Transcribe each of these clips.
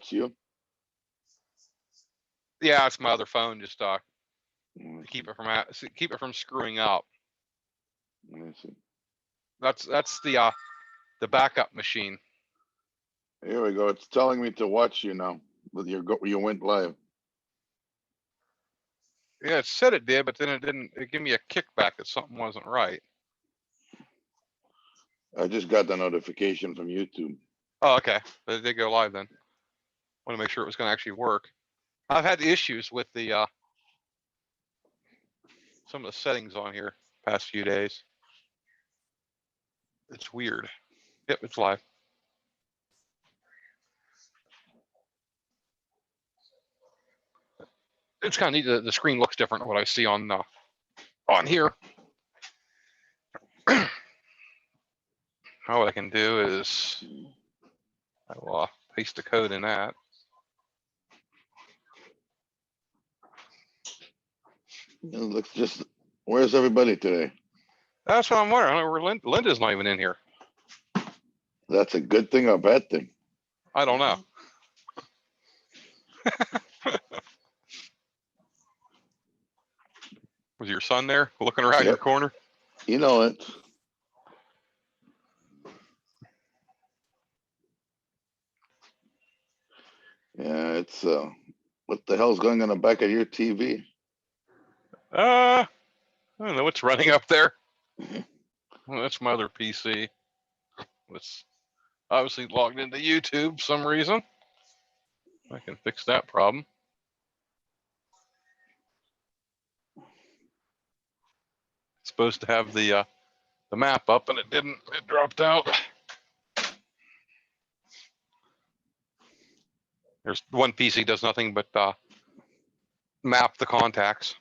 it's you? Yeah, it's my other phone. Just to I keep it from screwing up. see. That's the backup machine. Here we go. It's telling me to watch you now. With you went live. Yeah, it said it did, but then it didn't. It gave me a kickback that something wasn't right. I just got the notification from YouTube. Oh, okay. They did go live then. Want to make sure it was going to actually work. I've had issues with the some of the settings on here past few days. It's weird. Yep, it's live. It's kind of neat. The screen looks different than what I see on here. Now what I can do is I will paste the code in that. It looks just. Where's everybody today? That's what I'm wondering. I don't know where Linda's not even in here. That's a good thing or a bad thing? I don't know. Was your son there looking around your corner? You know it. Yeah, it's what the hell's going on the back of your TV? I don't know what's running up there. Well, that's my other PC. It's obviously logged into YouTube for some reason. I can fix that problem. It's supposed to have the map up, and it didn't. It dropped out. There's one PC does nothing but map the contacts.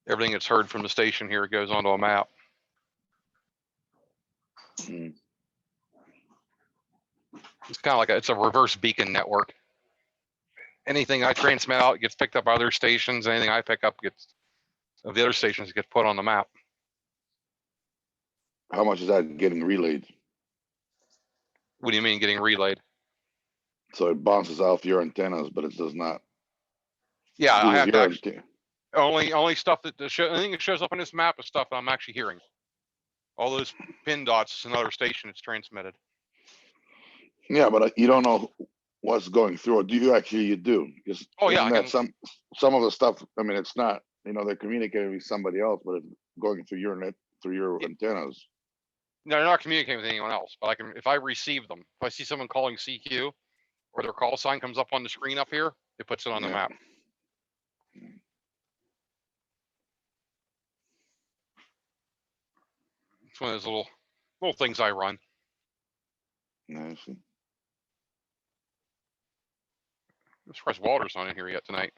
Everything that's heard from the station here goes onto a map. Mm. It's kind of like it's a reverse beacon network. Anything I transmit out gets picked up by other stations. Anything I pick up of the other stations gets put on the map. How much is that getting relayed? What do you mean getting relayed? So it bounces off your antennas, but it does not. Yeah, I have to actually, only stuff anything that shows up on this map is stuff that I'm actually hearing. All those pin dots is another station it's transmitted. Yeah, but you don't know what's going through. Or do you actually? You do. Oh yeah, Some of the stuff. I mean, it's not. They're communicating with somebody else, but it's going through your net, through your antennas. No, they're not communicating with anyone else. But I can, if I receive them, if I see someone calling CQ, or their call sign comes up on the screen up here, it puts it on the map. It's one of those little things I run. I see. I'm surprised Walter's not in here yet tonight.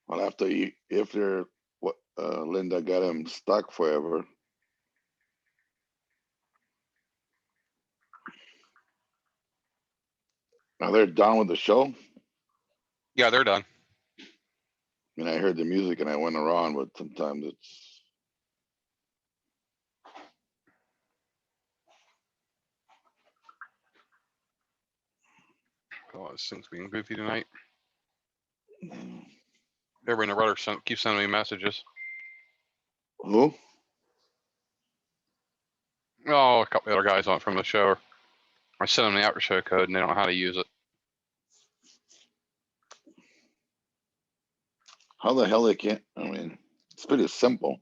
Well, after Linda got him stuck forever. Now they're done with the show. Yeah, they're done. I heard the music and I went around, but sometimes it's. Oh, this thing's being goofy tonight. Everybody in the rudder keeps sending me messages. Who? Oh, a couple of other guys on from the show. I sent them the aftershow code and they don't know how to use it. How the hell they can't? I mean, it's pretty simple.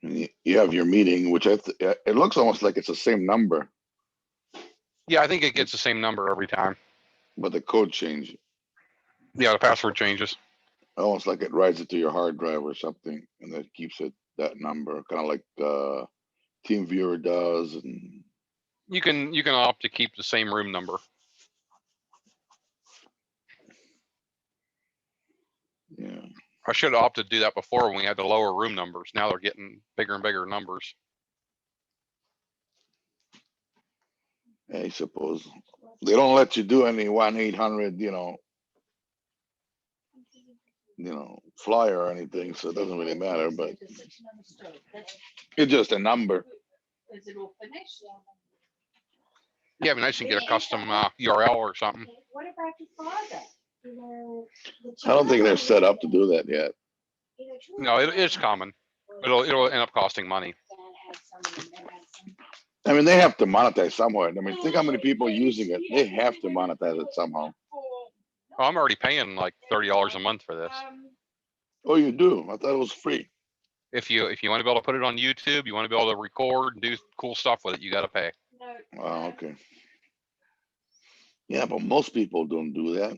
You have your meeting, which it looks almost like it's the same number. Yeah, I think it gets the same number every time. But the code change. Yeah, the password changes. Almost like it writes it to your hard drive or something, and that keeps it that number, kind of like TeamViewer does. And you can opt to keep the same room number. Yeah. I should have opted to do that before when we had the lower room numbers. Now they're getting bigger and bigger numbers. I suppose they don't let you do any 1-800, flyer or anything, so it doesn't really matter. But it's just a number. Yeah, it'd be nice to get a custom URL or something. I don't think they're set up to do that yet. No, it's common. It'll end up costing money. I mean, they have to monetize somewhere. I mean, think how many people are using it. They have to monetize it somehow. Oh, I'm already paying like $30 a month for this. Oh, you do? I thought it was free. If you want to be able to put it on YouTube, you want to be able to record and do cool stuff with it, you got to pay. Oh, okay. Yeah, but most people don't do that.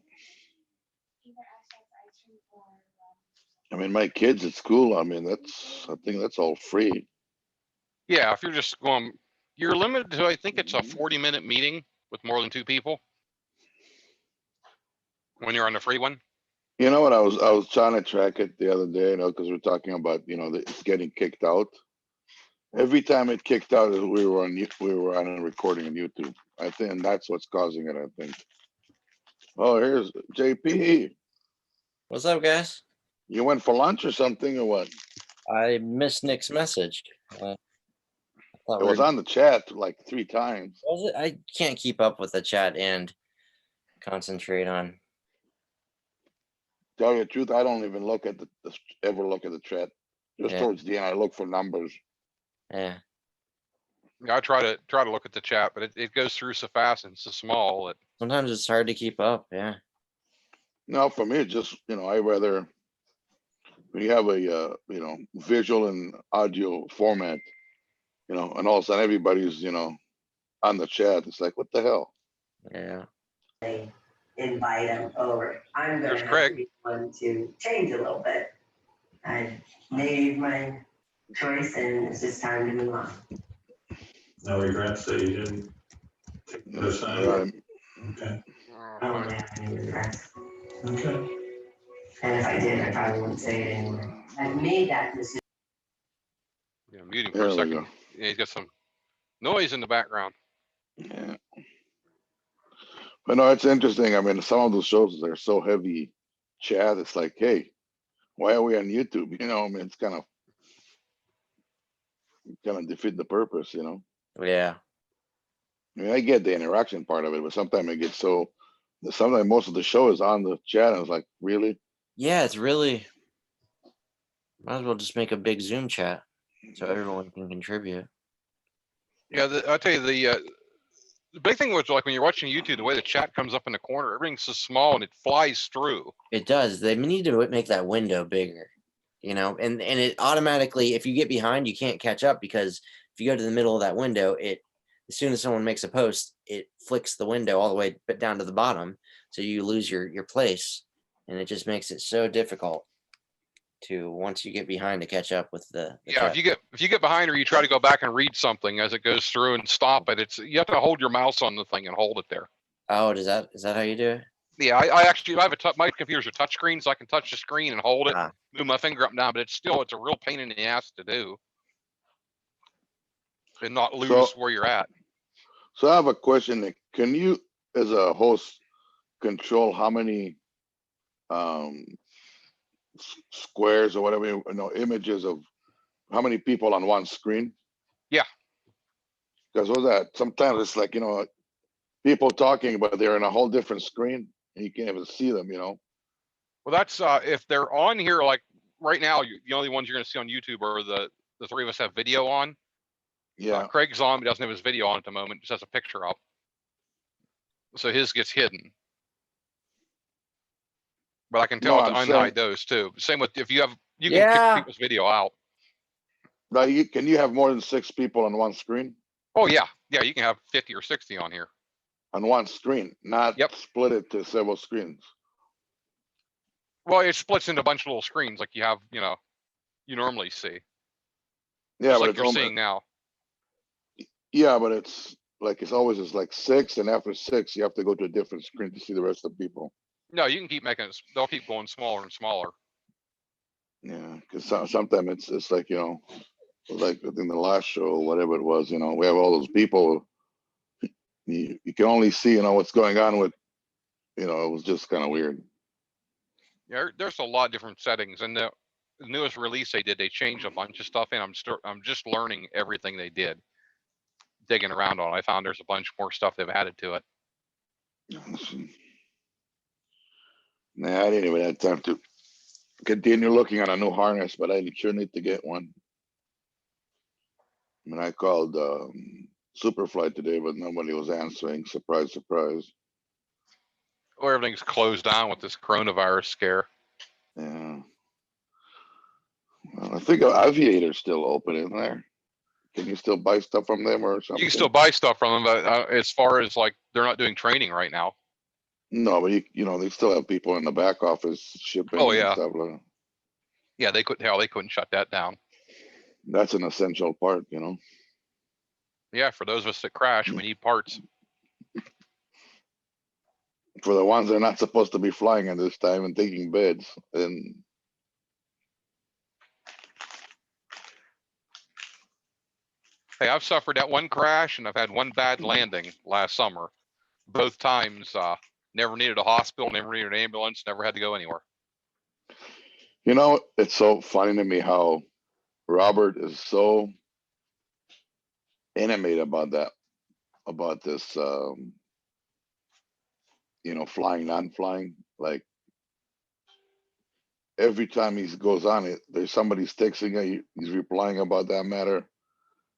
I mean, my kids at school, I mean, I think that's all free. Yeah, if you're just going, you're limited to, I think it's a 40-minute meeting with more than 2 people when you're on the free one. You know what? I was trying to track it the other day, because we're talking about, it's getting kicked out. Every time it kicked out, we were on a recording on YouTube. I think that's what's causing it. I think. Oh, here's JP. What's up, guys? You went for lunch or something, or what? I missed Nick's message. I thought It was on the chat like 3 times. Was it? I can't keep up with the chat and concentrate on. Tell you the truth, I don't even look at ever look at the chat. Just towards the end, I look for numbers. Yeah. I try to look at the chat, but it goes through so fast and so small that Sometimes it's hard to keep up. Yeah. No, for me, it's just I rather when you have a visual and audio format, and all of a sudden everybody's on the chat. It's like, what the hell? Yeah. Invite them over. I'm going to have to be one to change a little bit. I made my choice, and it's just time to move on. No regrets that you didn't take the other side? Okay. I don't have any regrets. Okay. And if I did, I probably wouldn't say it anymore. I made that decision. muting for a second. Yeah, he's got some noise in the background. Yeah. But no, it's interesting. I mean, some of those shows are so heavy chat. It's like, hey, why are we on YouTube? I mean, it's kind of defeat the purpose, Yeah. I mean, I get the interaction part of it, but sometimes it gets sometimes most of the show is on the chat, and it's like, really? Yeah, it's really. Might as well just make a big Zoom chat so everyone can contribute. Yeah, I'll tell you the big thing was like when you're watching YouTube, the way the chat comes up in the corner, everything's so small and it flies through. It does. They need to make that window bigger, and it automatically, if you get behind, you can't catch up, because if you go to the middle of that window, as soon as someone makes a post, it flicks the window all the way down to the bottom, so you lose your place, and it just makes it so difficult to, once you get behind, to catch up with the yeah. chat. If you get behind or you try to go back and read something as it goes through and stop it, you have to hold your mouse on the thing and hold it there. Oh, is that how you do it? Yeah, I actually have my computer's a touch screen, so I can touch the screen and hold it, move my finger up and down, but it's a real pain in the ass to do and not lose where you're at. So I have a question, Nick. Can you, as a host, control how many squares or whatever, images of how many people on one screen? Yeah. Because sometimes it's like, people talking, but they're in a whole different screen and you can't even see them, Well, that's if they're on here, like right now, the only ones you're going to see on YouTube are the 3 of us have video on. Yeah. Craig's on, but doesn't have his video on at the moment, just has a picture up. So his gets hidden. But I can tell it to unhide those too. Same with you can kick people's video out. Now can you have more than 6 people on one screen? Oh yeah. Yeah, you can have 50 or 60 on here. On one screen, not split it to several screens. Well, it splits into a bunch of little screens like you have, you normally see. Yeah, just but like you're seeing now. Yeah, but it's always like 6, and after 6, you have to go to a different screen to see the rest of the people. No, you can keep making it. They'll keep going smaller and smaller. Yeah, because sometimes it's like like in the last show or whatever it was, we have all those people. You can only see what's going on with, it was just kind of weird. There's a lot of different settings, and the newest release they did, they changed a bunch of stuff, and I'm just learning everything they did, digging around on it. I found there's a bunch more stuff they've added to it. Nah, I didn't even have time to continue looking at a new harness, but I sure need to get one. I mean, I called Superfly today, but nobody was answering. Surprise, surprise. Well, everything's closed down with this coronavirus scare. Yeah. Well, I think Aviator's still open in there. Can you still buy stuff from them or something? You can still buy stuff from them, but as far as like they're not doing training right now. No, but you know they still have people in the back office shipping Oh, and yeah. stuff like that. Yeah, they couldn't shut that down. That's an essential part, you know. Yeah, for those of us that crash, we need parts. For the ones that are not supposed to be flying at this time and taking beds, and Hey, I've suffered that one crash, and I've had one bad landing last summer. Both times, never needed a hospital, never needed an ambulance, never had to go anywhere. you know, it's so funny to me how Robert is so animated about this, you know, flying, non-flying. Like every time he goes on it, there's somebody's texting him, he's replying about that matter.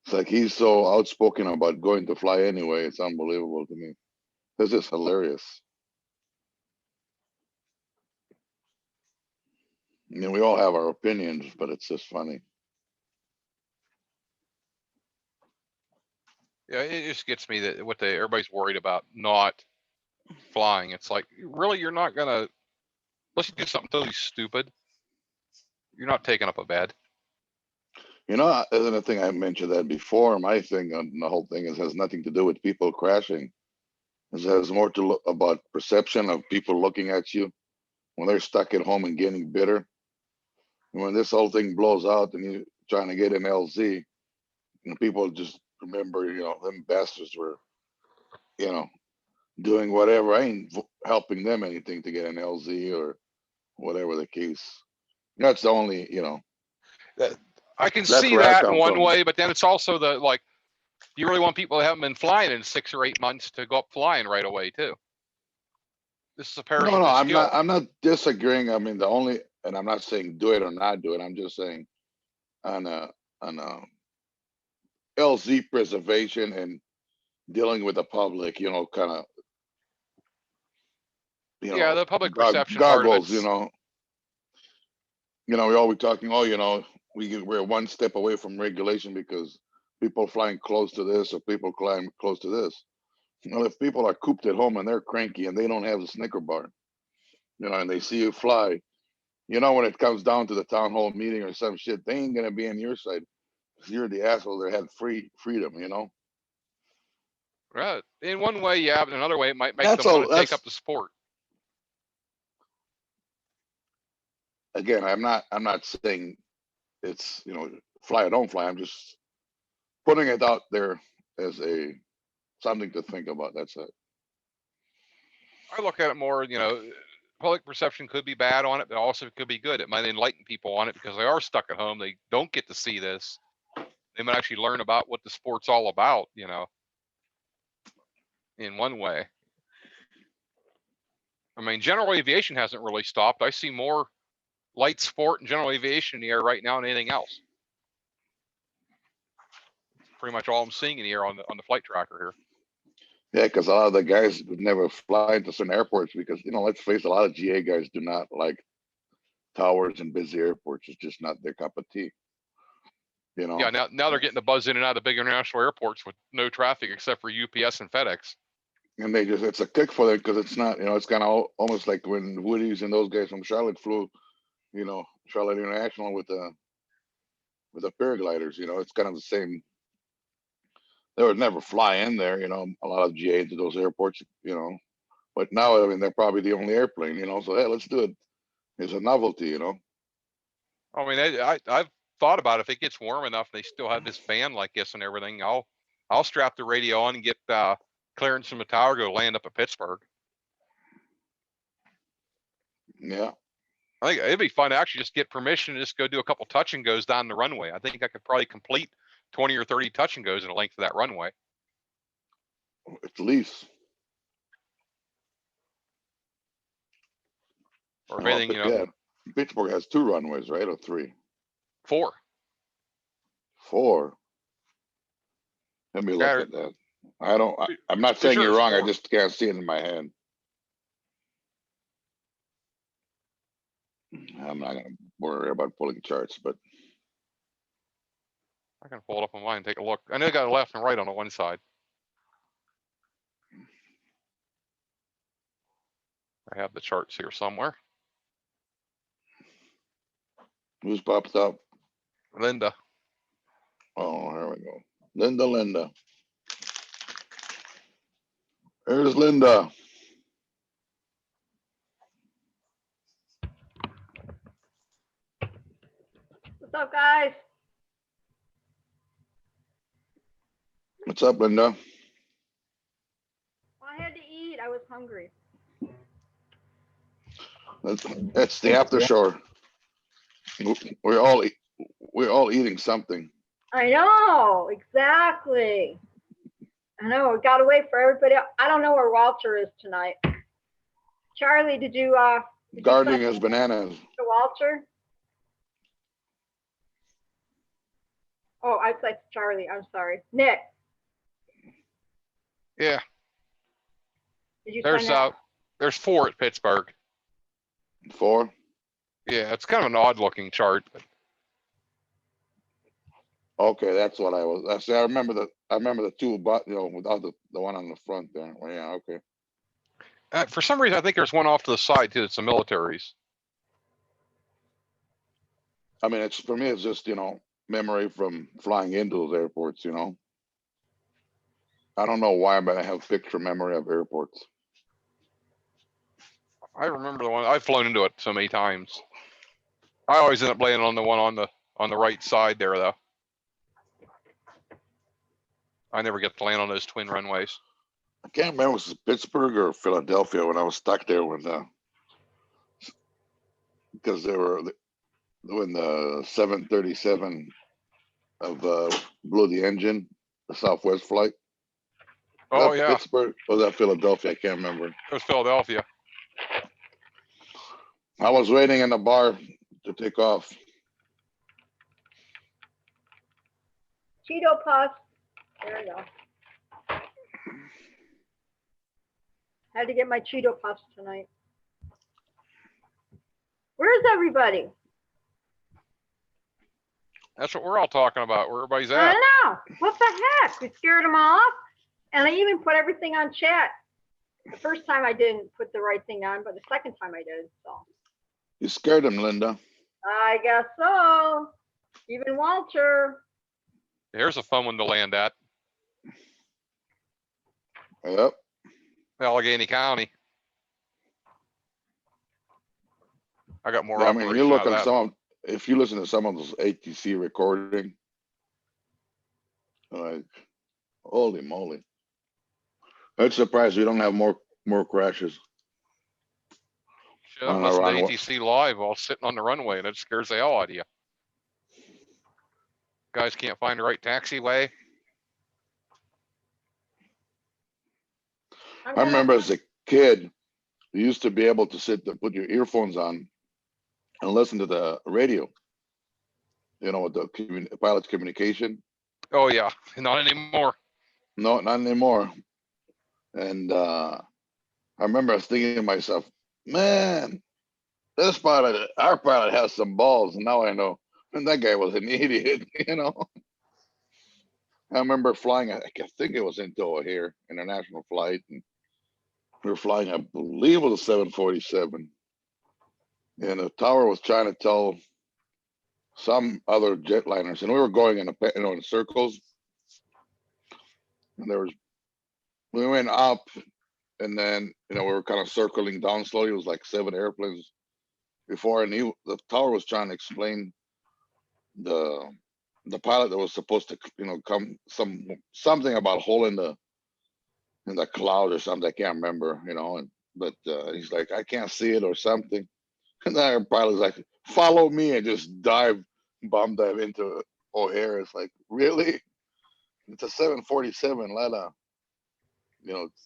It's like he's so outspoken about going to fly anyway. It's unbelievable to me. This is hilarious. I mean, we all have our opinions, but it's just funny. Yeah, it just gets me that everybody's worried about not flying. It's like, really, you're not gonna, unless you do something totally stupid, you're not taking up a bed. You know, another thing I mentioned that before. My thing on the whole thing is has nothing to do with people crashing. It has more to look about perception of people looking at you when they're stuck at home and getting bitter. And when this whole thing blows out and you're trying to get an LZ, and people just remember, you know, them bastards were, you know, doing whatever. I ain't helping them anything to get an LZ or whatever the case. That's the only, you know. I can That's see where I that in come one from. way, but then it's also the like, you really want people that haven't been flying in 6 or 8 months to go up flying right away too. This is a perishable No, skill. I'm not disagreeing. I mean, the only, and I'm not saying do it or not do it. I'm just saying on a LZ preservation and dealing with the public, you know, kind of, you Yeah, know, the public perception part of goggles, it's, we always talking, oh, you know, we're one step away from regulation because people flying close to this or people flying close to this. Well, if people are cooped at home and they're cranky and they don't have a Snicker bar, you know, and they see you fly, you know, when it comes down to the town hall meeting or some shit, they ain't gonna be on your side because you're the asshole that had freedom, you know. right. In one way, yeah, but in another way, it might make That's them want all. to take That's up the sport. again, I'm not saying it's, you know, fly or don't fly. I'm just putting it out there as a something to think about. That's it. I look at it more, you know, public perception could be bad on it, but also it could be good. It might enlighten people on it because they are stuck at home. They don't get to see this. They might actually learn about what the sport's all about, you know, in one way. I mean, general aviation hasn't really stopped. I see more light sport and general aviation in the air right now than anything else. Pretty much all I'm seeing in the air on the flight tracker here. Yeah, because a lot of the guys would never fly into certain airports because, you know, let's face it, a lot of GA guys do not like towers and busy airports. It's just not their cup of tea. You know. Yeah, now they're getting to buzz in and out of big international airports with no traffic except for UPS and FedEx. And they just, it's a kick for them because it's not, you know, it's kind of almost like when Woody's and those guys from Charlotte flew, you know, Charlotte International with the paragliders, you know, it's kind of the same. They would never fly in there, you know, a lot of GA into those airports, you know, but now, I mean, they're probably the only airplane, you know, so hey, let's do it. It's a novelty, you know. I mean, I've thought about if it gets warm enough, they still have this fan like this and everything. I'll strap the radio on and get clearance from the tower, go land up at Pittsburgh. Yeah. I think it'd be fun to actually just get permission to just go do a couple touch and goes down the runway. I think I could probably complete 20 or 30 touch and goes in the length of that runway. At least. Or if Well, anything, but yeah, Pittsburgh has 2 runways, right? Or 3? 4. 4. Let me look at that. I'm not saying you're wrong. I just can't see it in my head. I'm not gonna worry about pulling charts, but I can pull it up on mine and take a look. I know they got a left and right on the one side. I have the charts here somewhere. who's popped up? Linda. Oh, here we go. Linda. There's Linda. What's up, guys? What's up, Linda? Well, I had to eat. I was hungry. That's the after show. We're all eating something. I know, exactly. I know, we got to wait for everybody. I don't know where Walter is tonight. Charlie, did you Gardening his bananas. to Walter? Oh, I said Charlie. I'm sorry. Nick, Yeah, did you there's sign up? there's 4 at Pittsburgh. 4. Yeah, it's kind of an odd looking chart. But Okay, that's what I was. I say I remember the 2, but without the one on the front there. Well, yeah, okay. for some reason, I think there's one off to the side too. It's the militaries. I mean, it's for me. It's just memory from flying into those airports. I don't know why, but I have picture memory of airports. I remember the one. I've flown into it so many times. I always end up landing on the one on the right side there, though. I never get to land on those twin runways. I can't remember if it was Pittsburgh or Philadelphia when I was stuck there because they were when the 737 blew the engine, the Southwest flight. Oh that yeah, Pittsburgh or that Philadelphia? I can't remember. It was Philadelphia. I was waiting in the bar to take off. Cheeto Puffs. There we go. Had to get my Cheeto Puffs tonight. Where's everybody? That's what we're all talking about. Where everybody's I at. know. What the heck? We scared them off. And I even put everything on chat. The first time I didn't put the right thing on, but the second time I did. So You scared him, Linda. I guess so. Even Walter. Here's a fun one to land at. Yep. Allegheny County. I got more. Yeah, I mean, you look at if you listen to some of those ATC recording, like, holy moly. I'm surprised we don't have more crashes. Shit, I'm listening to ATC live while sitting on the runway, and it scares the hell out of you. Guys can't find the right taxiway. I remember as a kid, you used to be able to put your earphones on and listen to the radio, with the pilot's communication. Oh yeah, not anymore. No, not anymore. And I remember I was thinking to myself, man, our pilot has some balls. And now I know, and that guy was an idiot, I remember flying, I think it was into O'Hare international flight, and we were flying, I believe it was a 747. And the tower was trying to tell some other jetliners, and we were going in circles. And we went up, and then we were kind of circling down slowly. It was like 7 airplanes before I knew. The tower was trying to explain the pilot that was supposed to come something about hole in the cloud or something. I can't remember, but he's like, I can't see it or something. And then our pilot's like, follow me, and just bomb dive into O'Hare. It's like, really? It's a 747, not a,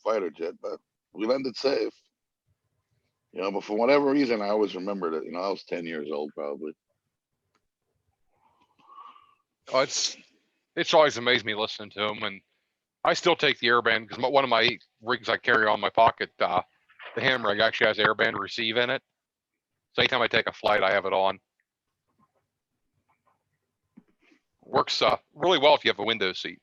fighter jet, but we landed safe. But for whatever reason, I always remembered it. I was 10 years old probably. Oh, it's always amazed me listening to them, and I still take the airband because one of my rigs I carry on my pocket, the ham rig actually has airband receive in it. So anytime I take a flight, I have it on. Works really well if you have a window seat.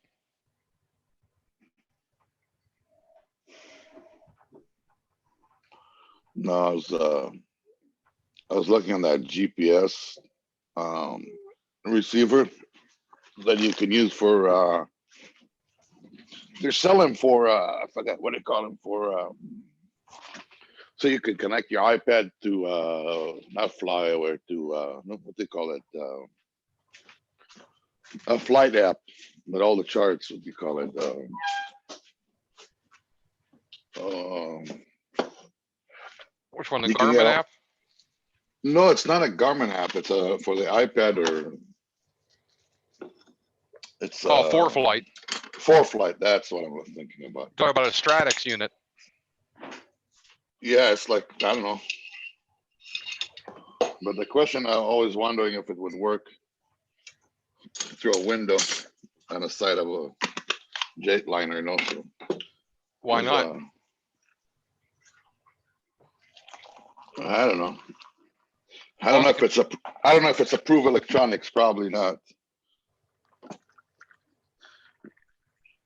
No, I was looking on that GPS receiver that you can use for. They're selling for I forgot what they call them for. So you can connect your iPad to not FlyAware to what they call it, a flight app with all the charts. What do you call it? Which one, the You can Garmin get app? No, it's not a Garmin app. It's for the iPad or it's ForeFlight. ForeFlight. That's what I was thinking about. Talk about a Stratix unit. Yeah, it's like I don't know. But the question I'm always wondering if it would work through a window on the side of a jetliner, So, Why not? I don't know. I don't know if it's approved electronics. Probably not.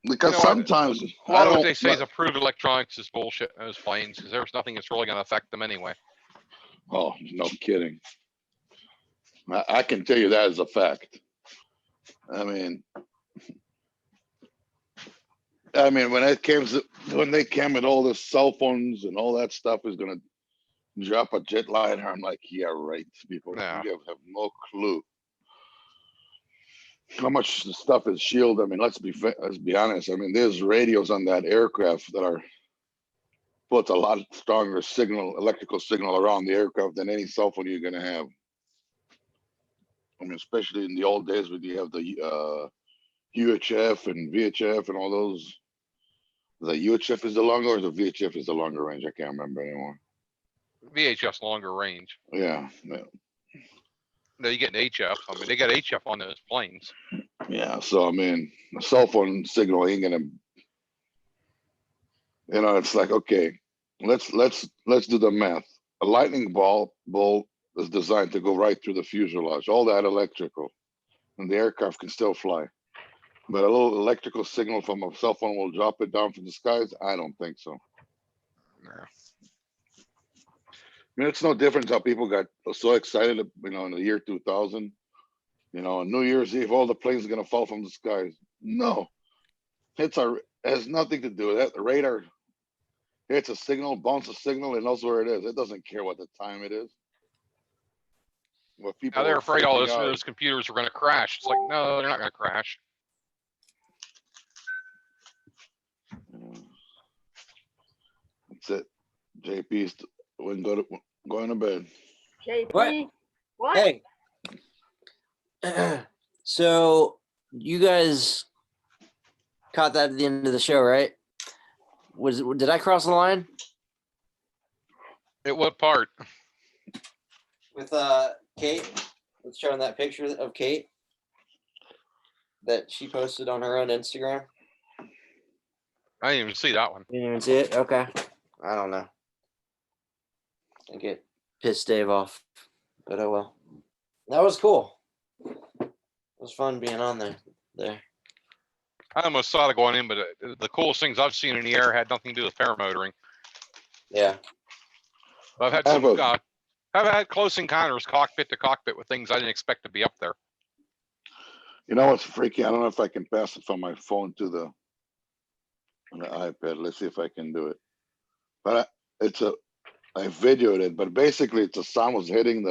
Because sometimes a lot of what they say is approved electronics is bullshit in those planes because there's nothing that's really going to affect them anyway. Oh, no kidding. I can tell you that as a fact. I mean, when they came with all the cell phones and all that stuff is going to drop a jetliner, I'm like, yeah, right. People, you have no clue how much the stuff is shielded. I mean, let's be honest. I mean, there's radios on that aircraft that are put a lot stronger electrical signal around the aircraft than any cell phone you're going to have. I mean, especially in the old days when you have the UHF and VHF and all those. The UHF is the longer or the VHF is the longer range? I can't remember anymore. VHF's longer range. Yeah. No, you get an HF. I mean, they got HF on those planes. Yeah. So, I mean, a cell phone signal ain't going to, it's like, okay, let's do the math. A lightning bolt is designed to go right through the fuselage, all that electrical, and the aircraft can still fly. But a little electrical signal from a cell phone will drop it down from the skies? I don't think so. No. I mean, it's no different how people got so excited, in the year 2000. New Year's Eve, all the planes are going to fall from the skies. No. It has nothing to do with that. The radar hits a signal, bounces a signal, and knows where it is. It doesn't care what the time it is. What people now they're afraid all those computers are going to crash. It's like, no, they're not going to crash. That's it. JP's going to bed. JP, what? Hey. So you guys caught that at the end of the show, right? Did I cross the line? At what part? With Kate. Let's show that picture of Kate that she posted on her own Instagram. I didn't even see that one. You didn't even see it? Okay. I don't know. I get pissed Dave off, but oh well. That was cool. It was fun being on there. I almost saw it going in, but the coolest things I've seen in the air had nothing to do with paramotoring. Yeah. I've had I've had close encounters, cockpit to cockpit, with things I didn't expect to be up there. You know what's freaky? I don't know if I can pass it from my phone to the iPad. Let's see if I can do it. But I videoed it, but basically it's a sound was hitting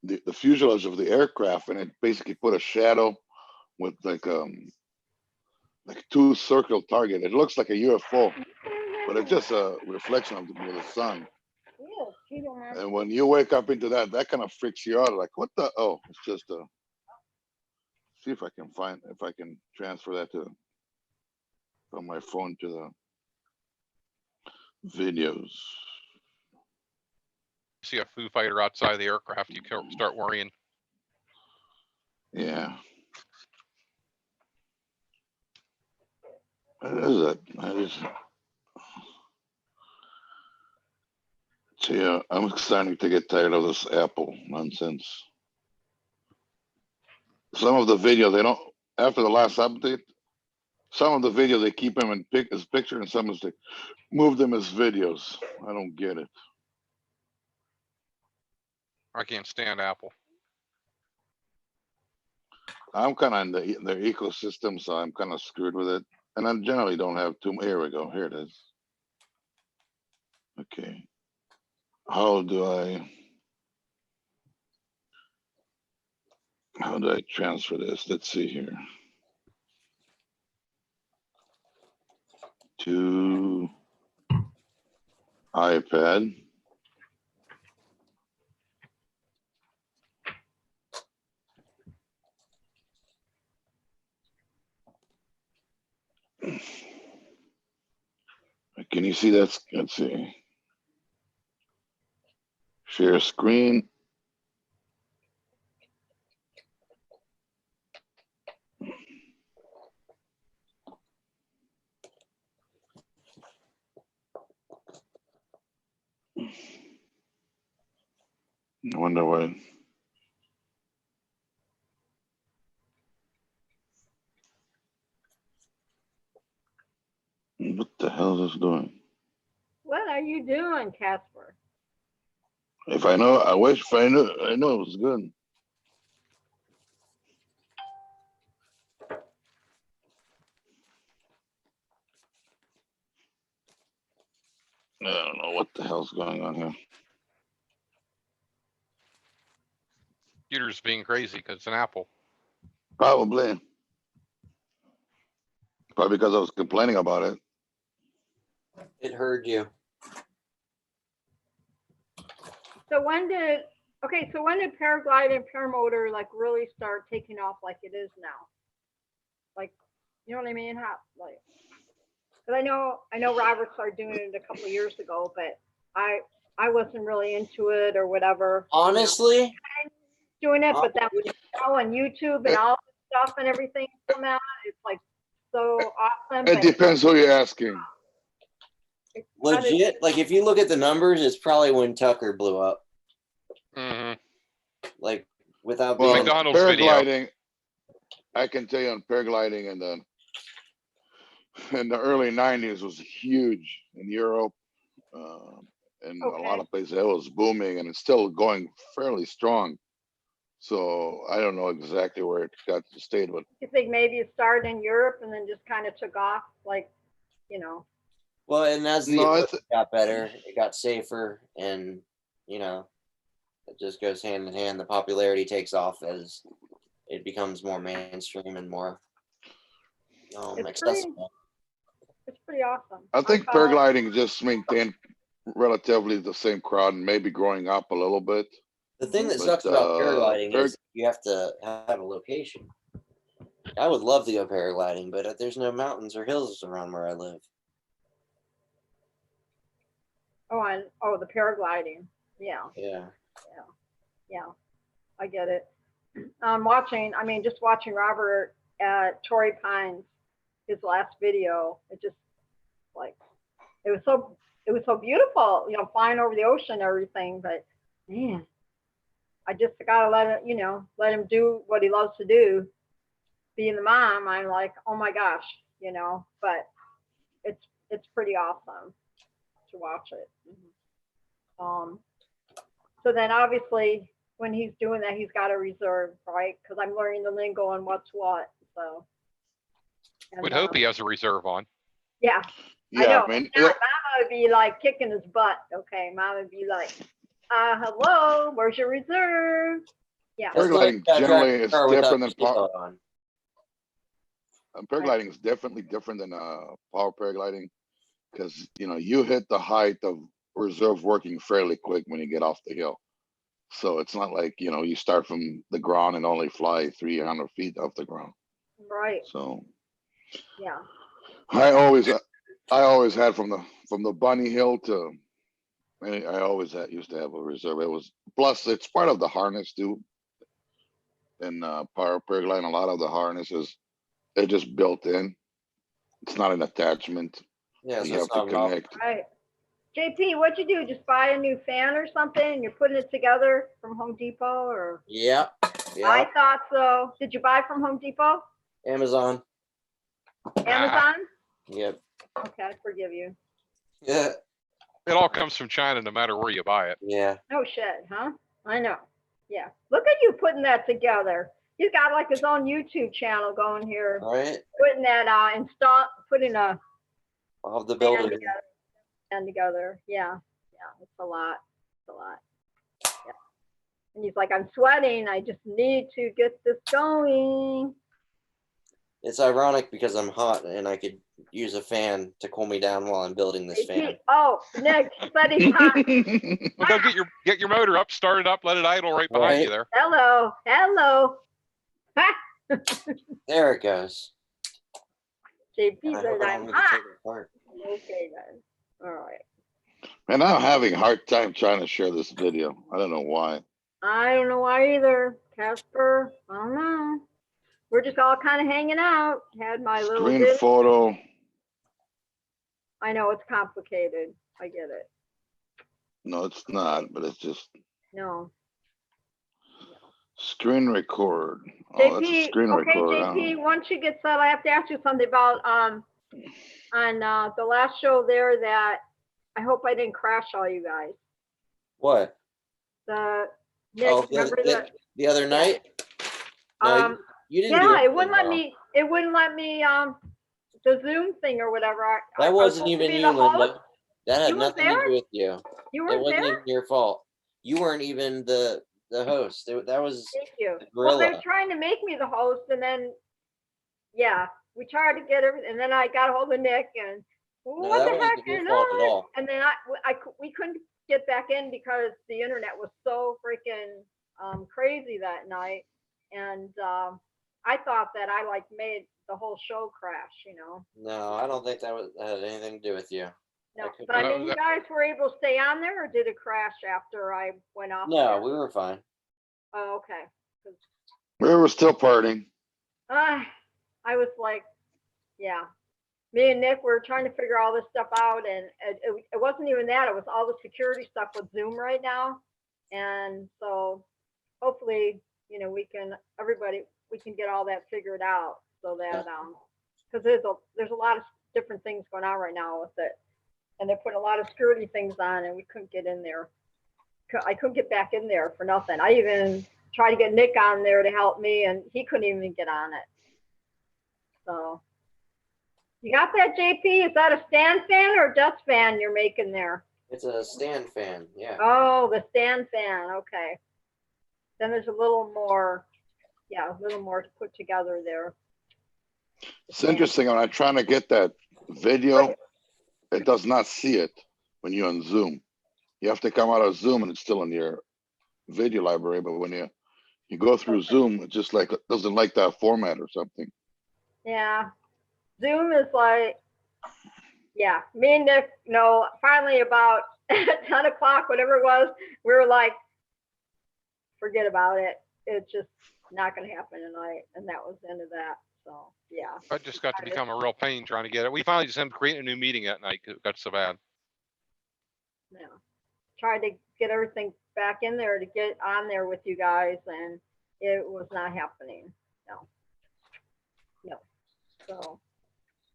the fuselage of the aircraft, and it basically put a shadow with like two circle target. It looks like a UFO, but it's just a reflection of the sun. Tito, man. And when you wake up into that, that kind of freaks you out. Like, what the? Oh, it's just a. See if I can transfer that from my phone to the videos. See a Foo Fighter outside the aircraft, you start worrying. Yeah. What is it? See, I'm starting to get tired of this Apple nonsense. Some of the video they don't. After the last update, some of the video they keep them in as picture, and some they move them as videos. I don't get it. I can't stand Apple. I'm kind of in their ecosystem, so I'm kind of screwed with it. And I generally don't have too. Here we go. Here it is. Okay. How do I transfer this? Let's see here. To iPad. Can you see that? Let's see. Share screen. I wonder why. What the hell is this doing? What are you doing, Casper? If I know, I wish if I knew it was good. I don't know what the hell's going on here. Computer's being crazy because it's an Apple. Probably because I was complaining about it. It heard you. So when did paraglide and paramotor like really start taking off like it is now? Like, you know what I mean? How like? Because I know Robert started doing it a couple of years ago, but I wasn't really into it or whatever. Honestly, doing it, but that was on YouTube and all this stuff and everything come out. It's like so awesome. It depends who you're asking. Legit, like if you look at the numbers, it's probably when Tucker blew up. Mm-hmm. Like without well, being McDonald's paragliding, video. I can tell you on paragliding in the early 90s was huge in Europe. And a lot of places it was booming, and it's still going fairly strong. So I don't know exactly where it stayed with. You think maybe it started in Europe and then just kind of took off, like, you know? Well, and as the equipment got better, it got safer, and you know, it just goes hand in hand. The popularity takes off as it becomes more mainstream and more accessible. It's pretty awesome. I think paragliding just maintained relatively the same crowd and maybe growing up a little bit. The thing that sucks about paragliding is you have to have a location. I would love to go paragliding, but there's no mountains or hills around where I live. The paragliding. Yeah. Yeah. I get it. Just watching Robert at Torrey Pines, his last video, it just like it was so beautiful, you know, flying over the ocean and everything, but man, I just gotta let him do what he loves to do. Being the mom, I'm like, oh my gosh, you know, but it's pretty awesome to watch it. So then obviously when he's doing that, he's got a reserve, right? Because I'm learning the lingo and what's what. So would hope he has a reserve on. Yeah. Yeah, I know. Mama would be like kicking his butt. Okay, Mama would be like, hello, where's your reserve? Yeah. Paragliding generally is different than paragliding is definitely different than power paragliding, because you know you hit the height of reserve working fairly quick when you get off the hill. So it's not like, you know, you start from the ground and only fly 300 feet off the ground. Right. So Yeah. I always had from the bunny hill to, I always used to have a reserve. It was, plus it's part of the harness too. In paragliding, a lot of the harnesses, they're just built in. It's not an attachment. Yeah, so You have it's to not enough. connect. Right. JP, what'd you do? Just buy a new fan or something and you're putting it together from Home Depot or? Yeah. I thought so. Did you buy from Home Depot? Amazon. Amazon? Yep. Okay, I forgive you. Yeah. It all comes from China, no matter where you buy it. Yeah. No shit, huh? I know. Yeah. Look at you putting that together. He's got like his own YouTube channel going here. All right. Putting that putting a I'll have the fan builder. together. Fan together. Yeah. Yeah. It's a lot. It's a lot. Yeah. And he's like, I'm sweating. I just need to get this going. It's ironic because I'm hot and I could use a fan to cool me down while I'm building this fan. Oh, Nick said he's hot. Well, go get your motor up, start it up, let it idle right behind you there. Hello. Hello. There it goes. JP I says hope I don't I'm need to hot. take it apart. Okay then. All right. And I'm having a hard time trying to share this video. I don't know why. I don't know why either, Casper. I don't know. We're just all kind of hanging out. Had my little Screen bit. photo. I know it's complicated. I get it. No, it's not, but it's just No. screen record. Oh, that's a JP, screen okay, record. JP, once you get set, I have to ask you something about on the last show there that I hope I didn't crash all you guys. What? Nick, remember that? The other night? No, you didn't do Yeah, anything it wouldn't let wrong. me. It wouldn't let me. The Zoom thing or whatever. That wasn't supposed to even be you, the host. Linda. That had You weren't nothing to there? do with you. You It weren't wasn't there. even your fault. You weren't even the host. That was Thank you. the Well, gorilla. they're trying to make me the host, and then yeah, we tried to get everything, and then I got a hold of Nick, and No, what that the wasn't heck, your fault at all. and then we couldn't get back in because the internet was so freaking crazy that night, and I thought that I like made the whole show crash, you know. No, I don't think that had anything to do with you. No, could but I be- mean, you guys were able to stay on there, or did it crash after I went off? No, there? we were fine. Oh, okay. We were still partying. I was like, yeah. Me and Nick were trying to figure all this stuff out, and it wasn't even that. It was all the security stuff with Zoom right now, and so hopefully, you know, we can get all that figured out so that because there's a lot of different things going on right now with it, and they're putting a lot of security things on, and we couldn't get in there. I couldn't get back in there for nothing. I even tried to get Nick on there to help me, and he couldn't even get on it. So you got that, JP? Is that a stand fan or a dust fan you're making there? It's a stand fan, yeah. Oh, the stand fan. Okay. Then there's a little more put together there. It's interesting when I'm trying to get that video, it does not see it when you're on Zoom. You have to come out of Zoom and it's still in your video library, but when you go through Zoom, it just like doesn't like that format or something. Yeah. Zoom is like, yeah, me and Nick, you know, finally about 10 o'clock, whatever it was, we were like, forget about it. It's just not going to happen tonight. And that was the end of that. So, yeah. I just got to become a real pain trying to get it. We finally just ended up creating a new meeting that night because it got so bad. Yeah. Tried to get everything back in there to get on there with you guys, and it was not happening. No. So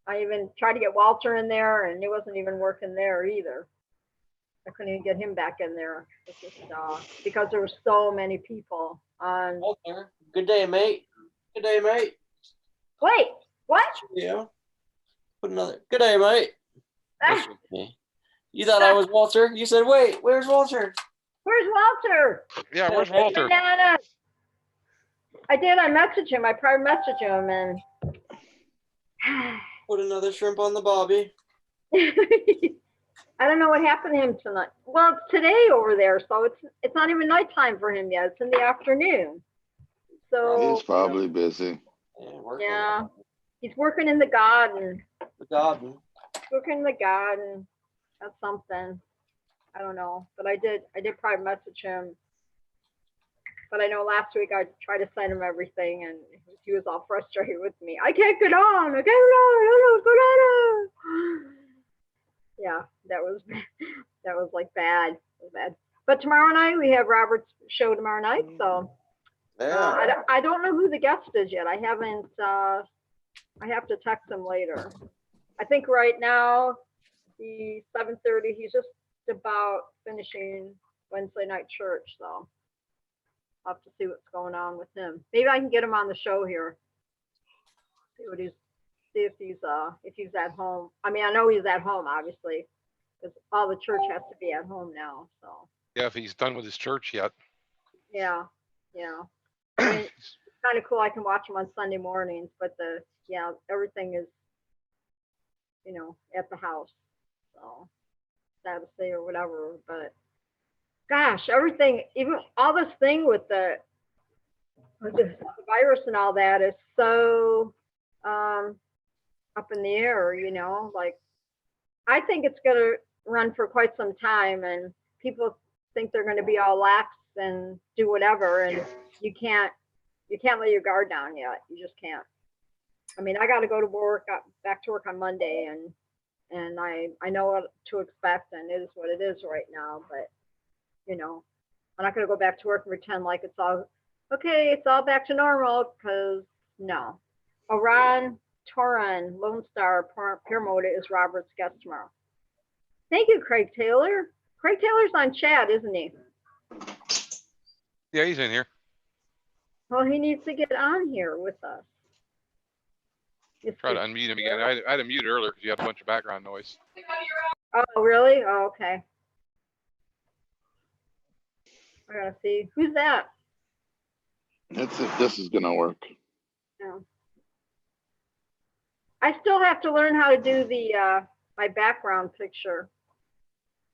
I even tried to get Walter in there, and it wasn't even working there either. I couldn't even get him back in there. It's just because there were so many people on. Walter, good day, mate. Good day, mate. Wait, what? Yeah. Put another. Good day, mate. Ah, You thought I was Walter? You said, wait, where's Walter? where's Walter? Yeah, where's Hey, Walter? Banana. I did. I messaged him. I private messaged him, and Put another shrimp on the bobby. I don't know what happened to him tonight. Well, it's today over there, so it's not even nighttime for him yet. It's in the afternoon. So He's probably busy. yeah, he's working in the garden. The garden. Working in the garden. That's something. I don't know, but I did probably message him. But I know last week I tried to send him everything, and he was all frustrated with me. I can't get on. I can't get on. I don't know what's going on. Yeah, that was like bad. It was bad. But tomorrow night we have Robert's show tomorrow night, so I don't know who the guest is yet. I haven't. I have to text him later. I think right now the 7:30. He's just about finishing Wednesday night church, so I'll have to see what's going on with him. Maybe I can get him on the show here. See if he's at home. I mean, I know he's at home, obviously, because all the church has to be at home now. So Yeah, if he's done with his church yet. yeah. I mean, it's kind of cool. I can watch him on Sunday mornings, but everything is, at the house. So sad to say or whatever, but gosh, everything, even all this thing with the virus and all that is so up in the air, like I think it's going to run for quite some time, and people think they're going to be all lax and do whatever, and you can't lay your guard down yet. You just can't. I mean, I got to go to work, back to work on Monday, and I know what to expect, and it is what it is right now, but I'm not going to go back to work and pretend like it's all okay, it's all back to normal, because no. Oran Toran, Lone Star Paramoda is Robert's guest tomorrow. Thank you, Craig Taylor. Craig Taylor's on chat, isn't he? Yeah, he's in here. Well, he needs to get on here with us. Try to unmute him again. I had him mute earlier because you had a bunch of background noise. Oh, really? Oh, okay. I gotta see. Who's that? That's if this is gonna work. Yeah. I still have to learn how to do the my background picture,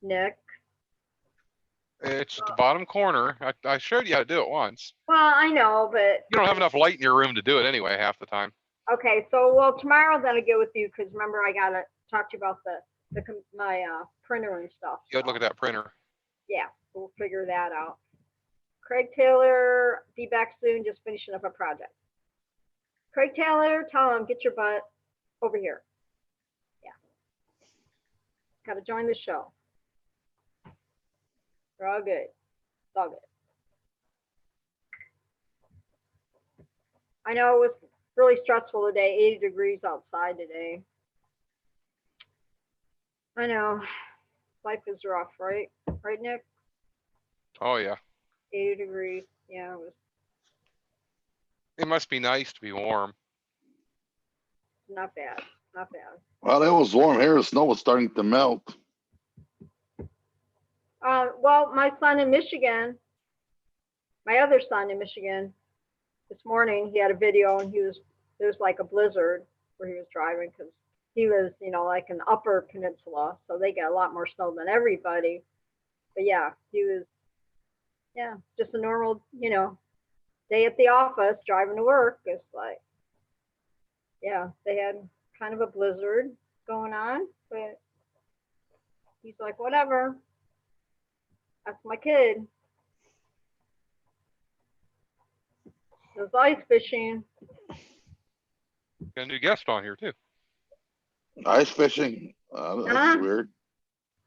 Nick. It's at the bottom corner. I showed you how to do it once. Well, I know, but You don't have enough light in your room to do it anyway half the time. okay. So, tomorrow then I'll get with you, because remember I gotta talk to you about my printer and stuff. You gotta look at that printer. Yeah, we'll figure that out. Craig Taylor, be back soon. Just finishing up a project. Craig Taylor, tell him, get your butt over here. Yeah. Got to join the show. We're all good. It's all good. I know it was really stressful today. 80 degrees outside today. I know. Life is rough, right? Right, Nick? Oh yeah. 80 degrees. Yeah, it was. It must be nice to be warm. Not bad. Not bad. Well, it was warm here. The snow was starting to melt. Well, my son in Michigan, my other son in Michigan, this morning he had a video, and there was like a blizzard where he was driving, because he was, like an upper peninsula, so they get a lot more snow than everybody. But yeah, he was, just a normal, day at the office driving to work. It's like, yeah, they had kind of a blizzard going on, but he's like, whatever. That's my kid. There's ice fishing. Got a new guest on here too. Ice fishing. That's weird.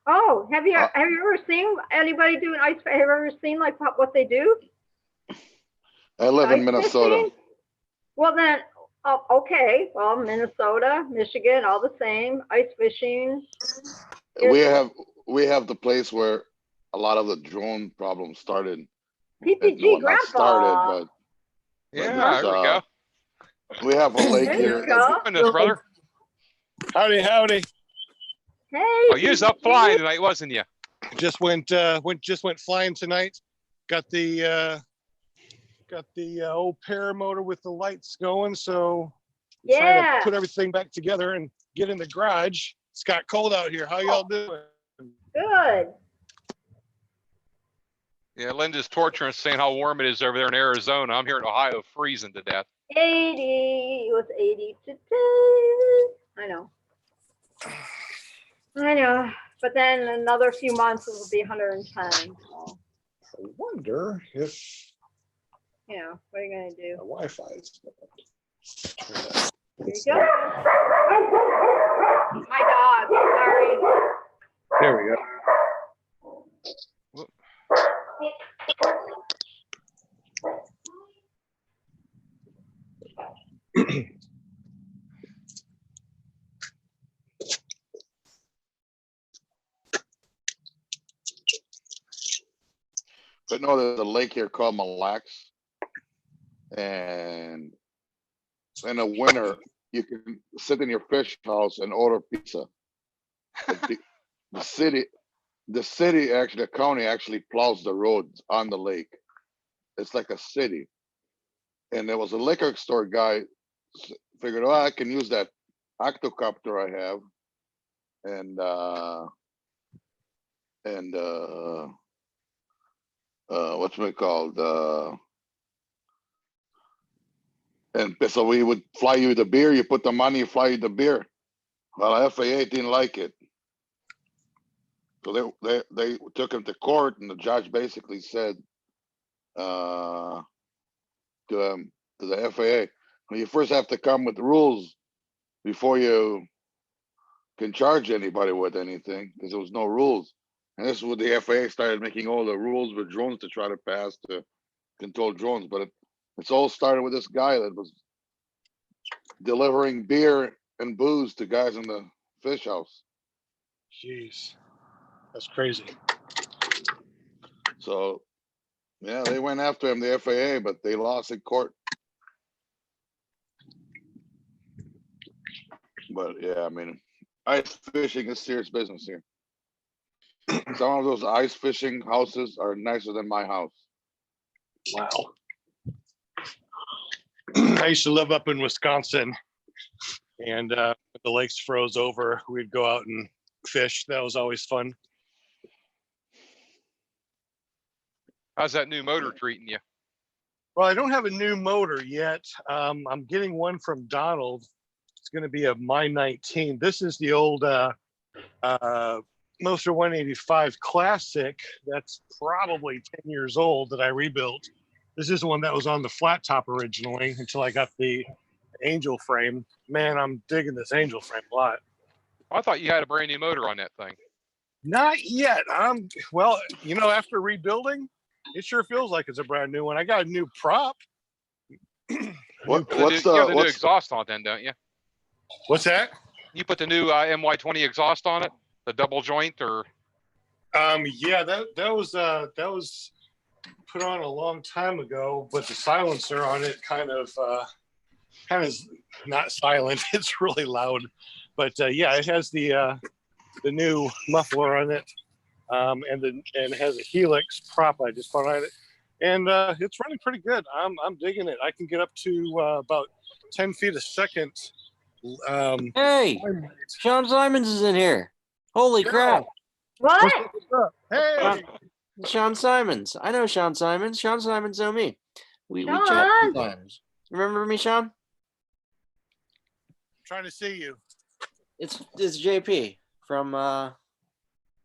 Oh, have you ever seen anybody doing ice? Have you ever seen like what they do? I live in Ice Minnesota. fishing? Well then, okay. Well, Minnesota, Michigan, all the same. Ice fishing. We have the place where a lot of the drone problems started. PPG Well, not Grandpa. started, Yeah, there we go. we have a lake There here. you go. Goodness, brother. Howdy, howdy. Hey. Oh, you was up flying tonight, wasn't you? Just went flying tonight. Got the old paramotor with the lights going. So trying Yeah. to put everything back together and get in the garage. It's got cold out here. How y'all doing? Good. Yeah, Linda's torturing us saying how warm it is over there in Arizona. I'm here in Ohio, freezing to death. 80. It was 80 today. I know. I know. But then another few months it will be 110. So, I wonder if you know, what are you gonna do? the Wi-Fi is. Here you go. My dog. Sorry. There we go. But no, there's a lake here called Mille Lacs, and in the winter you can sit in your fish house and order pizza. But the city actually, the county actually plows the roads on the lake. It's like a city. And there was a liquor store guy figured, oh, I can use that octocopter I have, and what's it called? And so we would fly you the beer. You put the money, fly you the beer. Well, FAA didn't like it, so they took him to court, and the judge basically said to the FAA, well, you first have to come with rules before you can charge anybody with anything, because there was no rules. And this is what the FAA started making all the rules with drones to try to pass to control drones. But it's all started with this guy that was delivering beer and booze to guys in the fish house. Jeez, that's crazy. So, yeah, they went after him, the FAA, but they lost in court. But yeah, I mean, ice fishing is serious business here. Some of those ice fishing houses are nicer than my house. Wow. I used to live up in Wisconsin, and the lakes froze over. We'd go out and fish. That was always fun. How's that new motor treating you? Well, I don't have a new motor yet. I'm getting one from Donald. It's going to be a My 19. This is the old Moser 185 Classic. That's probably 10 years old that I rebuilt. This is the one that was on the flat top originally until I got the angel frame. Man, I'm digging this angel frame a lot. I thought you had a brand new motor on that thing. Not yet. Well, you know, after rebuilding, it sure feels like it's a brand new one. I got a new prop. What's you have the new exhaust on then, don't you? What's that? You put the new MY20 exhaust on it, the double joint, or? Yeah, that was put on a long time ago, but the silencer on it kind of is not silent. It's really loud, but yeah, it has the new muffler on it, and it has a Helix prop I just put on it, and it's running pretty good. I'm digging it. I can get up to about 10 feet a second. Hey, Sean Simons is in here. Holy crap. What? What's up? Hey, Sean Simons. I know Sean Simons. Sean Simons know me. We chat Sean. sometimes. Remember me, Sean? trying to see you. It's JP from I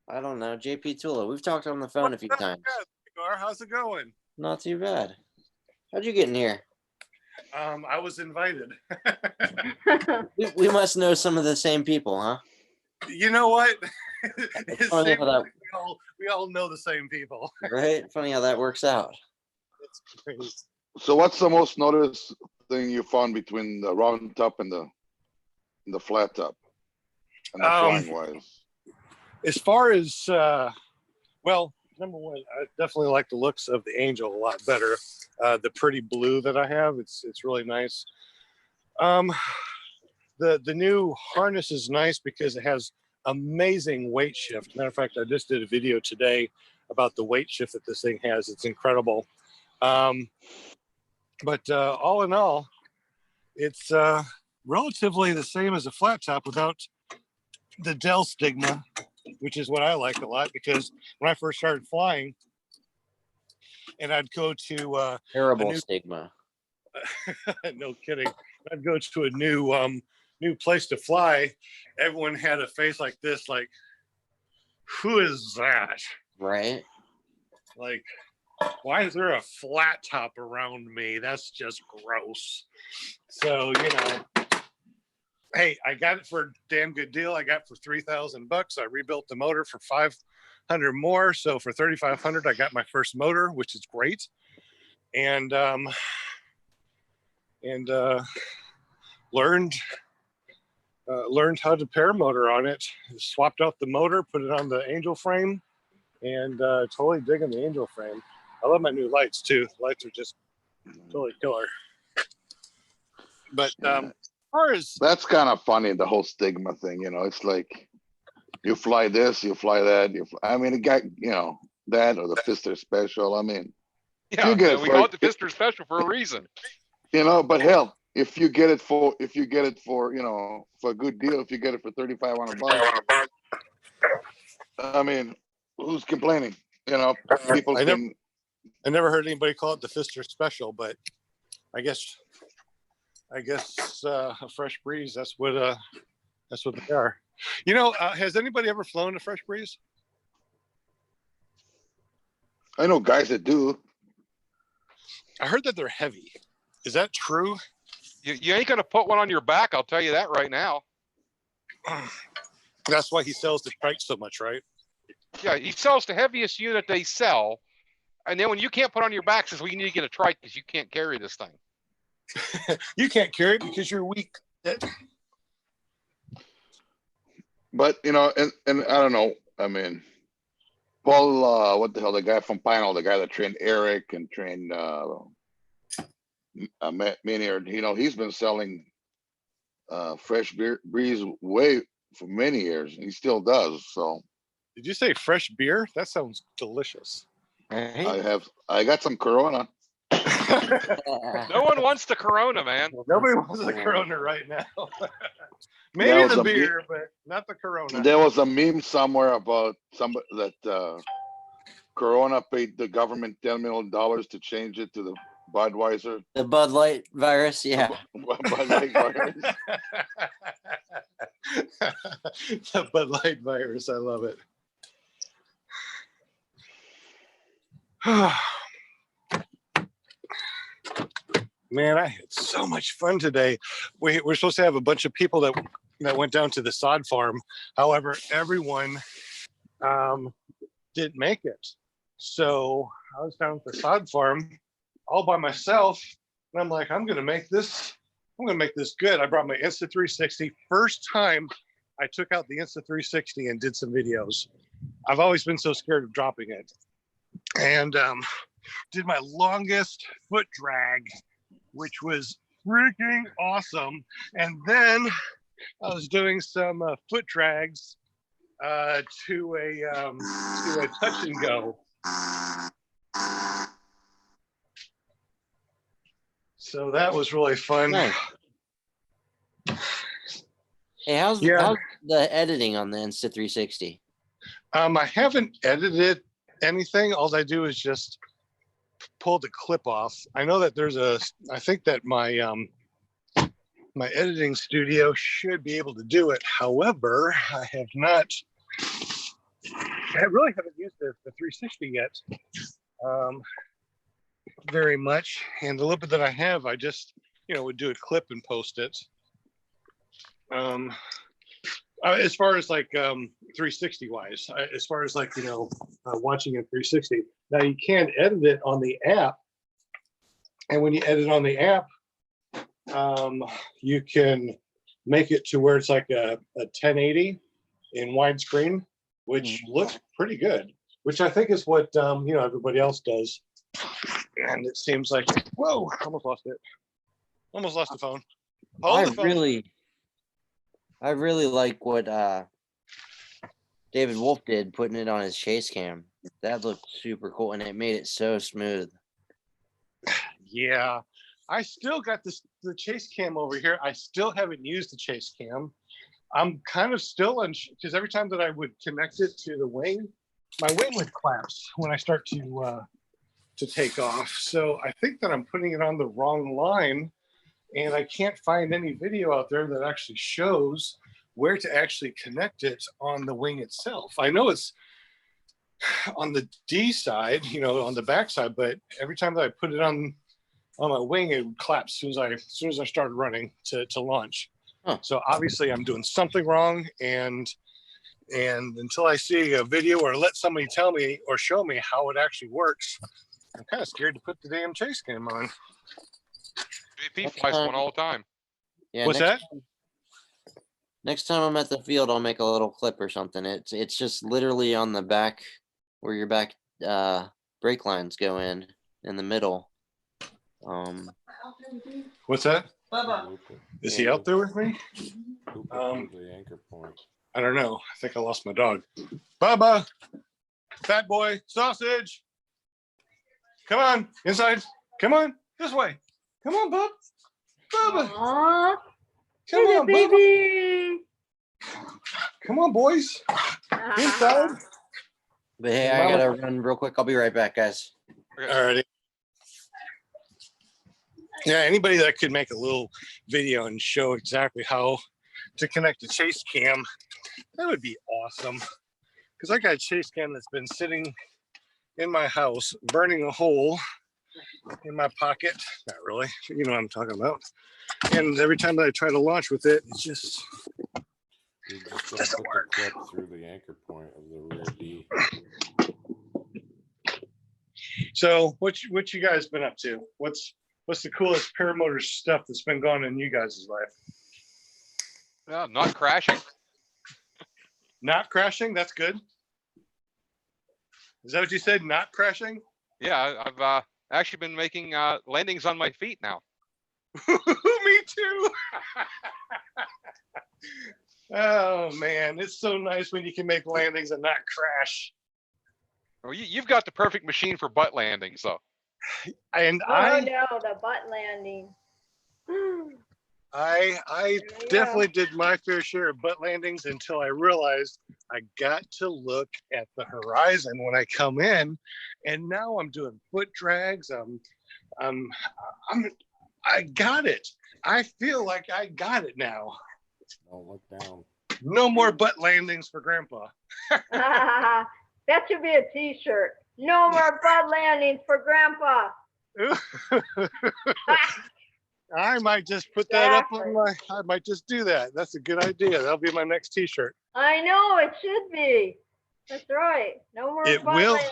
don't know, JP Tula. We've talked on the phone a few times. How's it going? Not too bad. How'd you get in here? I was invited. We must know some of the same people, huh? You know what? Funny how that, we all know the same people. right? Funny how that works out. It's crazy. So what's the most noticed thing you found between the round top and the flat top and the flying wise? As far as well, number one, I definitely like the looks of the Angel a lot better. The pretty blue that I have, it's really nice. The new harness is nice because it has amazing weight shift. Matter of fact, I just did a video today about the weight shift that this thing has. It's incredible. But all in all, it's relatively the same as a flat top without the Dell stigma which is what I like a lot, because when I first started flying, and I'd go to Terrible stigma. no kidding. I'd go to a new place to fly. Everyone had a face like this, like, who is that? Right. Like, why is there a flat top around me? That's just gross. So, hey, I got it for a damn good deal. I got it for $3,000. I rebuilt the motor for $500 more. So for $3,500, I got my first motor, which is great. And learned how to paramotor on it. Swapped out the motor, put it on the Angel frame, and totally digging the Angel frame. I love my new lights too. Lights are just totally killer. But as far as that's kind of funny, the whole stigma thing. It's like you fly this, you fly that. I mean, it got that or the Fister Special. I mean, yeah, we call it the Fister Special for a reason. But hell, if you get it for for a good deal, if you get it for $3,500, I mean, who's complaining? People I never heard anybody call it the Fister Special, but I guess a Fresh Breeze. That's what they are. Has anybody ever flown a Fresh Breeze? I know guys that do. I heard that they're heavy. Is that true? You ain't gonna put one on your back. I'll tell you that right now. That's why he sells the trike so much, right? Yeah, he sells the heaviest unit they sell, and then when you can't put on your back, says, "Well, you need to get a trike because you can't carry this thing." You can't carry it because you're weak. But and I don't know. I mean, Paul, what the hell? The guy from Pinal, the guy that trained Eric and trained Maynard. He's been selling Fresh Breeze way for many years, and he still does. So. Did you say fresh beer? That sounds delicious. Right? I got some Corona. No one wants the Corona, man. Nobody wants the Corona right now. Maybe the beer, but not the Corona. There was a meme somewhere about somebody that Corona paid the government $10 million to change it to the Budweiser. The Bud Light virus, yeah. Bud Light virus. The Bud Light virus, I love it. Man, I had so much fun today. We're supposed to have a bunch of people that went down to the sod farm. However, everyone didn't make it. So I was down at the sod farm all by myself, and I'm like, I'm gonna make this good. I brought my Insta360. First time I took out the Insta360 and did some videos. I've always been so scared of dropping it. And did my longest foot drag, which was freaking awesome. And then I was doing some foot drags to a touch and go. So that was really fun. Nice. Hey, how's the editing on the Insta360? I haven't edited anything. All I do is just pull the clip off. I know that I think that my editing studio should be able to do it. However, I really haven't used the 360 yet very much. And the little bit that I have, I just, would do a clip and post it. As far as like 360 wise, as far as like, watching in 360, now you can edit it on the app. And when you edit on the app, you can make it to where it's like a 1080 in widescreen, which looks pretty good, which I think is what, everybody else does. And it seems like, whoa, almost lost it. Almost lost the phone. I really like what David Wolf did, putting it on his chase cam. That looked super cool, and it made it so smooth. Yeah, I still got the chase cam over here. I still haven't used the chase cam. I'm kind of still because every time that I would connect it to the wing, my wing would collapse when I start to take off. So I think that I'm putting it on the wrong line, and I can't find any video out there that actually shows where to actually connect it on the wing itself. I know it's on the D side, on the back side, but every time that I put it on my wing, it would collapse as soon as I started running to launch. Huh. So obviously I'm doing something wrong, and until I see a video or let somebody tell me or show me how it actually works, I'm kind of scared to put the damn chase cam on. JP flies one all the time. Yeah. What's that? Next time I'm at the field, I'll make a little clip or something. It's just literally on the back where your back brake lines go in the middle. What's that? Bubba. Is he out there with me? The anchor point. I don't know. I think I lost my dog. Bubba, fat boy, sausage. Come on, inside. Come on, this way. Come on, Bub. Bubba. Aww, Come on, Bubba. baby. Come on, boys. Inside. But hey, I gotta run real quick. I'll be right back, guys. Alrighty. Yeah, anybody that could make a little video and show exactly how to connect a chase cam, that would be awesome. Because I got a chase cam that's been sitting in my house, burning a hole in my pocket. Not really, you know what I'm talking about. And every time that I try to launch with it, it just doesn't work. Clip through the anchor point of the rear D. So what you guys been up to? What's the coolest paramotor stuff that's been going on in you guys' life? Not crashing. Not crashing? That's good. Is that what you said? Not crashing? Yeah, I've actually been making landings on my feet now. Me too. Oh man, it's so nice when you can make landings and not crash. Well, you've got the perfect machine for butt landings, though. And Oh no, the butt landing. I definitely did my fair share of butt landings until I realized I got to look at the horizon when I come in, and now I'm doing foot drags. I got it. I feel like I got it now. Don't look down. No more butt landings for Grandpa. That should be a t-shirt. No more butt landings for Grandpa. I might just put that up on I might just do that. That's a good idea. That'll be my next t-shirt. I know, it should be. That's right. No more butt landings.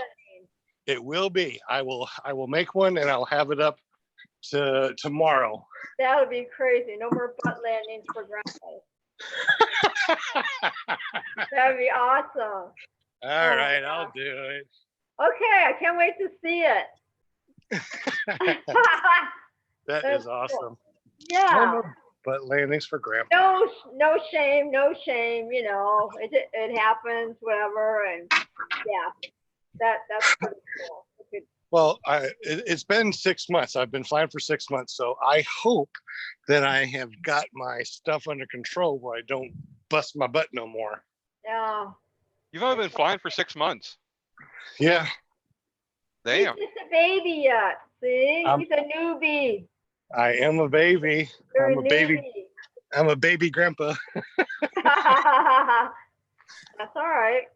It will be. I will make one and I'll have it up to tomorrow. That would be crazy. No more butt landings for Grandpa. That would be awesome. All right, I'll do it. Okay, I can't wait to see it. That is awesome. Cool. Yeah. No more butt landings for Grandpa. No shame. It happens, whatever, and yeah, that's pretty cool. Well, it's been 6 months. I've been flying for 6 months, so I hope that I have got my stuff under control where I don't bust my butt no more. Yeah. You've only been flying for 6 months. Yeah. Damn. He's just a baby yet. See, he's a newbie. I am a baby. I'm a baby. I'm a baby grandpa. That's all right.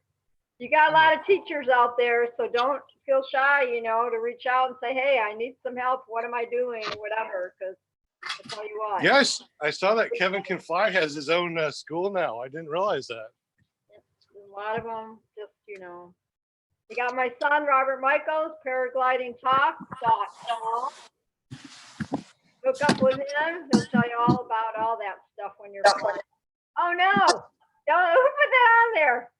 You got a lot of teachers out there, so don't feel shy, to reach out and say, hey, I need some help. What am I doing? Whatever, because I'll tell you what. Yes, I saw that Kevin Can Fly has his own school now. I didn't realize that. A lot of them just, You got my son, Robert Michaels, paraglidingtalk.com. Hook up with him. He'll tell you all about all that stuff when you're flying. Oh, no. Don't who put that on there?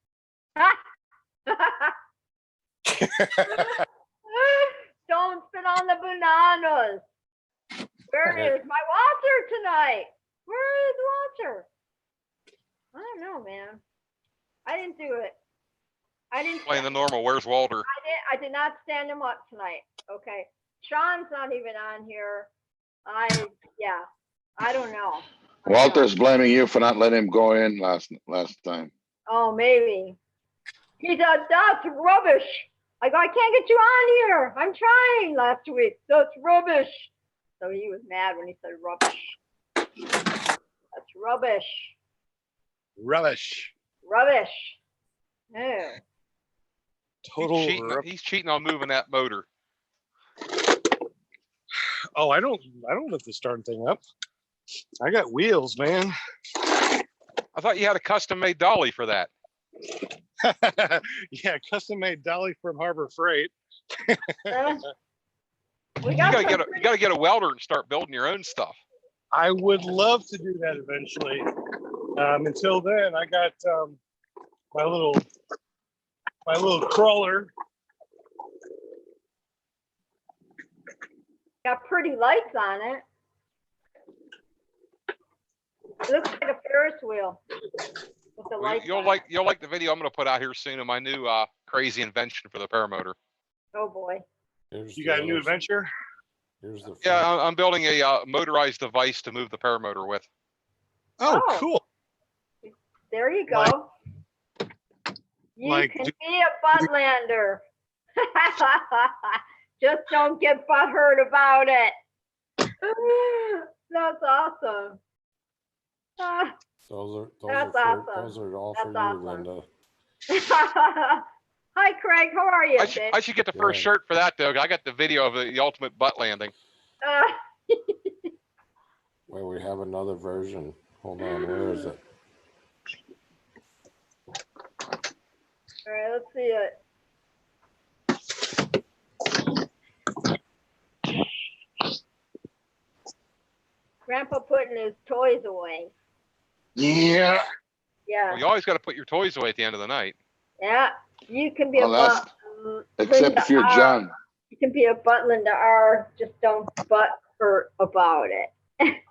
Don't spit on the bananas. Where is my water tonight? Where is water? I don't know, man. I didn't do it. I didn't Playing the normal. Where's Walter? I did not stand him up tonight. Okay. Sean's not even on here. I don't know. Walter's blaming you for not letting him go in last time. Oh, maybe. He said, that's rubbish. I go, I can't get you on here. I'm trying last week. That's rubbish. So he was mad when he said rubbish. That's rubbish. Rubbish. Rubbish. No. Total. He's cheating on moving that motor. Oh, I don't lift this darn thing up. I got wheels, man. I thought you had a custom-made dolly for that. Yeah, custom-made dolly from Harbor Freight. We You got gotta get a welder and start building your own stuff. I would love to do that eventually. Until then, I got my little crawler. got pretty lights on it. It looks like a Ferris wheel. With the lights You'll like the video I'm gonna put out here soon of my new crazy invention for the paramotor. Oh boy. You got a new adventure? Here's the Yeah, I'm building a motorized device to move the paramotor with. Oh, Oh. cool. There you go. You can be a buttlander. Just don't get butthurt about it. That's awesome. Those That's are awesome. all That's for you, awesome. Linda. Hi, Craig. How are you? I should get the first shirt for that though. I got the video of the ultimate butt landing. Wait, we have another version. Hold on, where is it? All right, let's see it. Grandpa putting his toys away. Yeah. Yeah. Well, you always got to put your toys away at the end of the night. Yeah. You can be Except if you're John. You can be a buttlander R. Just don't butt hurt about it.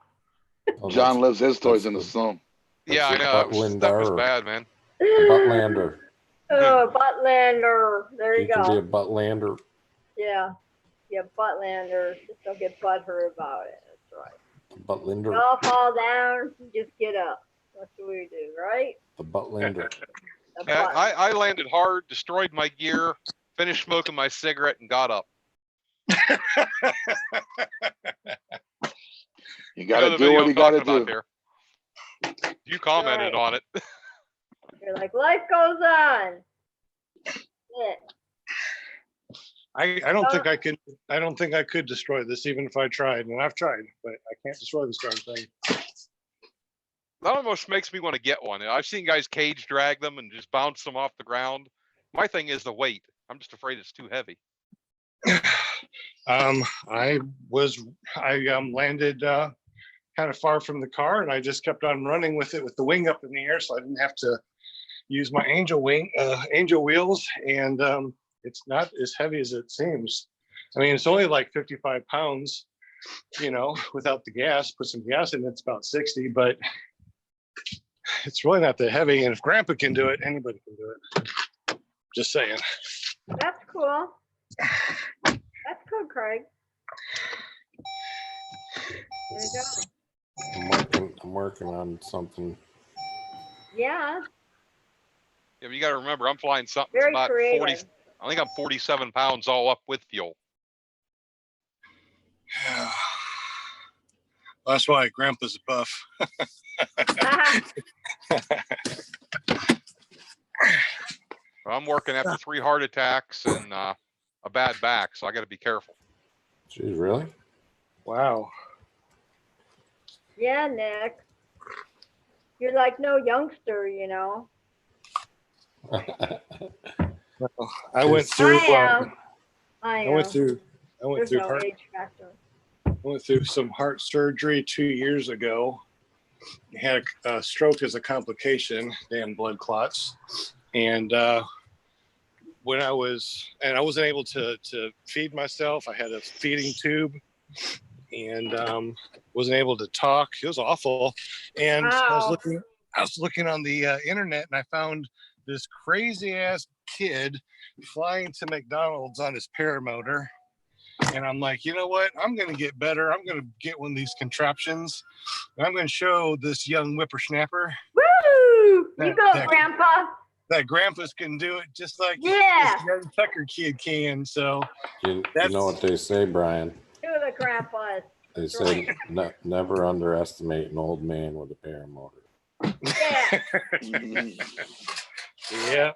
John lives his toys in the snow. Yeah, I know. That was bad, man. A buttlander. Oh, buttlander. There you can go. be a buttlander. Yeah. Yeah, buttlander. Just don't get butthurt about it. That's right. The buttlander. We all fall down, just get up. That's what we do, right? The buttlander. Yeah, I landed hard, destroyed my gear, finished smoking my cigarette, and got up. You gotta do what you gotta do. You commented on it. You're like, life goes on. Yeah. I don't think I could destroy this even if I tried, and I've tried, but I can't destroy this darn thing. That almost makes me want to get one. I've seen guys cage drag them and just bounce them off the ground. My thing is the weight. I'm just afraid it's too heavy. I landed kind of far from the car, and I just kept on running with it with the wing up in the air, so I didn't have to use my angel wheels, and it's not as heavy as it seems. I mean, it's only like 55 pounds, without the gas. Put some gas in, it's about 60, but it's really not that heavy. And if Grandpa can do it, anybody can do it. Just saying. That's cool. That's cool, Craig. There you go. I'm working on something. Yeah. Yeah, but you got to remember, I'm flying something Very about creative. 40. I think I'm 47 pounds all up with fuel. Yeah. Well, that's why Grandpa's a buff. I'm working after 3 heart attacks and a bad back, so I got to be careful. Jeez, really? Wow. Yeah, Nick. You're like no youngster, I went through. I went through There's no heart. age factor. I went through some heart surgery 2 years ago. I had a stroke as a complication, damn blood clots. And when I wasn't able to feed myself. I had a feeding tube and wasn't able to talk. It was awful. And Wow. I was looking on the internet, and I found this crazy ass kid flying to McDonald's on his paramotor. And I'm like, you know what? I'm going to get better. I'm going to get one of these contraptions. And I'm going to show this young whippersnapper. Woo! You go, Grandpa. That grandpas can do it just like Yeah. this young Tucker kid can. So You know what they say, Brian? Two of the grandpas. They say never underestimate an old man with a paramotor. Yeah. Yeah.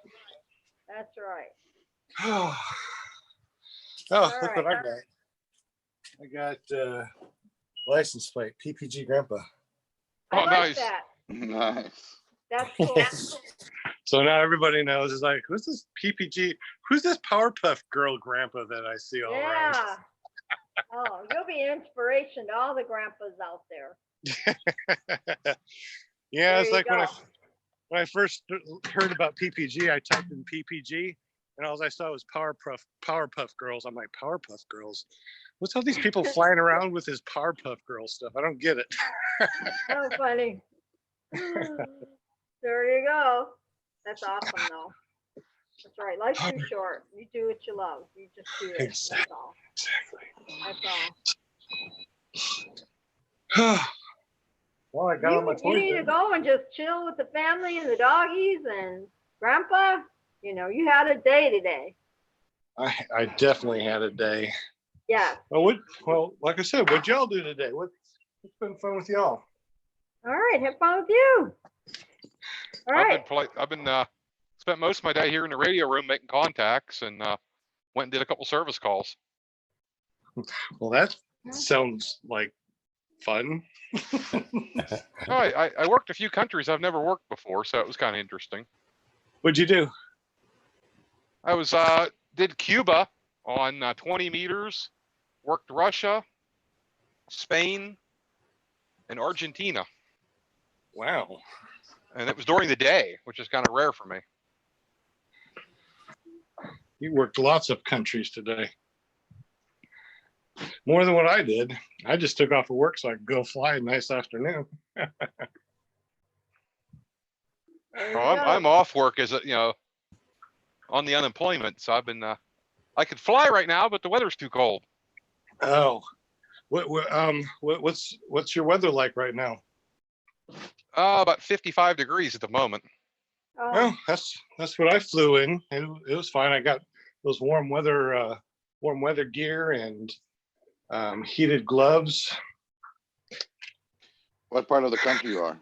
That's right. Oh, look what I got. I got license plate, PPG Grandpa. I like nice. that. Nice. That's cool. So now everybody knows, is like, who's this PPG? Who's this Powerpuff Girl Grandpa that I see all around? Yeah. Oh, you'll be an inspiration to all the grandpas out there. Yeah, There it's you like go. when I first heard about PPG, I typed in PPG, and all I saw was Powerpuff Girls. I'm like, Powerpuff Girls? What's all these people flying around with this Powerpuff Girl stuff? I don't get it. So funny. There you go. That's awesome, though. That's right. Life's too short. You do what you love. You just do it. Exactly. That's all. That's all. Well, I got all my You toys. need to go and just chill with the family and the doggies and Grandpa. You know, you had a day today. I definitely had a day. Yeah. Well, like I said, what'd y'all do today? What's been fun with y'all? All right. Have fun with you. All right. I've been spent most of my day here in the radio room making contacts, and went and did a couple service calls. Well, that sounds like fun. I worked a few countries I've never worked before, so it was kind of interesting. What'd you do? I was did Cuba on 20 meters, worked Russia, Spain, and Argentina. Wow. And it was during the day, which is kind of rare for me. You worked lots of countries today. More than what I did. I just took off of work so I could go fly a nice afternoon. I'm off work as on the unemployment, so I've been I could fly right now, but the weather's too cold. Oh, what's your weather like right now? About 55 degrees at the moment. Oh. Well, that's what I flew in. It was fine. I got those warm weather gear and heated gloves. What part of the country you are?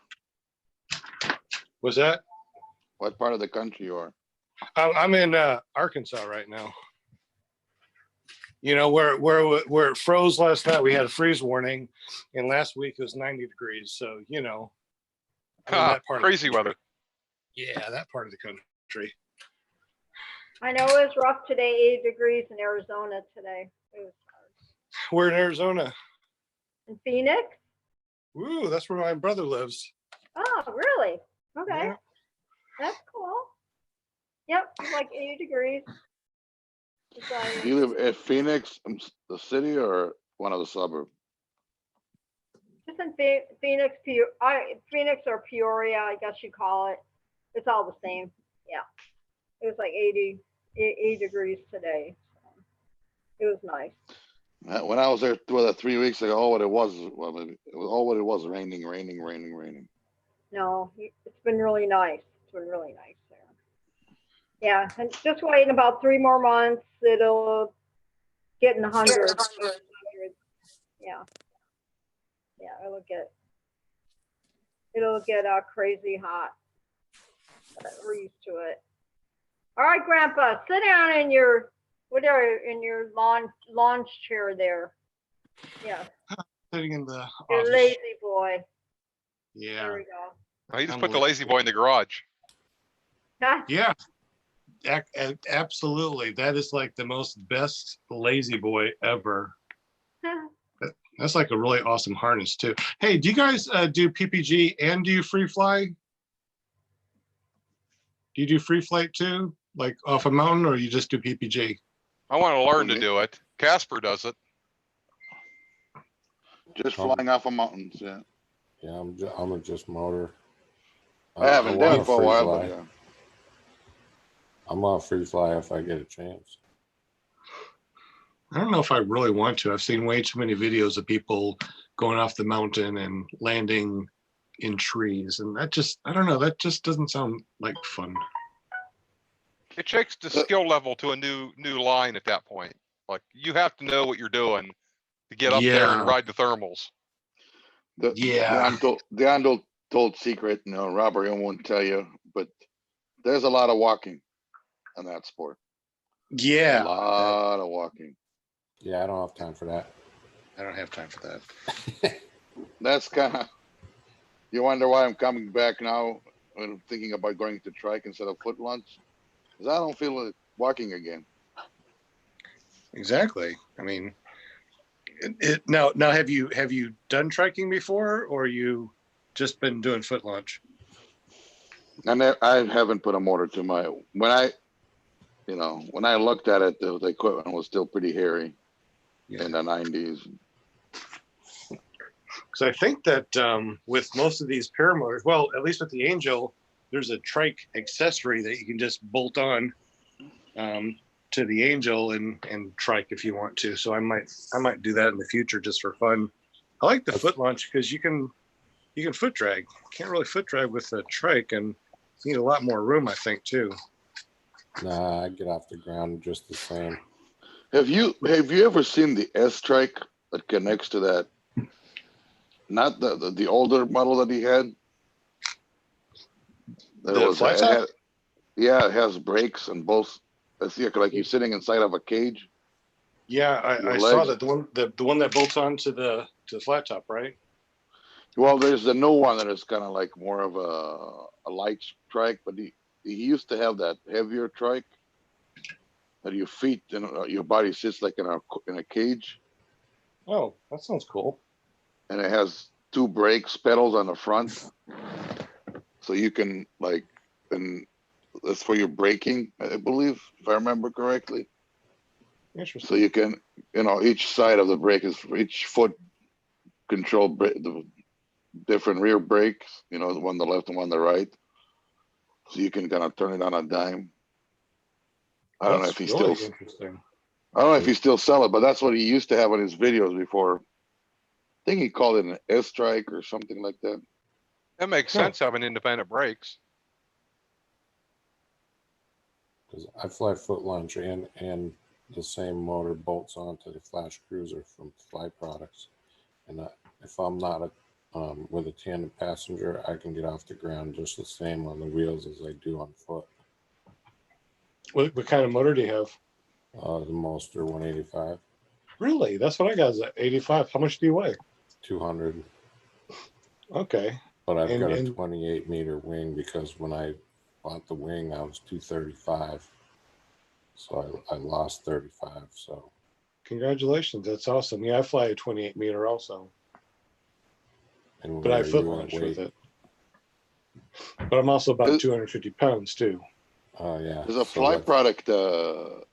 Was that? What part of the country you are? I'm in Arkansas right now. You know, where it froze last night, we had a freeze warning, and last week it was 90 degrees. So, you know, that part crazy weather. Yeah, that part of the country. I know it was rough today, 80 degrees in Arizona today. It was hard. We're in Arizona. In Phoenix? Ooh, that's where my brother lives. Oh, really? Okay. Yeah. That's cool. Yep, it's like 80 degrees. Do you live in Phoenix, the city, or one of the suburbs? Just in Phoenix, Phoenix or Peoria, I guess you call it. It's all the same. Yeah. It was like 80 degrees today. So it was nice. When I was there 3 weeks ago, all it was raining. No, it's been really nice. It's been really nice there. Yeah, and just waiting about 3 more months. It'll get in the hundreds. Yeah. Yeah, it'll get crazy hot. But we're used to it. All right, Grandpa, sit down in your launch chair there. Yeah. Sitting in the You're office. lazy boy. Yeah. There we go. You just put the lazy boy in the garage. Yeah. Absolutely. That is like the most best lazy boy ever. That's like a really awesome harness too. Hey, do you guys do PPG and do you free fly? Do you do free flight too? Like off a mountain, or you just do PPG? I want to learn to do it. Casper does it. Just flying off of mountains, yeah. Yeah, I'm a just motor. I haven't done it for a while, but yeah. I'm on free fly if I get a chance. I don't know if I really want to. I've seen way too many videos of people going off the mountain and landing in trees, and that just, I don't know, that just doesn't sound like fun. It takes the skill level to a new line at that point. Like you have to know what you're doing to get up there and ride the thermals. The untold secret, Robert won't tell you, but there's a lot of walking in that sport. Yeah. A lot of walking. Yeah, I don't have time for that. I don't have time for that. That's kind of, you wonder why I'm coming back now when I'm thinking about going to trike instead of foot lunch. Because I don't feel like walking again. Exactly. I mean, now have you done triking before, or you just been doing foot launch? And I haven't put a motor to my, when I looked at it, the equipment was still pretty hairy in the 90s. Because I think that with most of these paramotors, well, at least with the Angel, there's a trike accessory that you can just bolt on to the Angel and trike if you want to. So I might do that in the future just for fun. I like the foot launch because you can foot drag. Can't really foot drag with a trike, and you need a lot more room, I think, too. Nah, I get off the ground just the same. Have you ever seen the S trike that connects to that? Not the older model that he had. The flat top? It has brakes and both. I see it like you're sitting inside of a cage. Yeah, I saw that the one that bolts onto the flat top, right? Well, there's the new one that is kind of like more of a light trike, but he used to have that heavier trike that your feet and your body sits like in a cage. Oh, that sounds cool. And it has 2 brakes pedals on the front, so you can and that's for your braking, I believe, if I remember correctly. Interesting. So you can, each side of the brake is for each foot control the different rear brakes, the one on the left and one on the right. So you can kind of turn it on a dime. I don't know if he still. Interesting. I don't know if he still sell it, but that's what he used to have on his videos before. I think he called it an S strike or something like that. That makes sense having independent brakes. Because I fly foot launch and the same motor bolts onto the Flash Cruiser from Fly Products. And if I'm not with a tandem passenger, I can get off the ground just the same on the wheels as I do on foot. What kind of motor do you have? The Monster 185. Really? That's what I got, is at 85. How much do you weigh? 200. Okay. But I've got a 28 meter wing because when I bought the wing, I was 235. So I lost 35. So congratulations. That's awesome. Yeah, I fly a 28 meter also. But I foot launch with it. But I'm also about 250 pounds too. Oh, yeah. There's a Fly product, the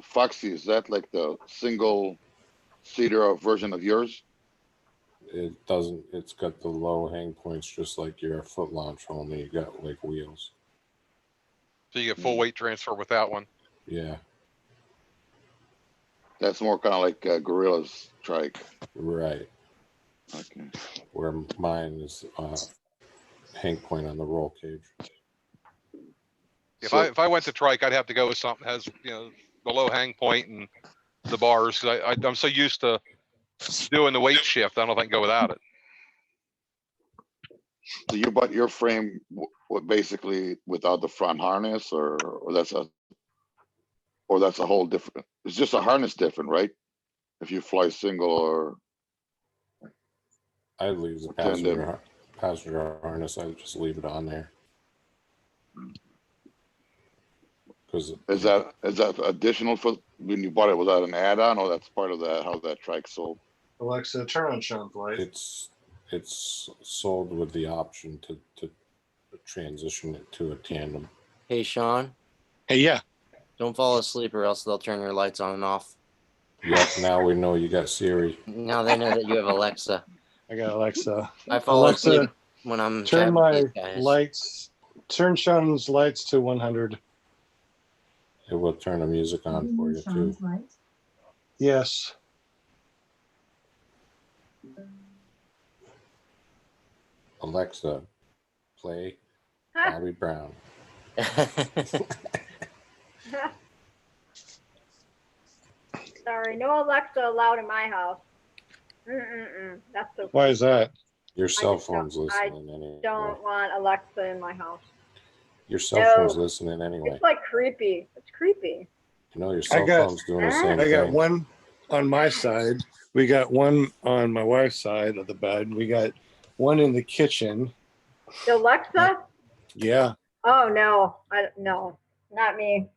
Foxy. Is that like the single seater version of yours? It doesn't. It's got the low hang points, just like your foot launch, only you got like wheels. So you get full weight transfer with that one. Yeah. That's more kind of like Gorilla's trike. Right. Okay. Where mine is hang point on the roll cage. If I went to trike, I'd have to go with something that has the low hang point and the bars, because I'm so used to doing the weight shift. I don't think I can go without it. So you bought your frame basically without the front harness, or that's a whole different. It's just a harness different, right? If you fly single or. I leave the passenger harness. I just leave it on there. Because is that additional for when you bought it? Was that an add-on, or that's part of how that trike sold? Alexa, turn on Sean's light. It's sold with the option to transition it to a tandem. Hey, Sean. Hey, yeah. Don't fall asleep or else they'll turn your lights on and off. Yep, now we know you got Siri. Now they know that you have Alexa. I got Alexa. I fall asleep when I'm turn my lights. Turn Sean's lights to 100. It will turn the music on for you too. Yes. Alexa, play Bobby Brown. Sorry, no Alexa allowed in my house. That's so. Why is that? Your cell just don't- phone's listening anyway. Don't want Alexa in my house. Your cell phone's listening anyway. It's like creepy. It's creepy. You know, your cell phone's doing the same I thing. got one on my side. We got one on my wife's side of the bed. We got one in the kitchen. The Alexa? Yeah. Oh no, no, not me.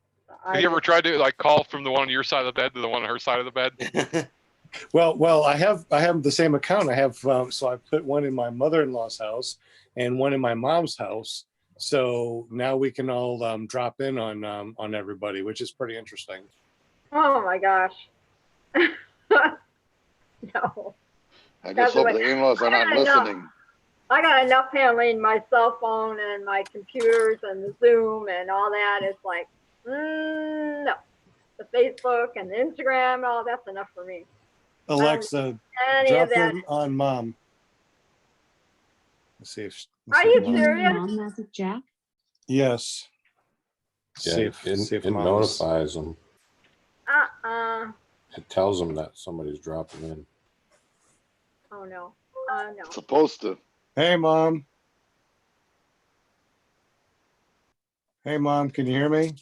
Have you ever tried to like call from the one on your side of the bed to the one on her side of the bed? Well, I have the same account. I have so I put one in my mother-in-law's house and one in my mom's house. So now we can all drop in on everybody, which is pretty interesting. Oh my gosh. No. I just hope the in-laws are not listening. I got enough handling my cell phone and my computers and the Zoom and all that. It's like, no. The Facebook and the Instagram, all that's enough for me. Alexa, drop in on mom. Let's see if. Are you serious? Mom message Jack? Yes. Yeah, it notifies them. It tells them that somebody's dropping in. Oh no. No. It's supposed to. Hey, mom. Hey, mom, can you hear me?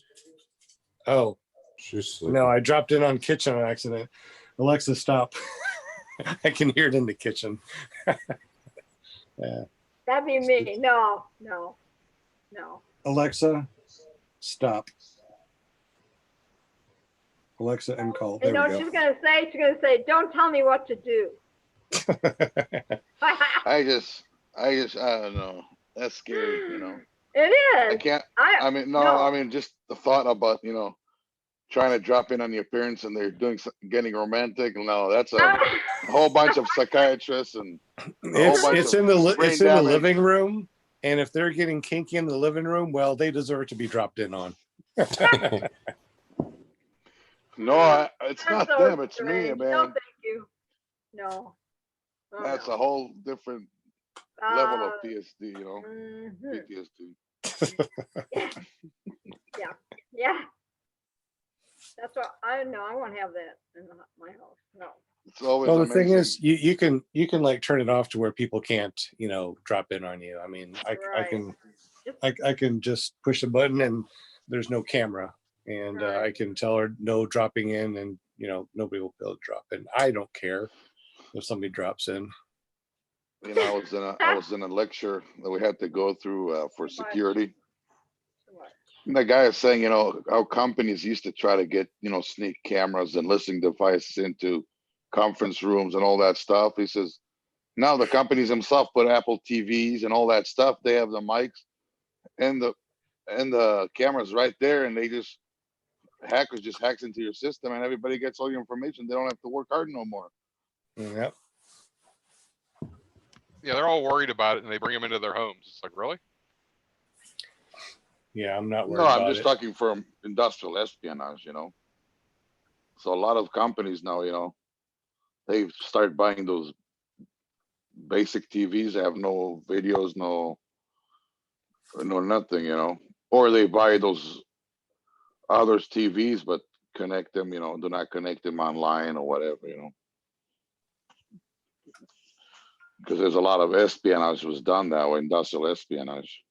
Oh. She's no, I dropped in on kitchen on accident. Alexa, stop. I can hear it in the kitchen. Yeah. That'd be me. No. Alexa, stop. Alexa, end call. You know what she's gonna say? She's gonna say, "Don't tell me what to do." I don't know. That's scary, you know. It is. I can't. I mean, just the thought about, trying to drop in on your parents and they're getting romantic. No, that's a whole bunch of psychiatrists and it's in the living room. And if they're getting kinky in the living room, well, they deserve to be dropped in on. No, it's not so them. It's me, man. No, thank you. No. Oh, that's no. a whole different level of PSD, PTSD. Yeah. That's what I know. I won't have that in my house. No. It's always well, the amazing. thing is, you can like turn it off to where people can't, drop in on you. I mean, I can just push a button and there's no camera, and I can tell her no dropping in, and nobody will be able to drop in. I don't care if somebody drops in. I was in a lecture that we had to go through for security. And the guy is saying, how companies used to try to get, sneak cameras and listening devices into conference rooms and all that stuff. He says, now the companies themselves put Apple TVs and all that stuff. They have the mics and the cameras right there, and hackers just hacks into your system and everybody gets all your information. They don't have to work hard no more. Yep. Yeah, they're all worried about it and they bring them into their homes. It's like, really? Yeah, I'm not worried No, about I'm just talking from industrial espionage, So a lot of companies now, they start buying those basic TVs that have no videos, no nothing, or they buy those others TVs, but connect them, do not connect them online or whatever, because there's a lot of espionage was done that way, industrial espionage.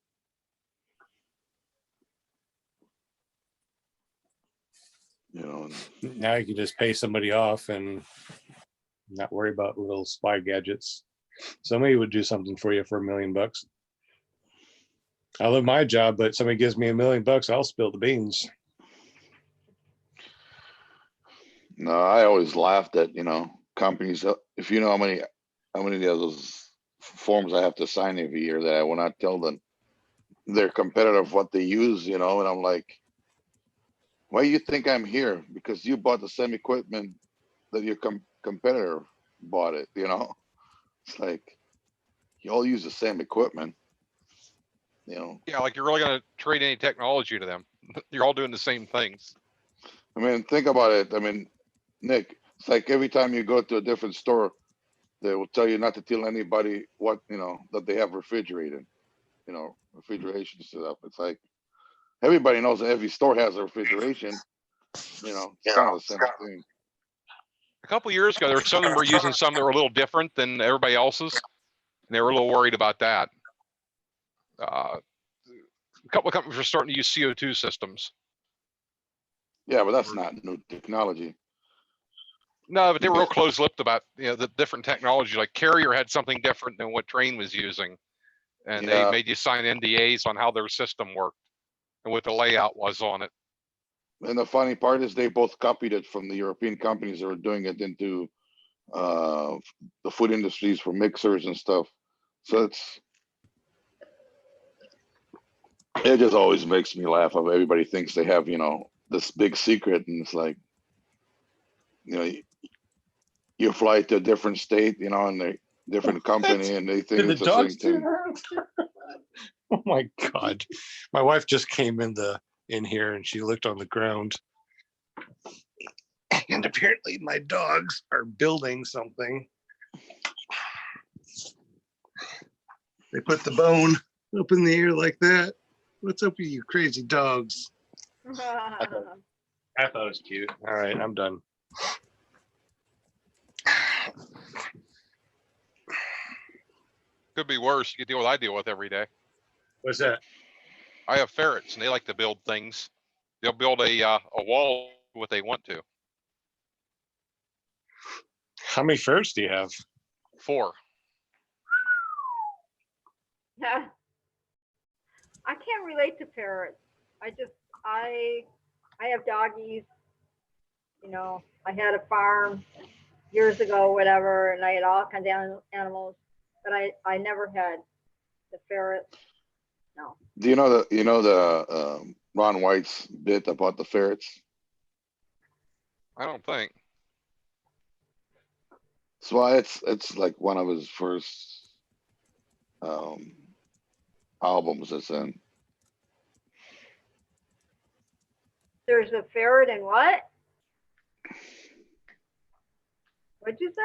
Now you can just pay somebody off and not worry about little spy gadgets. Somebody would do something for you for $1 million. I love my job, but somebody gives me $1 million, I'll spill the beans. No, I always laughed at, companies. If you know how many of those forms I have to sign every year that I will not tell them their competitor what they use, and I'm like, why do you think I'm here? Because you bought the same equipment that your competitor bought it, It's like, you all use the same equipment, Yeah, like you're really going to trade any technology to them. You're all doing the same things. I mean, think about it. I mean, Nick, It's like every time you go to a different store, they will tell you not to tell anybody what, that they have refrigerated, refrigeration stuff. It's like everybody knows that every store has a refrigeration. It's kind of the same thing. A couple years ago, there were some of them were using some that were a little different than everybody else's, and they were a little worried about that. A couple of companies were starting to use CO2 systems. Yeah, but that's not new technology. No, but they were real close-lipped about the different technology. Like Carrier had something different than what Train was using, and they made you sign NDAs on how their system worked and what the layout was on it. And the funny part is they both copied it from the European companies that were doing it into the food industries for mixers and stuff. So it just always makes me laugh how everybody thinks they have, this big secret, and it's like, you fly to a different state, and a different company, and they think it's the same thing. Oh my God. My wife just came in here and she looked on the ground. And apparently my dogs are building something. They put the bone up in the air like that. What's up with you crazy dogs? I thought it was cute. All right, I'm done. Could be worse. You could deal with what I deal with every day. What's that? I have ferrets, and they like to build things. They'll build a wall what they want to. How many ferrets do you have? 4. Yeah. I can't relate to parrots. I have doggies. I had a farm years ago, whatever, and I had all kinds of animals, but I never had the ferret. No. Do you know the Ron White's bit about the ferrets? I don't think. So it's like one of his first albums it's in. There's a ferret in what? What'd you say?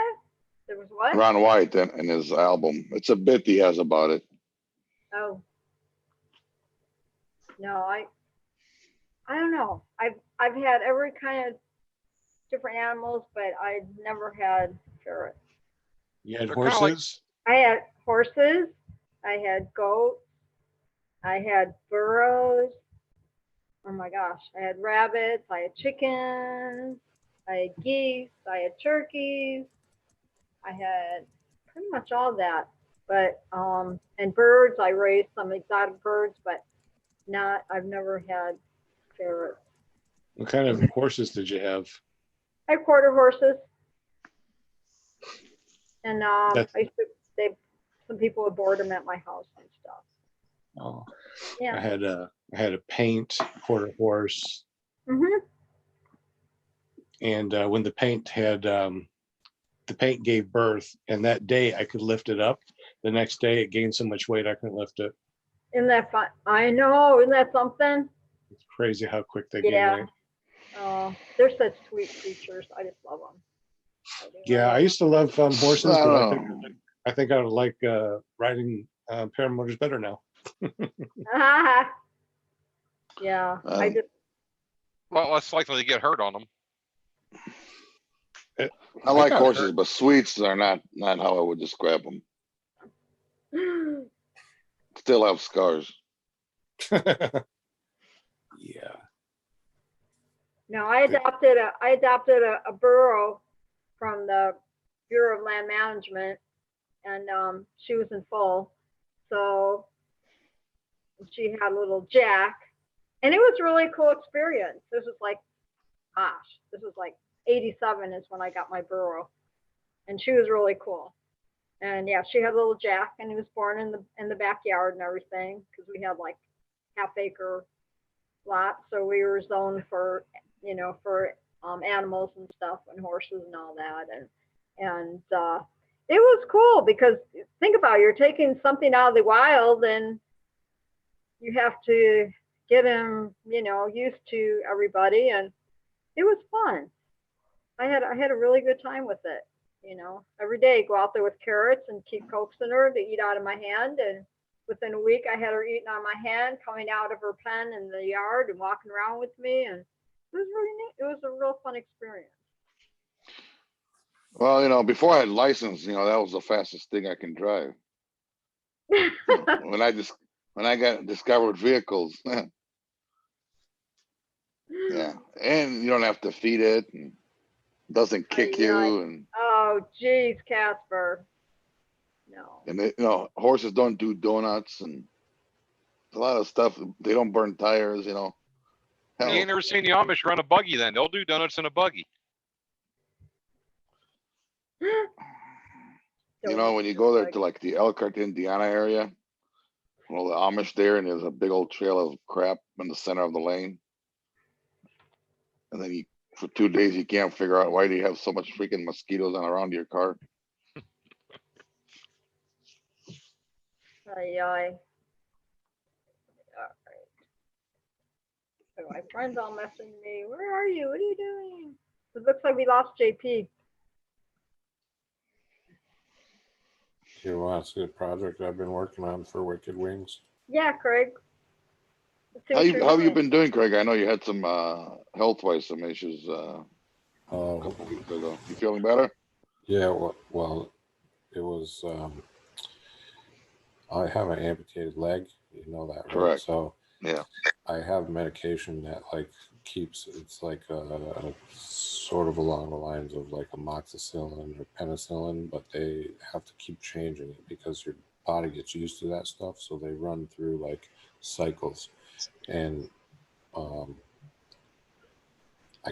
There was what? Ron White in his album. It's a bit he has about it. Oh. No, I don't know. I've had every kind of different animals, but I never had ferrets. You had They're kinda like- horses? I had horses. I had goats. I had burros. Oh my gosh. I had rabbits. I had chickens. I had geese. I had turkeys. I had pretty much all that. But and birds. I raised some exotic birds, but I've never had ferrets. What kind of horses did you have? I have quarter horses. And some people would board them at my house and stuff. Oh, Yeah. I had a paint quarter horse. Mm-hmm. And when the paint gave birth, and that day I could lift it up. The next day it gained so much weight I couldn't lift it. Isn't that fun? I know. Isn't that something? It's crazy how quick they gain weight. Oh, they're such sweet creatures. I just love them. Yeah, I used to love horses, but I think I would like riding paramotors better now. Yeah, I just. Well, less likely to get hurt on them. I like horses, but sweets are not how I would describe them. Still have scars. Yeah. No, I adopted a burro from the Bureau of Land Management, and she was in full, so she had a little Jack, and it was a really cool experience. This was like 87 is when I got my burro, and she was really cool. And yeah, she had a little Jack, and he was born in the backyard and everything, because we had like half-acre lot, so we were zoned for animals and stuff, and horses and all that, and it was cool, because think about it, you're taking something out of the wild, and you have to get him used to everybody, and it was fun. I had a really good time with it. You know, every day go out there with carrots and keep coaxing her to eat out of my hand. And within a week, I had her eating on my hand, coming out of her pen in the yard and walking around with me. And it was really neat. It was a real fun experience. Well, you know, before I had license, you know, that was the fastest thing I can drive. You know, when I got discovered vehicles, yeah, and you don't have to feed it, and doesn't kick you, and oh, geez, Casper. No. and they, you know, horses don't do donuts, and a lot of stuff. They don't burn tires, you know. You ain't never seen the Amish run a buggy then. They'll do donuts in a buggy. You know, when you go there to like the Elkhart, Indiana area, well, the Amish there, and there's a big old trail of crap in the center of the lane. And then for 2 days, you can't figure out why do you have so much freaking mosquitoes on around your car. Ay, ay. All right. So my friends all messaging me. Where are you? What are you doing? It looks like we lost JP. You want to see the project I've been working on for Wicked Wings? Yeah, Craig. How have you been doing, Craig? I know you had some health-wise some issues a couple weeks ago. You feeling better? Yeah, well, it was. I have an amputated leg. You know that, right? Correct. So yeah, I have medication that like keeps. It's like a sort of along the lines of like amoxicillin or penicillin, but they have to keep changing it because your body gets used to that stuff. So they run through like cycles, and I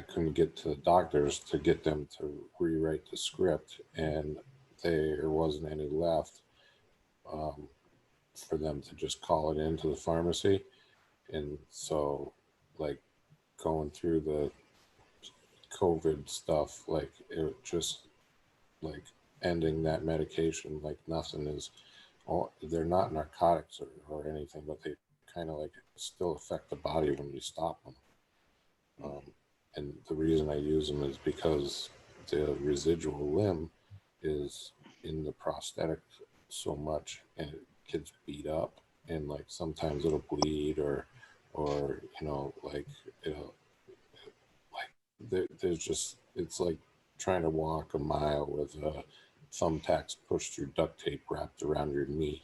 couldn't get to the doctors to get them to rewrite the script, and there wasn't any left for them to just call it into the pharmacy. And so, like, going through the COVID stuff, like, it just, like, ending that medication, like, nothing is, they're not narcotics or anything, but they kind of, like, still affect the body when you stop them. And the reason I use them is because the residual limb is in the prosthetic so much, and it gets beat up, and like sometimes it'll bleed or you know, like it'll, like there's just, it's like trying to walk a mile with thumbtacks pushed through duct tape wrapped around your knee.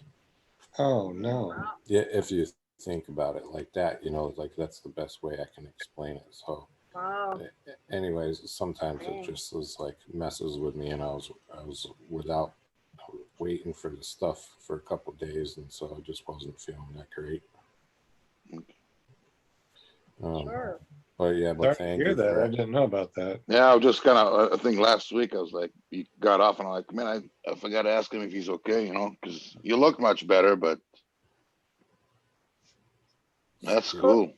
Oh no. Yeah, if you think about it like that, you know, like that's the best way I can explain it. So wow. Anyways, sometimes it just was like messes with me, and I was without waiting for the stuff for a couple of days, and so I just wasn't feeling that great. Sure. But yeah, but Sorry thank to hear you that. for I didn't know about that. yeah. I was just kind of. I think last week I was like, you got off, and I'm like, man, I forgot to ask him if he's okay, you know, because you look much better, but that's cool.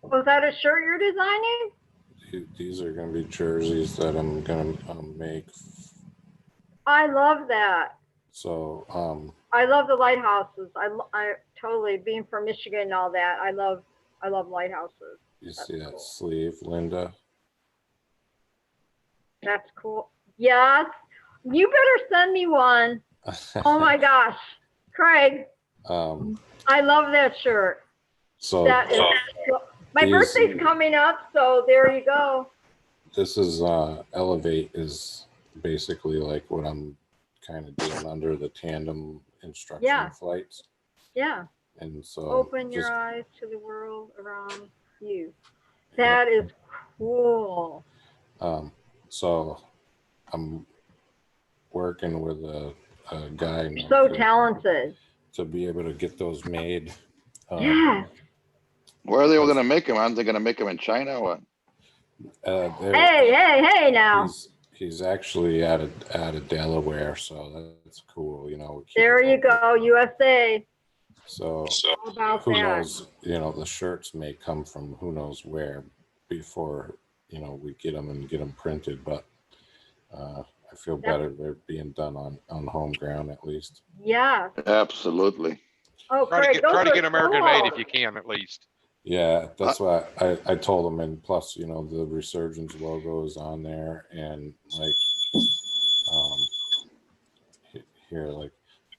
Was that a shirt you're designing? These are going to be jerseys that I'm going to make. I love that. So I love the lighthouses. I totally, being from Michigan and all that, I love lighthouses. You see that sleeve, Linda? That's cool. Yes. You better send me one. Oh my gosh. Craig. I love that shirt. So that is, my birthday's coming up, so there you go. This is Elevate is basically like what I'm kind of doing under the tandem instruction flights. Yeah. And so open your eyes to the world around you. That is cool. So I'm working with a guy. You're so talented. To be able to get those made. Yes. Where are they going to make them? Aren't they going to make them in China or what? Hey now. He's actually out of Delaware, so that's cool. You know. There you go, USA. So who knows? You know, the shirts may come from who knows where before, you know, we get them printed. But I feel better they're being done on home ground at least. Yeah. Absolutely. Oh, try to get American made if you can, at least. Yeah, that's why I told him, and plus, you know, the Resurgence logo is on there, and like, here, like,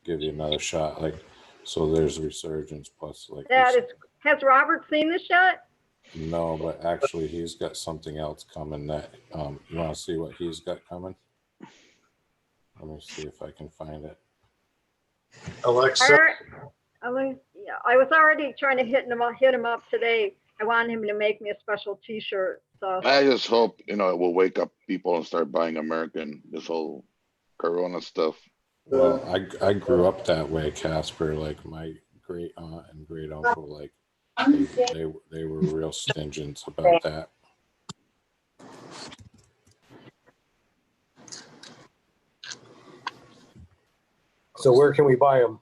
give you another shot, like, so there's Resurgence plus like. Has Robert seen this yet? No, but actually, he's got something else coming. That you want to see what he's got coming? Let me see if I can find it. Alexa. I was already trying to hit him up today. I wanted him to make me a special T-shirt. So I just hope, you know, it will wake up people and start buying American. This whole Corona stuff. Well, I grew up that way, Casper. Like my great aunt and great uncle, like they were real stingent about that. So where can we buy them?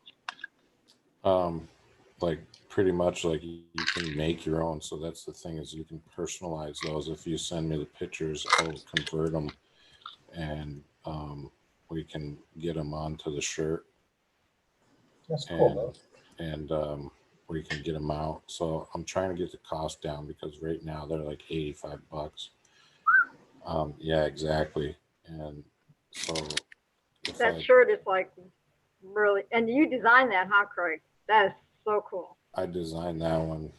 Like pretty much like you can make your own. So that's the thing, is you can personalize those. If you send me the pictures, I'll convert them, and we can get them onto the shirt. That's cool. And we can get them out. So I'm trying to get the cost down, because right now they're like $85. Yeah, exactly. And so that shirt is like really, and you designed that, huh, Craig? That is so cool. I designed that one,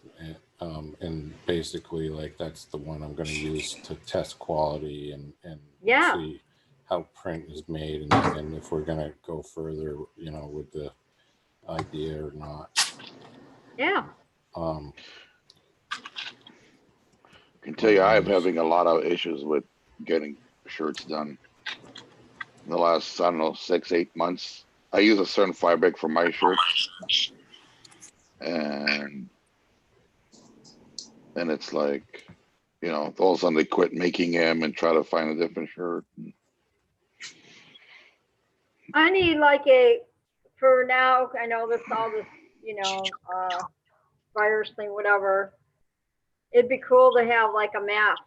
and basically, like, that's the one I'm going to use to test quality and see how print is made, and if we're going to go further, you know, with the idea or not. Yeah. I can tell you, I'm having a lot of issues with getting shirts done. In the last, I don't know, 6-8 months, I use a certain fabric for my shirts, and it's like, you know, all of a sudden they quit making them and try to find a different shirt. I need like for now, I know all this, you know, virus thing, whatever. It'd be cool to have like a mask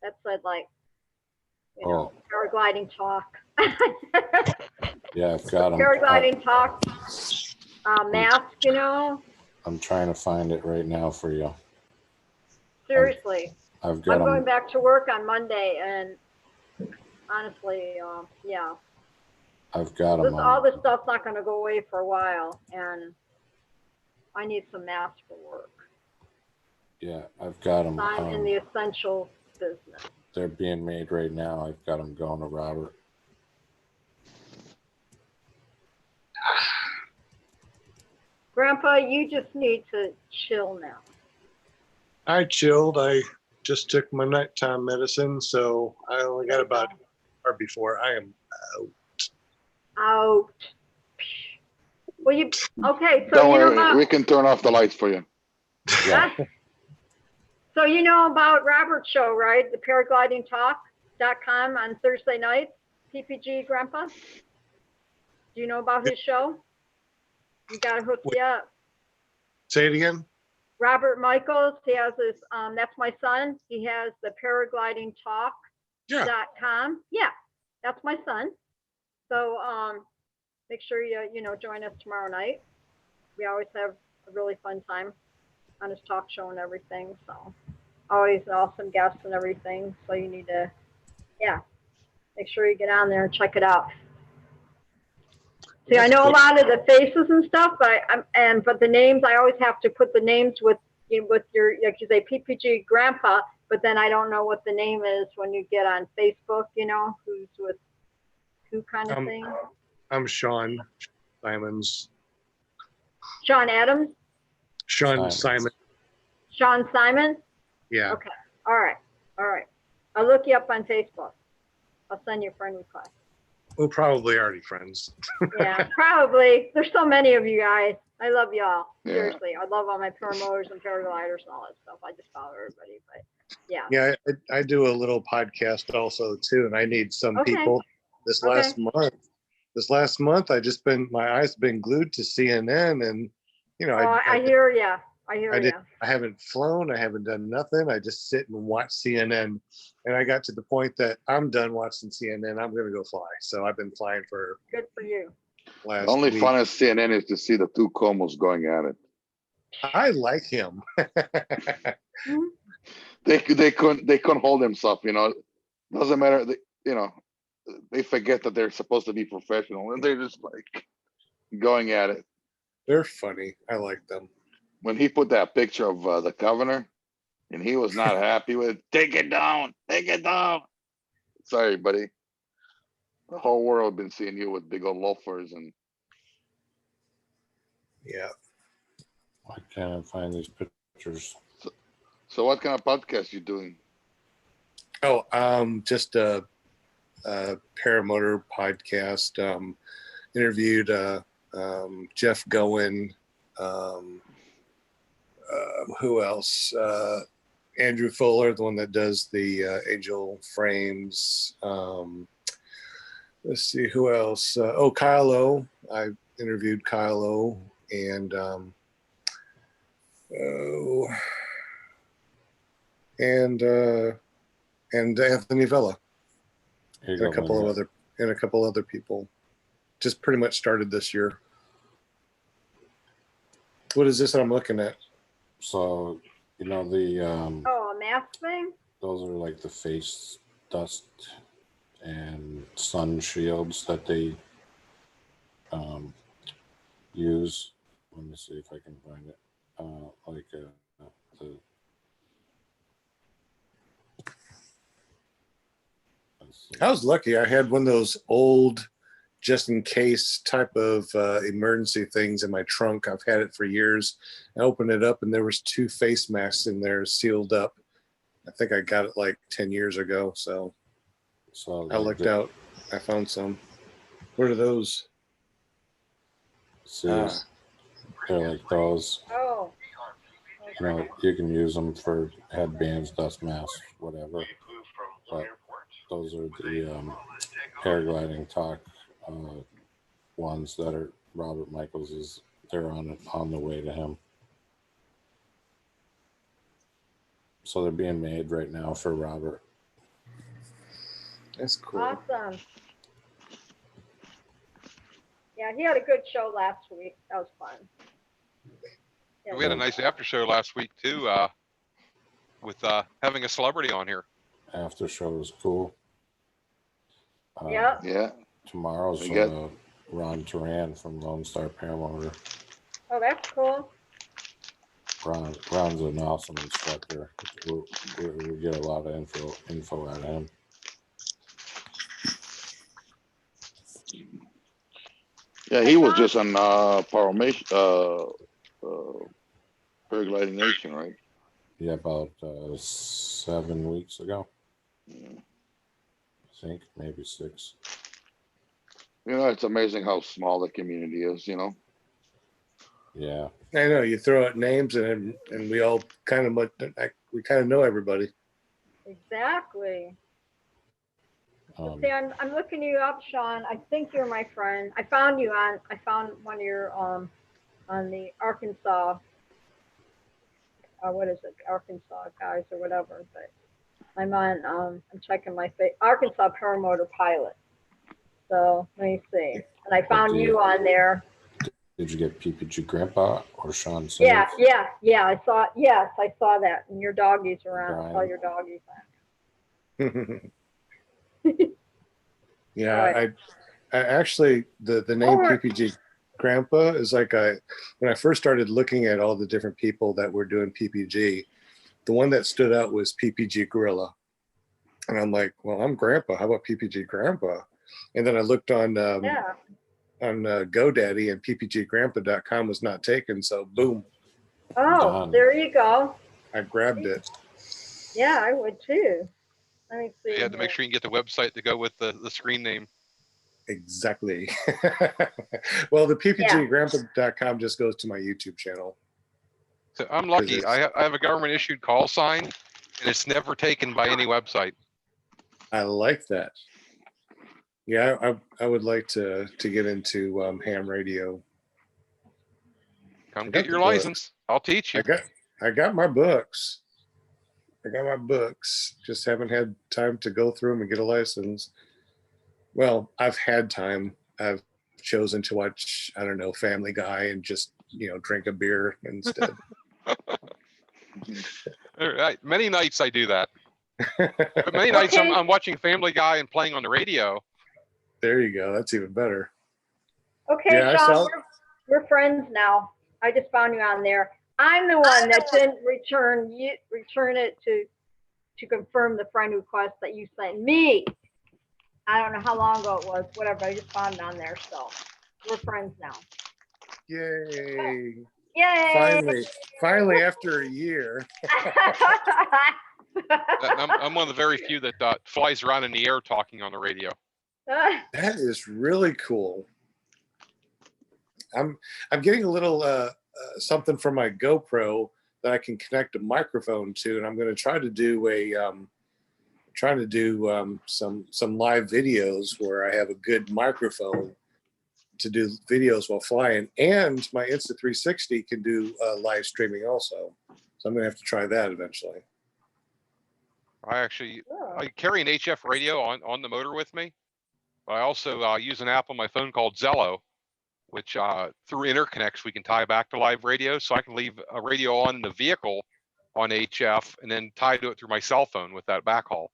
that said like, you know, paragliding talk. Yeah, I've got them. Paragliding talk mask, you know. I'm trying to find it right now for you. Seriously. I'm going back to work on Monday, and honestly, yeah. I've got them. All this stuff's not going to go away for a while, and I need some masks for work. Yeah, I've got them. I'm in the essential business. They're being made right now. I've got them going to Robert. Grandpa, you just need to chill now. I chilled. I just took my nighttime medicine, so I only got about an hour before I am out. Well, okay, so don't you know worry, about, we can turn off the lights for you. Yeah. So you know about Robert's show, right? The paraglidingtalk.com on Thursday nights, PPG Grandpa? Do you know about his show? You gotta hook me up. Say it again. Robert Michaels, he has this, that's my son. He has the paraglidingtalk.com. Yeah, that's my son. So make sure you know, join us tomorrow night. We always have a really fun time on his talk show and everything. So always awesome guests and everything. So you need to, make sure you get on there and check it out. See, I know a lot of the faces and stuff, but the names, I always have to put the names with your, like you say, PPG Grandpa, but then I don't know what the name is when you get on Facebook, you know, who's with who kind of thing. I'm Sean Simons. Sean Adams? Sean Simon. Sean Simon? Yeah. Okay. All right. I'll look you up on Facebook. I'll send you a friend request. We're probably already friends. Yeah, probably. There's so many of you guys. I love y'all. Yeah. Seriously. I love all my paramotors and paragliders and all that stuff. I just follow everybody. But yeah. Yeah, I do a little podcast also too, and I need some people. This last month, my eyes been glued to CNN, and you know, I hear ya. I haven't flown. I haven't done nothing. I just sit and watch CNN, and I got to the point that I'm done watching CNN. I'm going to go fly. So I've been flying for. Good for you. The only fun of CNN is to see the two Comos going at it. I like him. They couldn't hold themselves. Doesn't matter. They forget that they're supposed to be professional, and they're just like going at it. They're funny. I like them. When he put that picture of the governor, and he was not happy with it, take it down. Sorry, buddy. The whole world been seeing you with big old loafers and. Yeah. Why can't I find these pictures? So what kind of podcast you doing? Oh, just a paramotor podcast. Interviewed Jeff Gowen. Who else? Andrew Fuller, the one that does the angel frames. Let's see who else. Kyle O. I interviewed Kyle O. And Anthony Villa. And a couple other people. Just pretty much started this year. What is this that I'm looking at? So, the a mask thing? those are like the face dust and sun shields that they use. Let me see if I can find it. I was lucky. I had one of those old, just in case type of emergency things in my trunk. I've had it for years. I opened it up and there was 2 face masks in there sealed up. I think I got it like 10 years ago. So I looked out. I found some. What are those? See, they're like those. Oh. You can use them for headbands, dust masks, whatever. But those are the paragliding talk ones that are Robert Michaels they're on the way to him. So they're being made right now for Robert. That's cool. Awesome. Yeah, he had a good show last week. That was fun. We had a nice after show last week too, with having a celebrity on here. After show was cool. Yeah. Tomorrow's Ron Turan from Lone Star Paramotor. Oh, that's cool. Ron's an awesome instructor. We get a lot of info out of him. Yeah, he was just on Paragliding Nation, right? Yeah, about 7 weeks ago. Yeah. I think maybe 6. It's amazing how small the community is. Yeah. I know you throw out names and we all kind of know everybody. Exactly. See, I'm looking you up, Sean. I think you're my friend. I found one of your on the Arkansas. What is it? Arkansas guys or whatever. But I'm I'm checking my Arkansas Paramotor Pilot. So let me see. And I found you on there. Did you get PPG Grandpa or Sean Simmons? Yeah. I saw that. And your doggies around. Brian. I saw your doggies around. Yeah, I actually the name PPG Grandpa is like when I first started looking at all the different people that were doing PPG, the one that stood out was PPG Gorilla, and I'm like, well, I'm Grandpa. How about PPG Grandpa? And then I looked on GoDaddy, and ppggrandpa.com was not taken, so boom. Oh, Done. there you go. I grabbed it. Yeah, I would too. Let me see. You had to make sure you can get the website to go with the screen name. Exactly. Well, the ppggrandpa.com just goes to my YouTube channel. So I'm lucky. I have a government issued call sign, and it's never taken by any website. I like that. Yeah, I would like to get into ham radio. Come get your license. I'll teach you. I got my books. Just haven't had time to go through them and get a license. Well, I've had time. I've chosen to watch, I don't know, Family Guy and just drink a beer instead. Many nights I do that. But many nights I'm watching Family Guy and playing on the radio. There you go. That's even better. Okay, Yeah, Sean, we're friends now. I just found you on there. I'm the one that didn't return it to confirm the friend request that you sent me. I don't know how long ago it was, whatever. I just found it on there, so we're friends now. Yay! Yay! Finally, after a year. I'm one of the very few that flies around in the air talking on the radio. That is really cool. I'm getting a little something from my GoPro that I can connect a microphone to, and I'm going to try to do some live videos where I have a good microphone to do videos while flying, and my Insta360 can do live streaming also. So I'm going to have to try that eventually. I carry an HF radio on the motor with me. But I also use an app on my phone called Zello, which through interconnects we can tie back to live radio. So I can leave a radio on in the vehicle on HF and then tie to it through my cell phone with that backhaul.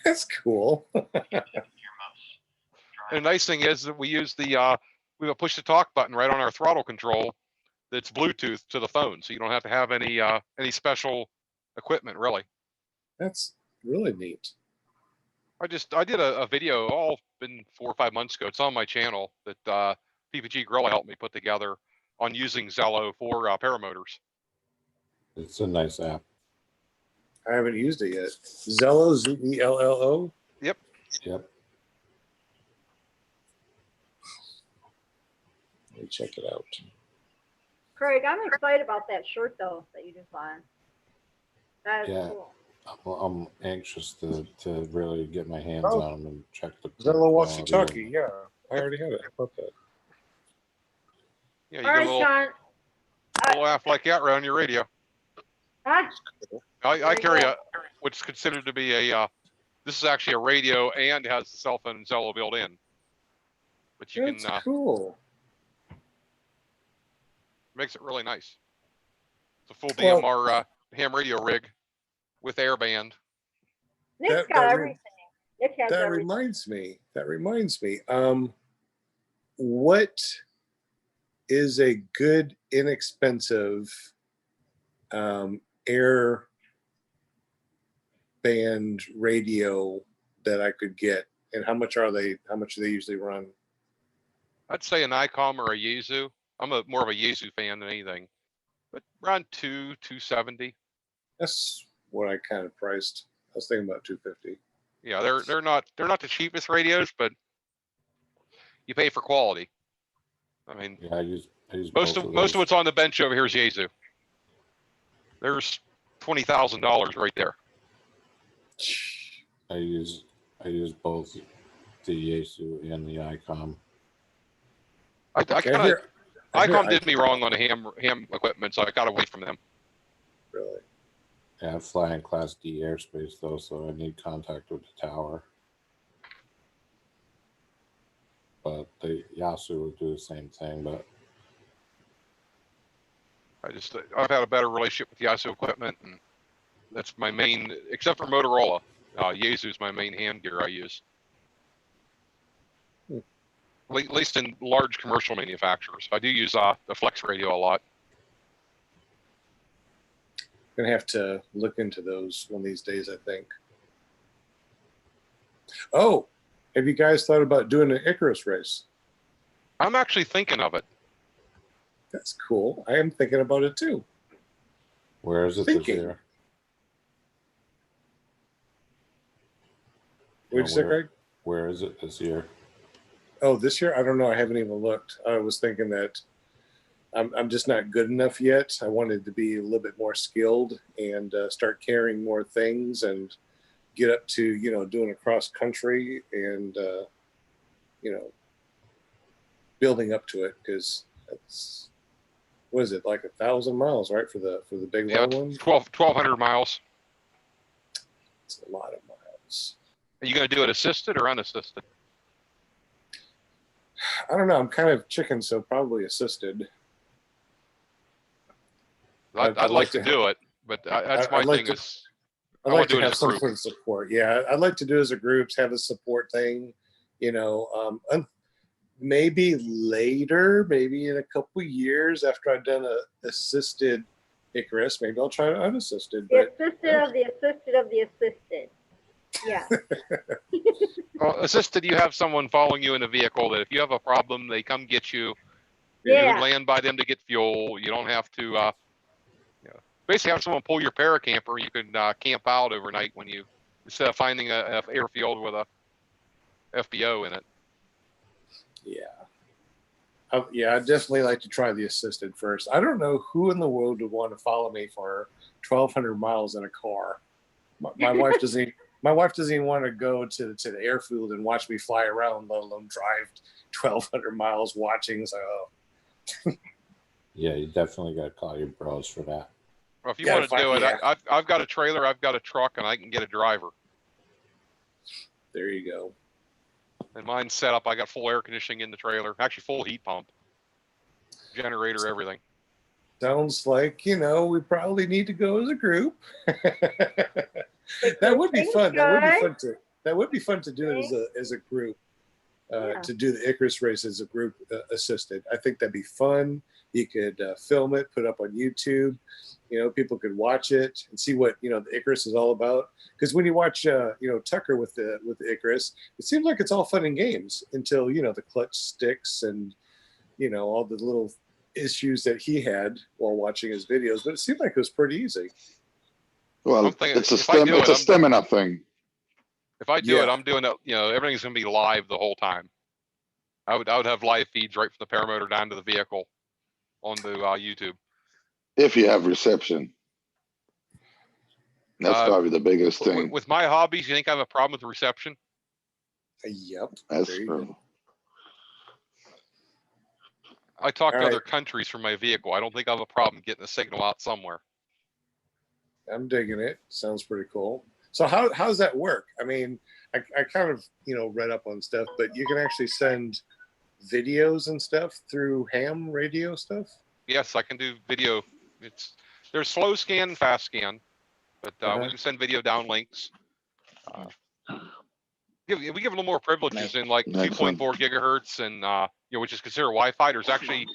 That's cool. And the nice thing is that we use we have a push to talk button right on our throttle control that's Bluetooth to the phone, so you don't have to have any special equipment really. That's really neat. I did a video been 4 or 5 months ago. It's on my channel that PPG Gorilla helped me put together on using Zello for paramotors. It's a nice app. I haven't used it yet. Zello, Zello? Yep. Yep. Let me check it out. Craig, I'm excited about that shirt though that you designed. That is cool. I'm anxious to really get my hands on them and check the Zello walkie-talkie. Yeah, I already have it. How about that? Yeah, you get a little app like that around your radio. Huh? I carry what's considered to be this is actually a radio and has the cell phone and Zello built in. But you That's can cool. Makes it really nice. It's a full DMR ham radio rig with airband. Nick's got everything. Nick has that everything. reminds me. What is a good, inexpensive air band radio that I could get, and how much are they? How much do they usually run? I'd say an ICOM or a Yaesu. I'm more of a Yaesu fan than anything, but around $270. That's what I kind of priced. I was thinking about $250. Yeah, they're not the cheapest radios, but you pay for quality. I mean, yeah, I use most of what's on the bench over here is Yaesu. There's $20,000 right there. I use both the Yaesu and the ICOM. ICOM did me wrong on the ham equipment, so I got away from them. Really? Yeah, I fly in Class D airspace though, so I need contact with the tower. But the Yaesu would do the same thing, but I've had a better relationship with Yaesu equipment, and that's my main, except for Motorola. Yaesu is my main hand gear I use. At least in large commercial manufacturers. I do use the Flex radio a lot. Gonna have to look into those one of these days, I think. Oh, have you guys thought about doing an Icarus race? I'm actually thinking of it. That's cool. I am thinking about it too. Where is it this year? What'd you say, Greg? Where is it this year? Oh, this year? I don't know. I haven't even looked. I was thinking that I'm just not good enough yet. I wanted to be a little bit more skilled and start carrying more things and get up to, doing a cross country and, building up to it, because that's, what is it, like 1,000 miles, right? For the big long one? 1,200 miles. It's a lot of miles. Are you going to do it assisted or unassisted? I don't know. I'm kind of chicken, so probably assisted. I'd like to do it, but that's my thing is I'd like to have some sort of support. Yeah, I'd like to do it as a group, have a support thing, maybe later, maybe in a couple years after I've done a assisted Icarus, maybe I'll try unassisted. The assisted of the assisted of the assisted. Yeah. Well, assisted, you have someone following you in a vehicle that if you have a problem, they come get you. Yeah. You land by them to get fuel. You don't have to basically have someone pull your paracamper. You can camp out overnight when you, instead of finding a airfield with a FBO in it. Yeah. I'd definitely like to try the assisted first. I don't know who in the world would want to follow me for 1,200 miles in a car. My wife doesn't. My wife doesn't even want to go to the airfield and watch me fly around, let alone drive 1,200 miles watching. So. Yeah, you definitely got to call your bros for that. Well, if you want to do it, I've got a trailer, I've got a truck, and I can get a driver. There you go. And mine's set up. I got full air conditioning in the trailer, actually full heat pump, generator, everything. Sounds like, we probably need to go as a group. That would be fun. That would be fun to do it as a group. To do the Icarus race as a group assisted. I think that'd be fun. You could film it, put it up on YouTube. People could watch it and see what the Icarus is all about. Because when you watch Tucker with the Icarus, it seems like it's all fun and games until the clutch sticks and all the little issues that he had while watching his videos. But it seemed like it was pretty easy. Well, it's a stamina thing. If I do it, I'm doing it. Everything's going to be live the whole time. I would have live feeds right from the paramotor down to the vehicle on the YouTube. If you have reception, that's probably the biggest thing. With my hobbies, you think I have a problem with the reception? Yep, that's true. I talk to other countries from my vehicle. I don't think I have a problem getting a signal out somewhere. I'm digging it. Sounds pretty cool. So how does that work? I mean, I kind of, read up on stuff, but you can actually send videos and stuff through ham radio stuff? Yes, I can do video. There's slow scan and fast scan, but we can send video downlinks. We give a little more privileges in like 2.4 gigahertz and which is considered Wi-Fi. There's actually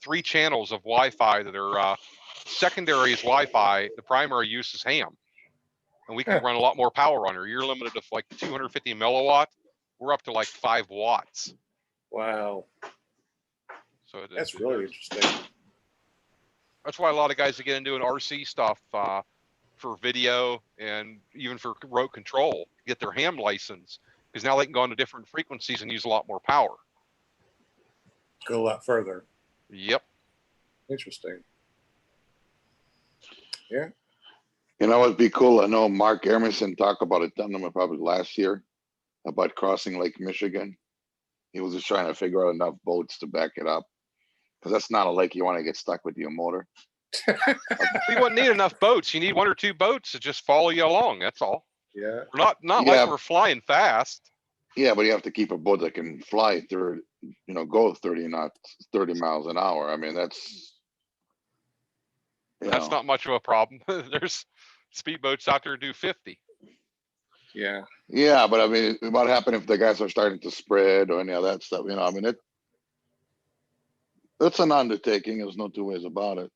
3 channels of Wi-Fi that are secondary is Wi-Fi. The primary use is ham. And we can run a lot more power on her. You're limited to like 250 milliwatt. We're up to like 5 watts. Wow. So that's really interesting. That's why a lot of guys that get into an RC stuff for video and even for remote control get their ham license, because now they can go into different frequencies and use a lot more power. Go a lot further. Yep. Interesting. Yeah. What'd be cool? I know Mark Emerson talked about it, probably last year, about crossing Lake Michigan. He was just trying to figure out enough boats to back it up, because that's not a lake you want to get stuck with your motor. We wouldn't need enough boats. You need 1 or 2 boats to just follow you along. That's all. Yeah. Not like we're flying fast. Yeah, but you have to keep a boat that can fly through, go 30 miles an hour. I mean, that's not much of a problem. There's speedboats out there do 50. Yeah. Yeah, but I mean, what happens if the guys are starting to spread or any of that stuff? I mean, it's an undertaking. There's no 2 ways about it.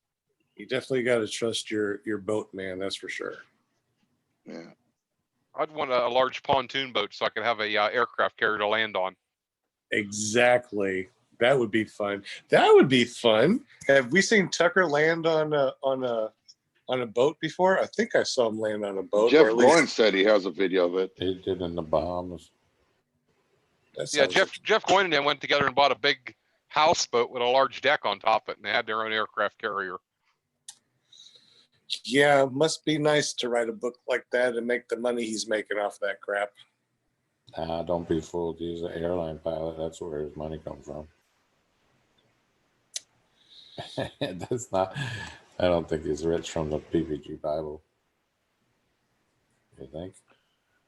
You definitely got to trust your boat, man. That's for sure. Yeah. I'd want a large pontoon boat so I could have a aircraft carrier to land on. Exactly. That would be fun. That would be fun. Have we seen Tucker land on a boat before? I think I saw him land on a boat. Jeff Goins said he has a video of it. He did in the Bahamas. Yeah, Jeff Goins and them went together and bought a big houseboat with a large deck on top of it, and they had their own aircraft carrier. Yeah, must be nice to write a book like that and make the money he's making off that crap. Don't be fooled. He's an airline pilot. That's where his money comes from. That's not. I don't think he's rich from the PPG Bible. You think?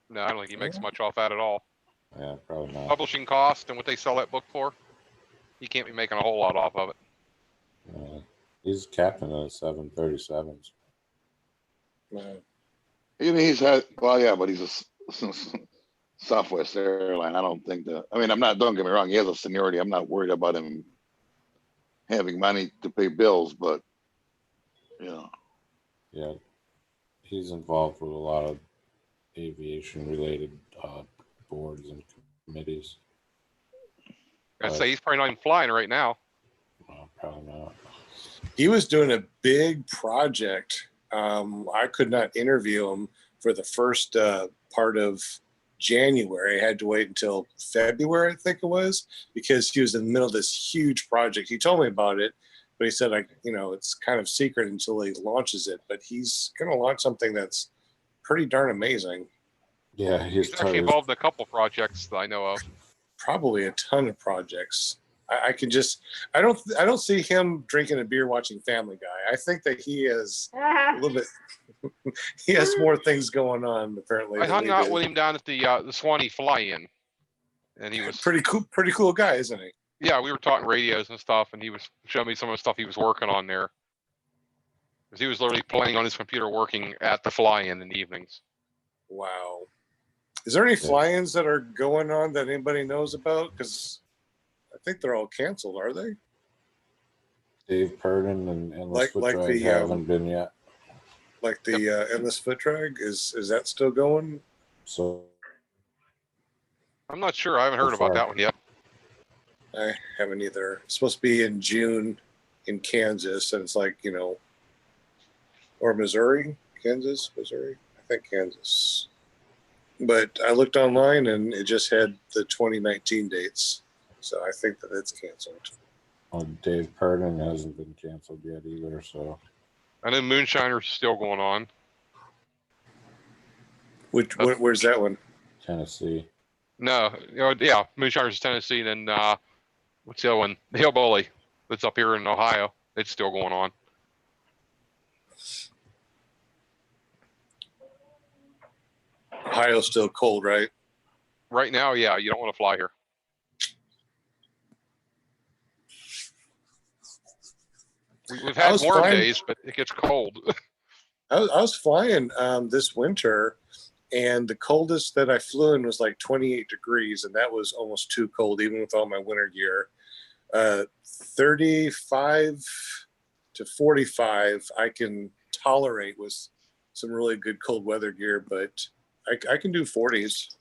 No, I don't think he makes much off that at all. Yeah, probably not. Publishing cost and what they sell that book for, he can't be making a whole lot off of it. He's captain of 737s. He's had, well, yeah, but he's a Southwest airline. I don't think that. I mean, I'm not. Don't get me wrong. He has a seniority. I'm not worried about him having money to pay bills, but you know. Yeah, he's involved with a lot of aviation-related boards and committees. I'd say he's probably not even flying right now. Well, probably not. He was doing a big project. I could not interview him for the first part of January. I had to wait until February, I think it was, because he was in the middle of this huge project. He told me about it, but he said, it's kind of secret until he launches it. But he's going to launch something that's pretty darn amazing. Yeah, he's actually involved in a couple projects that I know of. Probably a ton of projects. I don't see him drinking a beer watching Family Guy. I think that he is a little bit. He has more things going on apparently. I hung out with him down at the Swanee Fly-In, and he was pretty cool guy, isn't he? Yeah, we were talking radios and stuff, and he was showing me some of the stuff he was working on there. Because he was literally playing on his computer, working at the Fly-In in the evenings. Wow. Is there any fly-ins that are going on that anybody knows about? Because I think they're all canceled, are they? Dave Purdon and Endless Foot Drag haven't been yet. Like the Endless Foot Drag, is that still going? So I'm not sure. I haven't heard about that one yet. I haven't either. It's supposed to be in June in Kansas, and it's like, or Missouri, Missouri. I think Kansas. But I looked online and it just had the 2019 dates. So I think that it's canceled. Well, Dave Purdon hasn't been canceled yet either. So I know Moonshiner's still going on. Where's that one? Tennessee. No, yeah, Moonshiner's Tennessee, and then what's the other one? The Hillbilly that's up here in Ohio. It's still going on. Ohio's still cold, right? Right now, yeah, you don't want to fly here. We've had warm days, but it gets cold. I was flying this winter, and the coldest that I flew in was like 28 degrees, and that was almost too cold, even with all my winter gear. 35 to 45, I can tolerate with some really good cold weather gear, but I can do 40s,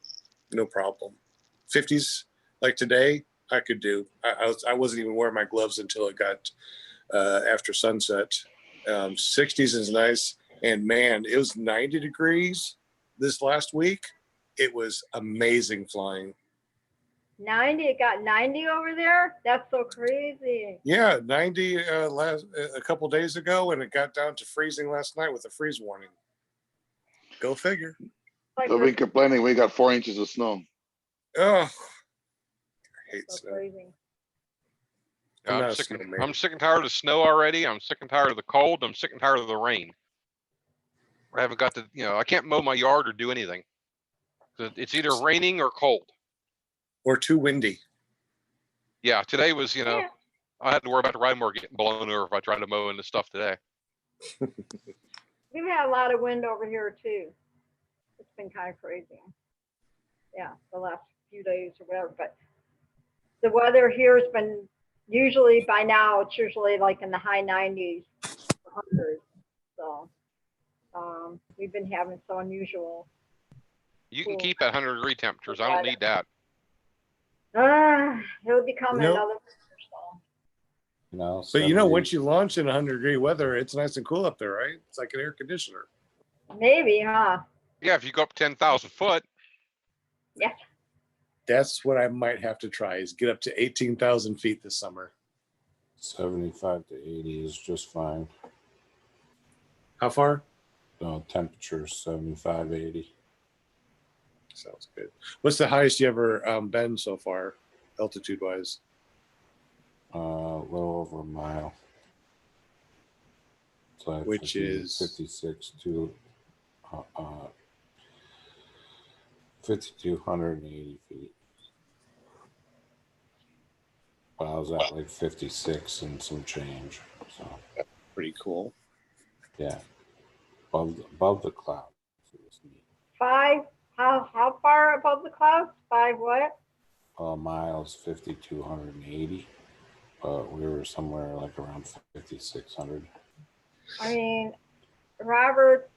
no problem. 50s, like today, I could do. I wasn't even wearing my gloves until it got after sunset. 60s is nice. And man, it was 90 degrees this last week. It was amazing flying. 90, it got 90 over there? That's so crazy. Yeah, 90 a couple days ago, and it got down to freezing last night with a freeze warning. Go figure. So we've been complaining. We got 4 inches of snow. Oh, I hate so snow. crazy. I'm sick and tired of the snow already. I'm sick and tired of the cold. I'm sick and tired of the rain. I haven't got to, I can't mow my yard or do anything. It's either raining or cold. Or too windy. Yeah, today was, I had to worry about the ride more getting blown over if I tried to mow into stuff today. We've had a lot of wind over here too. It's been kind of crazy. Yeah, the last few days or whatever. But the weather here has been usually by now, it's usually like in the high 90s, 100. So we've been having so unusual. You can keep at 100-degree temperatures. I don't need that. It would become another winter, so. But once you launch in 100-degree weather, it's nice and cool up there, right? It's like an air conditioner. Maybe, huh? Yeah, if you go up 10,000 foot. Yeah. That's what I might have to try, is get up to 18,000 feet this summer. 75 to 80 is just fine. How far? Temperature 75, 80. Sounds good. What's the highest you ever been so far, altitude-wise? A little over a mile. So which is 56 to 5,280 feet. But I was at like 56 and some change. So pretty cool. Yeah, above the cloud. 5, how far above the clouds? 5 what? Miles 5,280. We were somewhere like around 5,600. I mean, Robert,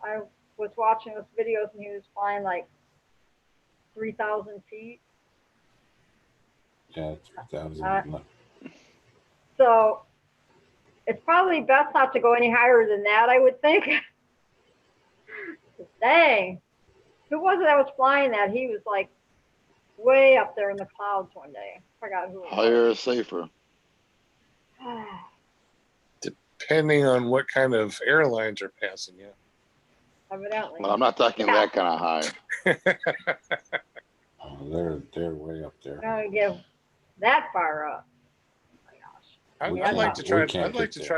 I was watching his videos and he was flying like 3,000 feet. Yeah, 3,000. So it's probably best not to go any higher than that, I would think. Dang. Who was it that was flying that? He was like way up there in the clouds one day. I forgot who it was. Higher is safer. Depending on what kind of airlines are passing you. Evidently. But I'm not talking that kind of high. They're way up there. Gonna give that far up. I'd like to try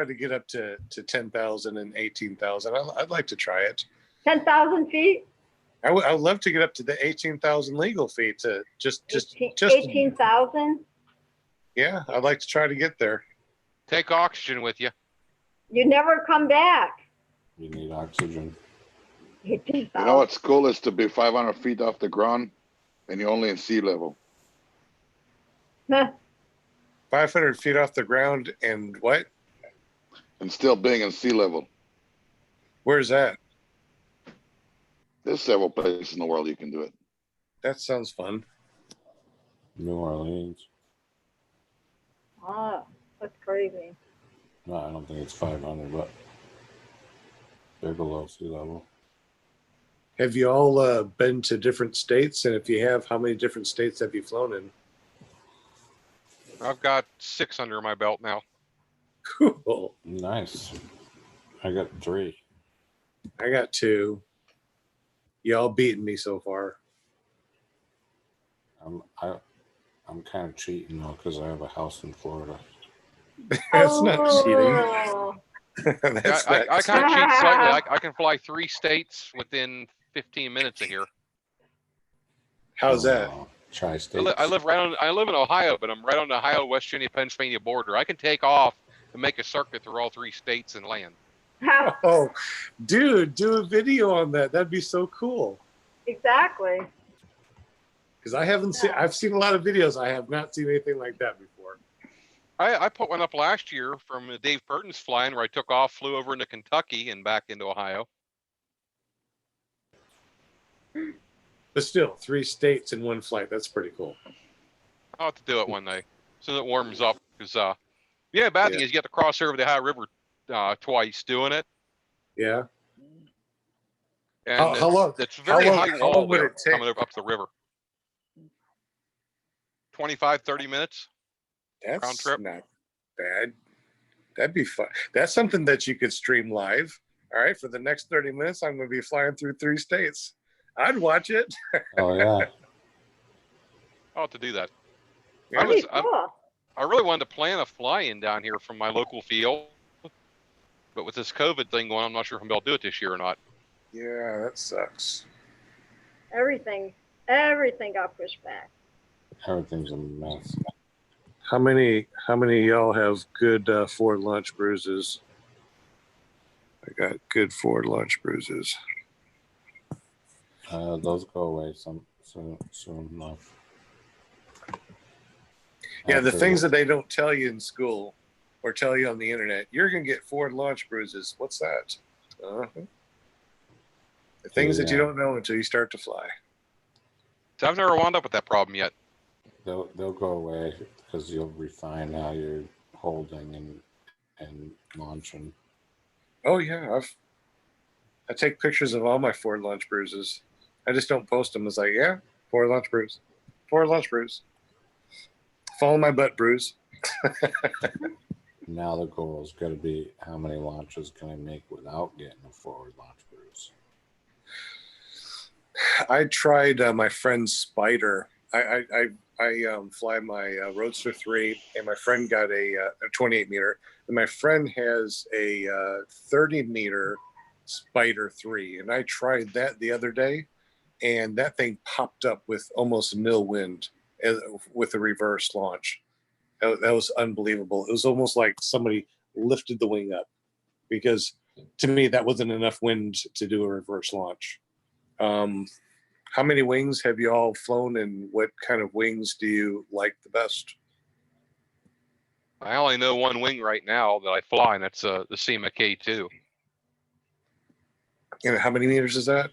to get up to 10,000 and 18,000. I'd like to try it. 10,000 feet? I would love to get up to the 18,000 legal feet to just 18,000? Yeah, I'd like to try to get there. Take oxygen with you. You never come back. You need oxygen. 18,000. You know what's cool is to be 500 feet off the ground and you're only in sea level. 500 feet off the ground and what? And still being in sea level. Where's that? There's several places in the world you can do it. That sounds fun. New Orleans. Oh, that's crazy. No, I don't think it's 500, but they're below sea level. Have you all been to different states? And if you have, how many different states have you flown in? I've got 6 under my belt now. Cool. Nice. I got 3. I got 2. Y'all beating me so far. I'm kind of cheating though because I have a house in Florida. That's not cheating. I kind of cheat slightly. I can fly 3 states within 15 minutes of here. How's that? Tri-states. I live in Ohio, but I'm right on the Ohio, West Virginia, Pennsylvania border. I can take off and make a circuit through all 3 states and land. Oh, dude, do a video on that. That'd be so cool. Exactly. Because I've seen a lot of videos. I have not seen anything like that before. I put one up last year from Dave Burton's flying where I took off, flew over into Kentucky and back into Ohio. But still, 3 states in one flight. That's pretty cool. I'll have to do it one day as soon as it warms up. Because bad thing is you have to cross over the Ohio River twice doing it. Yeah. And how long? It's very high how wall long would there it take? coming up the river. 25, 30 minutes. That's round trip. Not bad. That'd be fun. That's something that you could stream live. All right, for the next 30 minutes, I'm going to be flying through 3 states. I'd watch it. Oh yeah. I'll have to do that. Yeah. I really wanted to plan a fly-in down here from my local field, but with this COVID thing going on, I'm not sure if I'm going to be able to do it this year or not. Yeah, that sucks. Everything got pushed back. Everything's a mess. How many of y'all have good forward launch bruises? I got good forward launch bruises. Those go away soon enough. Yeah, the things that they don't tell you in school or tell you on the internet, you're going to get forward launch bruises. What's that? The things that you don't know until you start to fly. So I've never wound up with that problem yet. They'll go away because you'll refine how you're holding and launching. Oh yeah, I take pictures of all my forward launch bruises. I just don't post them. It's like, yeah, forward launch bruise, forward launch bruise. Follow my butt bruise. Now the goal is going to be how many launches can I make without getting a forward launch bruise? I tried my friend's Spider. I fly my Roadster 3, and my friend got a 28 meter, and my friend has a 30 meter Spider 3, and I tried that the other day, and that thing popped up with almost nil wind with a reverse launch. That was unbelievable. It was almost like somebody lifted the wing up. because to me that wasn't enough wind to do a reverse launch. How many wings have you all flown, and what kind of wings do you like the best? I only know one wing right now that I fly, and that's the SEMA K2. And how many meters is that?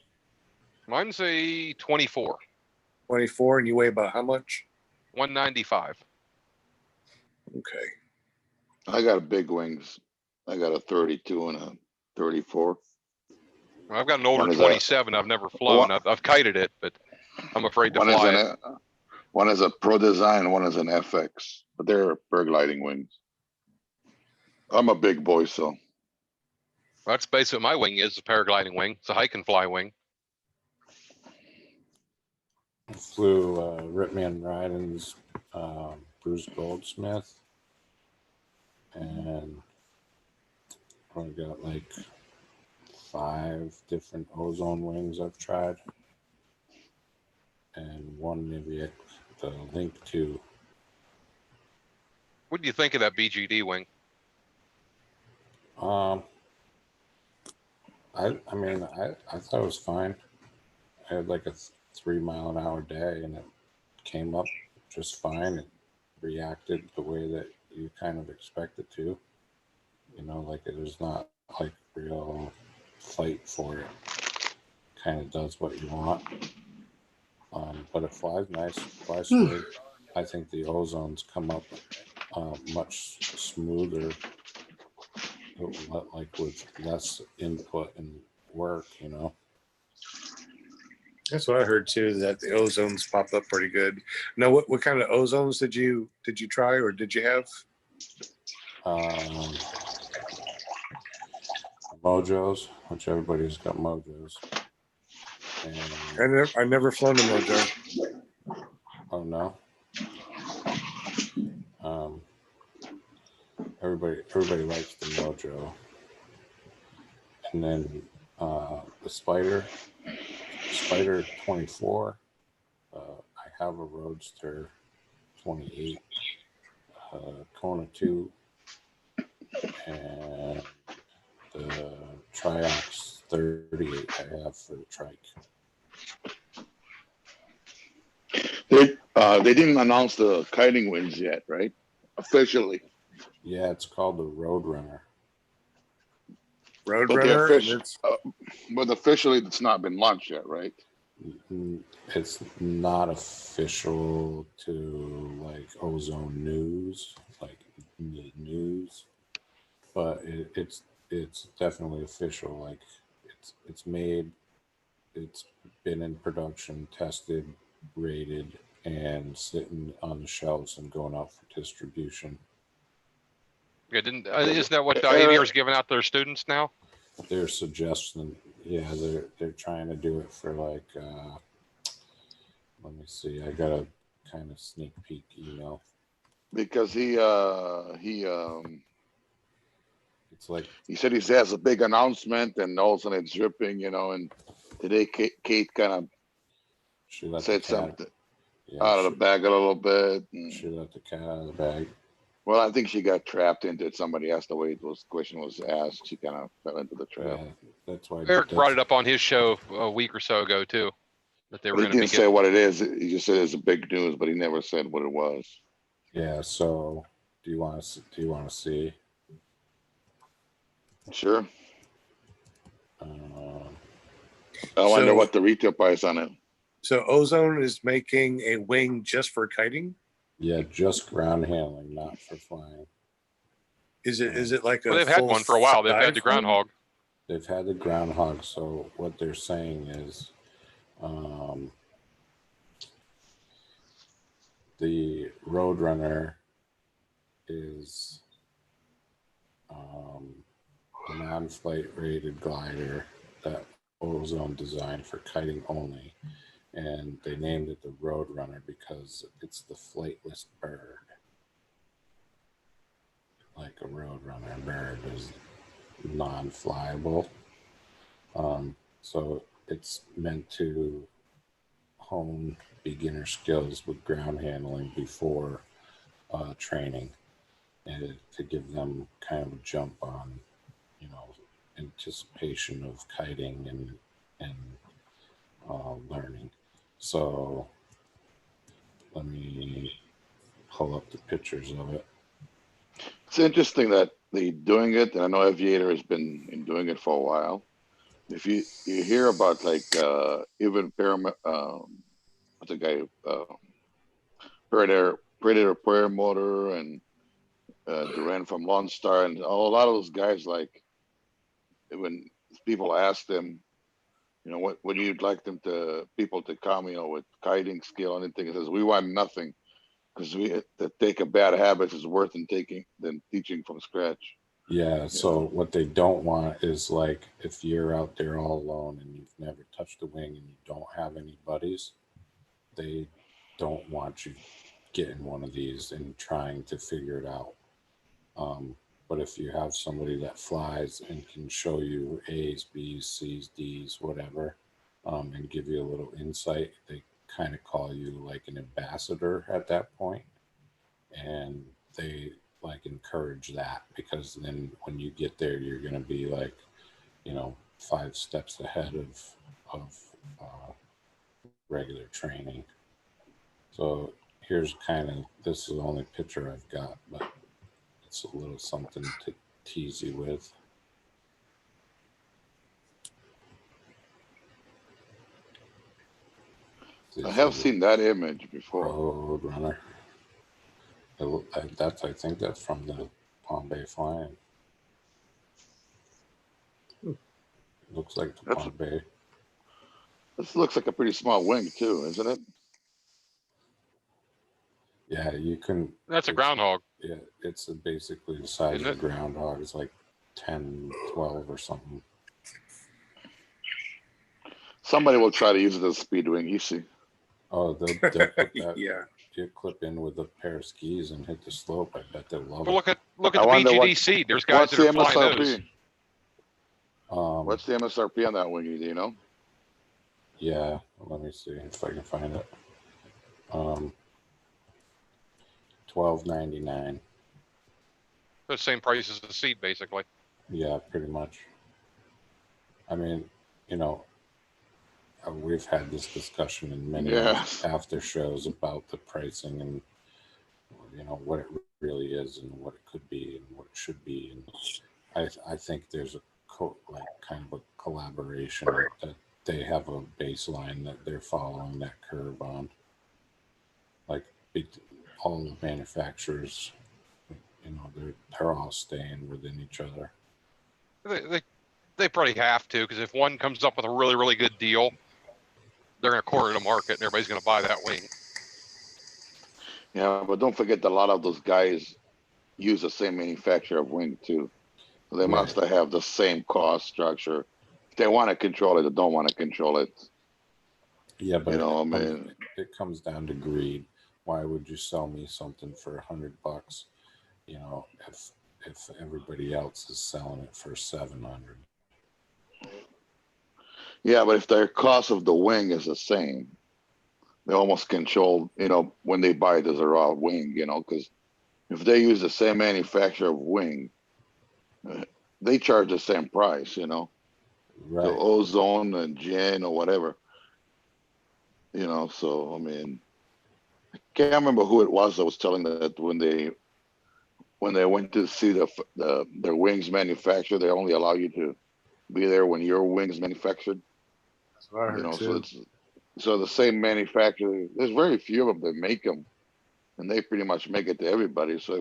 Mine's a 24. 24, and you weigh about how much? 195. Okay. I got big wings. I got a 32 and a 34. I've got an older One is 27. I've never flown. I've kited it, but I'm afraid to fly it. One is a Pro Design, one is an FX, but they're paragliding wings. I'm a big boy, so. That's basically what my wing is, a paragliding wing. It's a hike and fly wing. I flew Ripman Ryden's Bruce Goldsmith, and I got like 5 different ozone wings I've tried, and one maybe the Link 2. What do you think of that BGD wing? I mean, I thought it was fine. I had like a 3 mile an hour day, and it came up just fine. It reacted the way that you kind of expect it to. You know, like it is not like real fight for it. Kind of does what you want. But it flies nice, flies smooth. I think the ozones come up much smoother, like with less input and work, you know. That's what I heard too, that the ozones pop up pretty good. Now, what kind of ozones did you try, or did you have? Mojos, which everybody's got Mojos. And I never flown a Mojo. Oh no. Everybody likes the Mojo. And then the Spider 24. I have a Roadster 28, Kona 2, and the Triox 38 I have for the trike. They didn't announce the kiting wings yet, right? Officially. Yeah, it's called the Roadrunner. But officially, it's not been launched yet, right? It's not official to like Ozone News, like news, but it's definitely official. Like it's made, it's been in production, tested, rated, and sitting on the shelves and going out for distribution. Yeah, isn't that what Aviator's giving out to their students now? They're suggesting, yeah, they're trying to do it for like, let me see, I got a kind of sneak peek email. Because it's like he said he has a big announcement, and all of a sudden it's dripping, you know. And today Kate kind of said something out of the bag a little bit. She let the cat out of the bag. Well, I think she got trapped into it. Somebody asked the way it was question was asked. She kind of fell into the trap. Yeah, that's why Eric brought it up on his show a week or so ago too. That they were going to be. He didn't say what it is. He just said it's a big news, but he never said what it was. Yeah. So, do you want to see? Sure. I wonder what the retail price on it. So Ozone is making a wing just for kiting? Yeah, just ground handling, not for flying. Is it like a? Well, they've had one for a while. They've had the groundhog. They've had the groundhog. So what they're saying is, the Roadrunner is a non-flight rated glider that Ozone designed for kiting only. And they named it the Roadrunner because it's the flightless bird. Like a Roadrunner bird is non-flyable. So it's meant to hone beginner skills with ground handling before training, and to give them kind of a jump on, anticipation of kiting and learning. So let me pull up the pictures of it. It's interesting that they're doing it, and I know Aviator has been doing it for a while. If you hear about like even what's the guy Predator Paramotor and Duran from Lone Star and a lot of those guys, like when people ask them, you know, what do you like people to come, you know, with kiting skill and anything, it says we want nothing, because to take a bad habit is worse than teaching from scratch. Yeah, so what they don't want is, like, if you're out there all alone and you've never touched a wing and you don't have any buddies, they don't want you getting one of these and trying to figure it out. But if you have somebody that flies and can show you A's, B's, C's, D's, whatever, and give you a little insight, they kind of call you like an ambassador at that point. And they like encourage that, because then when you get there, you're going to be like, you know, 5 steps ahead of regular training. So here's this is the only picture I've got, but it's a little something to tease you with. I have seen that image before. Road Runner. I think that's from the Palm Bay Flying. Looks like the Palm Bay. This looks like a pretty small wing too, isn't it? Yeah, you can. That's a groundhog. Yeah, it's basically the size of a groundhog. It's like 10, 12 or something. Somebody will try to use it as a speed wing. You see. Oh, they'll put that. Yeah. You clip in with a pair of skis and hit the slope. I bet they'll love it. Look at the BGDC. There's guys that are flying those. What's the MSRP on that wing? Do you know? Yeah, let me see if I can find it. $12.99. The same price as the seat, basically. Yeah, pretty much. I mean, you know, we've had this discussion in many after shows about the pricing and, you know, what it really is and what it could be and what it should be. And I think there's a kind of a collaboration that they have a baseline that they're following that curve on. Like all the manufacturers, you know, they're all staying within each other. They probably have to, because if one comes up with a really, really good deal, they're going to corner the market and everybody's going to buy that wing. Yeah, but don't forget that a lot of those guys use the same manufacturer of wing too. So they must have the same cost structure. If they want to control it, they don't want to control it. Yeah, but you know, I mean, it comes down to greed. Why would you sell me something for $100? You know, if everybody else is selling it for $700. Yeah, but if their cost of the wing is the same, they almost control, you know, when they buy it as a raw wing, you know, because if they use the same manufacturer of wing, they charge the same price, you know, right? The Ozone and Gen or whatever, you know. So I mean, I can't remember who it was that was telling that when they went to see their wings manufactured, they only allow you to be there when your wings manufactured. That's what I heard, you know, too. so the same manufacturer. There's very few of them that make them, and they pretty much make it to everybody. So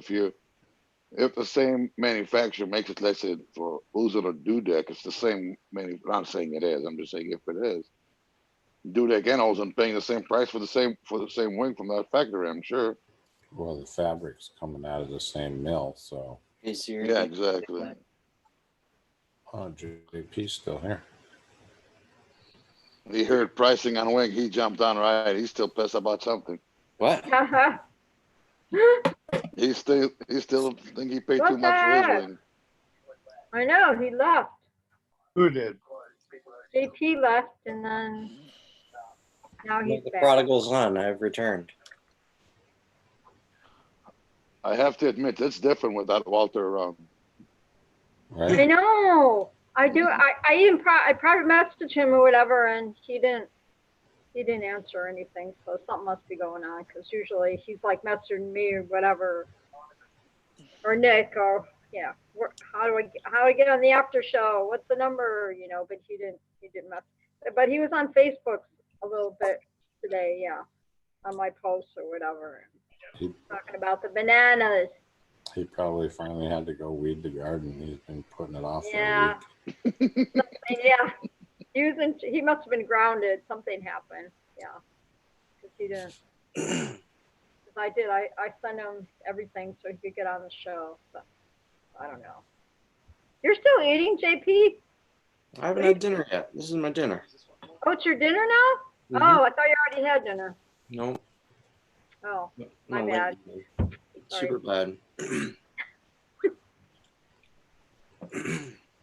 if the same manufacturer makes it, let's say for Uzun or Dudek, it's the same manufacturer. I'm saying it is. I'm just saying if it is, Dudek and Uzun paying the same price for the same wing from that factory, I'm sure. Well, the fabric's coming out of the same mill, so. Yeah, exactly. Oh, JP's still here. He heard pricing on wing. He jumped on right. He's still pissed about something. What? He still think he paid too much for his wing. I know, he left. Who did? JP left, and then now he's The back. prodigal son, I've returned. I have to admit, it's different without Walter around. Right? I know. I do. I even I private messaged him or whatever, and he didn't answer anything. So something must be going on because usually he's like messaging me or whatever, or Nick or yeah. How do I get on the after show? What's the number? You know, but he didn't mess. But he was on Facebook a little bit today. Yeah, on my posts or whatever, talking about the bananas. He probably finally had to go weed the garden. He's been putting it off Yeah. for a week. Yeah. He must have been grounded. Something happened. Yeah. Because he didn't. Because I sent him everything so he could get on the show. So I don't know. You're still eating, JP? I haven't had dinner yet. This is my dinner. Oh, it's your dinner now? Mhm. Oh, I thought you already had dinner. Nope. Oh, my No, bad. super bad.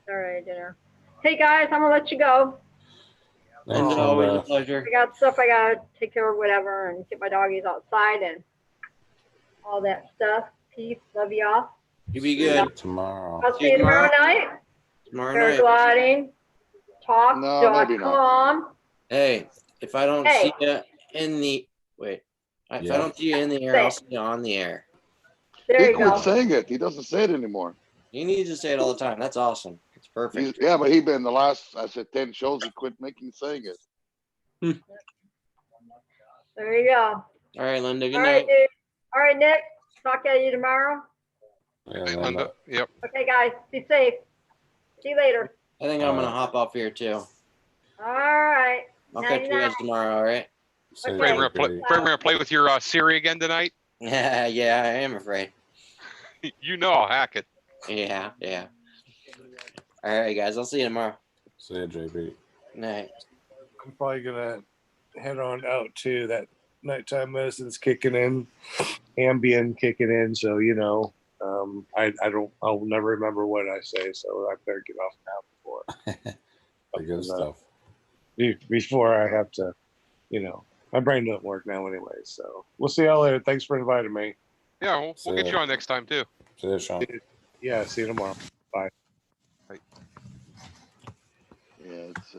Sorry, dinner. Hey guys, I'm gonna let you go. It's always a pleasure. I got stuff I gotta take care of, whatever, and get my doggies outside and all that stuff. Peace, love y'all. You be good. Tomorrow. I'll see you tomorrow night. Tomorrow night. Paragliding talk.com. Hey, if I don't see you in the if I don't see you in the air, I'll see you on the air. There He you quit go. saying it. He doesn't say it anymore. You need to say it all the time. That's awesome. It's perfect. Yeah, but he been the last, I said 10 shows. He quit saying it. There you go. All right, Linda. Good All night. right, dude. All right, Nick. Talk to you tomorrow. Yeah, Hey, Linda. Yep. Okay, guys. Be safe. See you later. I think I'm gonna hop off here too. All right. I'll catch you guys tomorrow. All right. Okay. Afraid we're gonna play with your Siri again tonight. Yeah, yeah. I am afraid. You know I'll hack it. Yeah, yeah. All right, guys. I'll see you tomorrow. See you, JB. Good night. I'm probably gonna head on out too. That nighttime medicine's kicking in, Ambien kicking in. So I'll never remember what I say. So I better get off now The good stuff. before I have to, my brain doesn't work now anyway. So we'll see y'all later. Thanks for inviting me. Yeah, we'll get you on next time too. See you, Sean. Yeah, see you tomorrow. Bye. Bye. Yeah, it's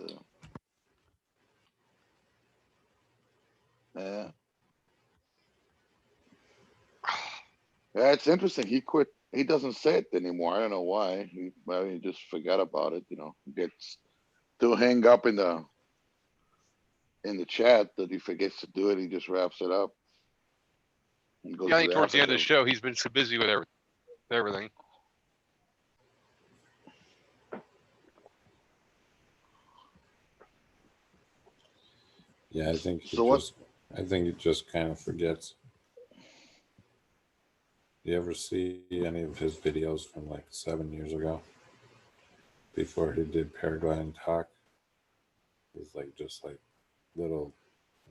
yeah. Yeah, it's interesting. He quit. He doesn't say it anymore. I don't know why. He just forgot about it. He gets too hang up in the chat that he forgets to do it. He just wraps it up. And goes Yeah, I think towards the end of the after show, he's been so busy with everything. Yeah, I think he just kind of forgets. You ever see any of his videos from like 7 years ago? Before he did Paragliding Talk? It's like just like little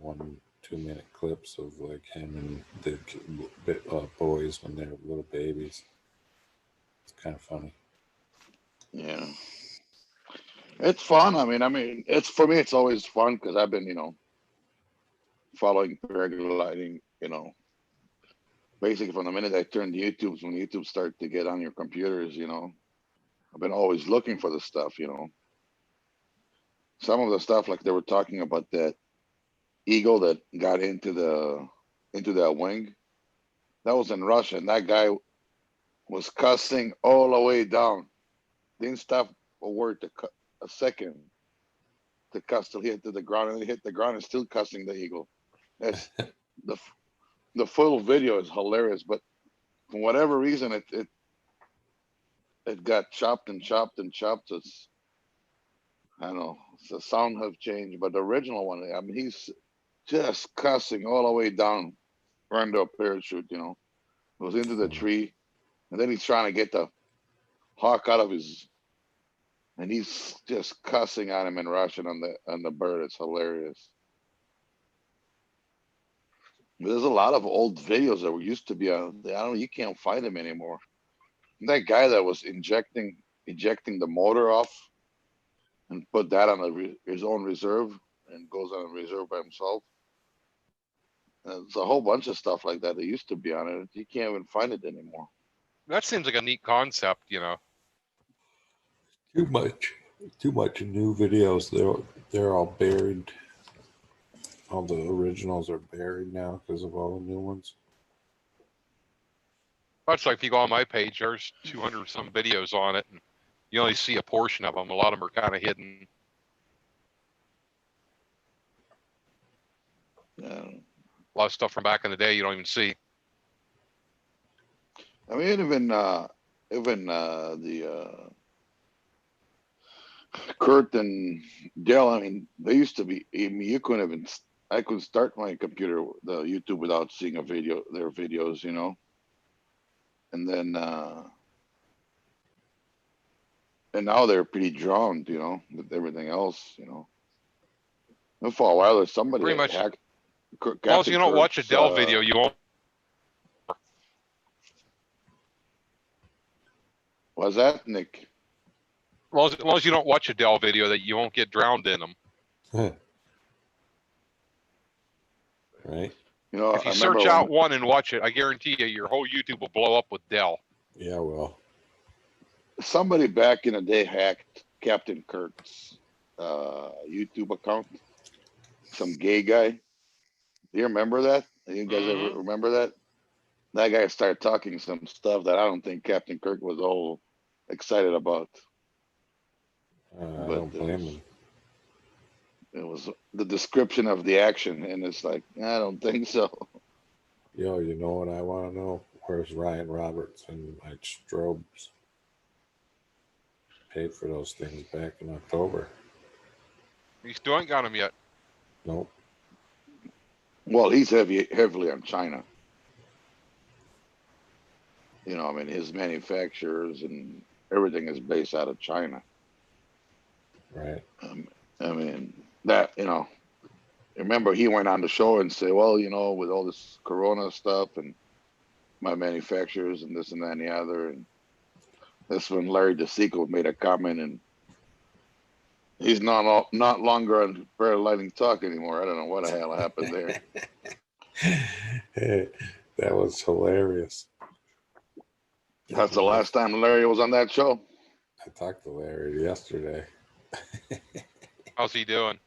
1-2 minute clips of like him and the boys when they're little babies. It's kind of funny. Yeah. It's fun. I mean, it's for me. It's always fun because I've been, following paragliding. Basically from the minute I turned YouTube, when YouTube started to get on your computers. I've been always looking for the stuff. Some of the stuff like they were talking about that eagle that got into that wing. That was in Russia, and that guy was cussing all the way down. Didn't stop a word a second to cuss till he hit the ground, and he hit the ground and still cussing the eagle. That's the full video is hilarious, but for whatever reason it got chopped and chopped and chopped. It's, I don't know, the sound have changed, but the original one, I mean, he's just cussing all the way down under a parachute. Goes into the tree, and then he's trying to get the hawk out of his. And he's just cussing at him in Russian on the bird. It's hilarious. There's a lot of old videos that were used to be on. I don't know. You can't find them anymore. That guy that was ejecting the motor off and put that on his own reserve and goes on a reserve by himself. There's a whole bunch of stuff like that used to be on it. You can't even find it anymore. That seems like a neat concept, Too much. Too much new videos. They're all buried. All the originals are buried now because of all the new ones. Much like if you go on my page, there's 200 some videos on it, and you only see a portion of them. A lot of them are kind of hidden. Yeah. A lot of stuff from back in the day you don't even see. I mean, even the Kurt and Dell. I mean, they used to be. I mean, you couldn't even. I couldn't start my computer, the YouTube, without seeing a video, their videos, you know. And then, and now they're pretty drowned, you know, with everything else, you know. And for a while, there's somebody Pretty much. hacked. As long as you don't watch a Dell video, you won't. Was that Nick? As long as you don't watch a Dell video, that you won't get drowned in them. Right. You know, if you search out one and watch it, I guarantee you, your whole YouTube will blow up with Dell. Yeah, well. Somebody back in the day hacked Captain Kirk's YouTube account. Some gay guy. Do you remember that? You guys ever remember that? That guy started talking some stuff that I don't think Captain Kirk was all excited about. I don't blame him. It was the description of the action, and it's like, I don't think so. Yo, you know what I want to know? Where's Ryan Roberts and my strobes? Paid for those things back in October. You still ain't got them yet. Nope. Well, he's heavily on China. You know, I mean, his manufacturers and everything is based out of China. Right. I mean, that, you know, remember he went on the show and said, well, you know, with all this Corona stuff and my manufacturers and this and that and the other. And that's when Larry DeSico made a comment, and he's not longer on Fair Lighting Talk anymore. I don't know what the hell happened there. Hey, that was hilarious. That's the last time Larry was on that show. I talked to Larry yesterday. How's he doing?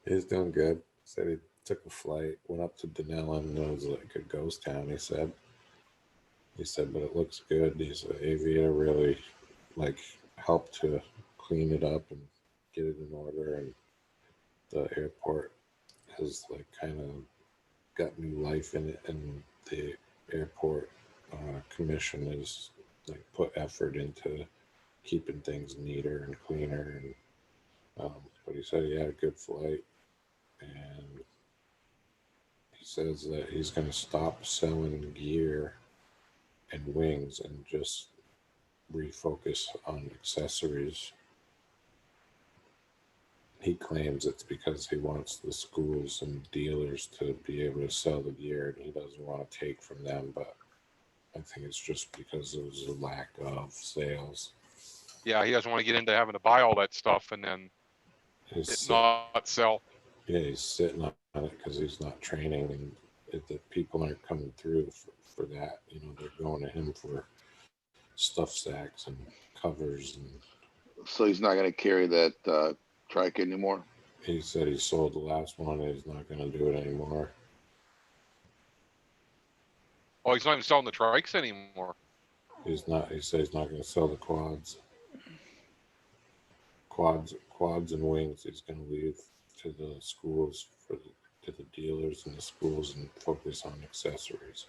He's doing good. Said he took a flight, went up to Denellen, and it was like a ghost town, he said. He said, but it looks good. He's an aviator, really like helped to clean it up and get it in order. And the airport has like kind of got new life in it. And the airport commission is like put effort into keeping things neater and cleaner. And but he said he had a good flight, and he says that he's going to stop selling gear and wings and just refocus on accessories. He claims it's because he wants the schools and dealers to be able to sell the gear, and he doesn't want to take from them, but I think it's just because there's a lack of sales. Yeah, he doesn't want to get into having to buy all that stuff and then not sell. Yeah, he's sitting on it because he's not training, and the people aren't coming through for that. You know, they're going to him for stuff sacks and covers. And so he's not going to carry that trike anymore? He said he sold the last one and he's not going to do it anymore. Oh, he's not even selling the trikes anymore. He's not. He said he's not going to sell the quads. Quads and wings he's going to leave to the schools, to the dealers and the schools, and focus on accessories.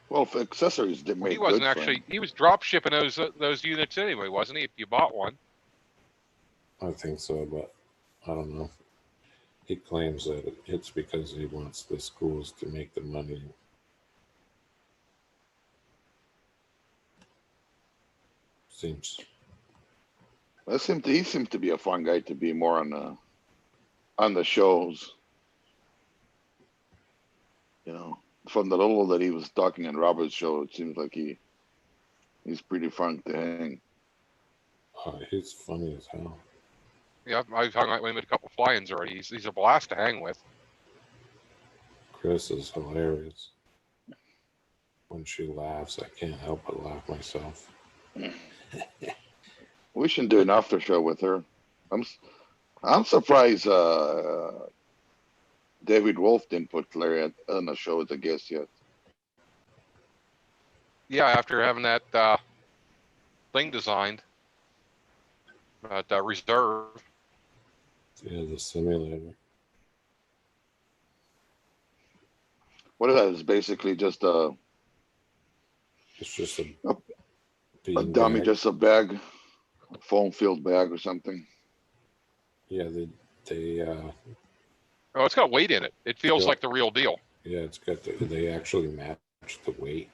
Well, for accessories, they make. He wasn't actually. He was drop shipping those units anyway, wasn't he? If you bought one. I think so, but I don't know. He claims that it's because he wants the schools to make the money. Seems. He seems to be a fun guy to be more on the shows. You know, from the little that he was talking on Robert's show, it seems like he's pretty fun to hang. He's funny as hell. Yeah, I've hung out with him at a couple fly-ins already. He's a blast to hang with. Chris is hilarious. When she laughs, I can't help but laugh myself. We should do an after show with her. I'm surprised David Wolf didn't put Larry on the show as a guest yet. Yeah, after having that thing designed, that reserve. Yeah, the simulator. What is that? It's basically just a It's just a dummy, bag. just a bag, foam filled bag or something. Yeah, they Oh, it's got weight in it. It feels Yeah. like the real deal. yeah, it's got they actually match the weight.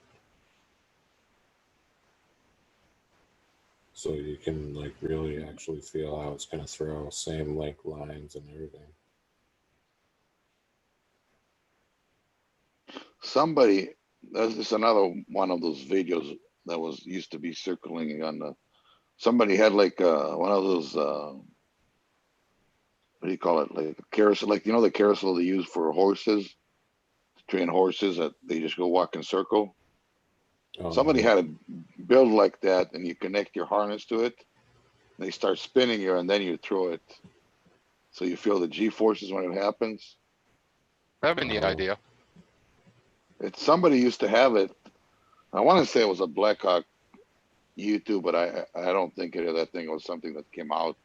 So you can like really actually feel how it's gonna throw, same length lines and everything. Somebody, that's another one of those videos that used to be circling on the. Somebody had like one of those. What do you call it? Like a carousel, like the carousel they use for horses, to train horses that they just go walk in circle. Oh, Somebody no. had a build like that, and you connect your harness to it. They start spinning you, and then you throw it, so you feel the G forces when it happens. Having the Oh. idea. It's somebody used to have it. I want to say it was a Blackhawk YouTube, but I don't think that thing was something that came out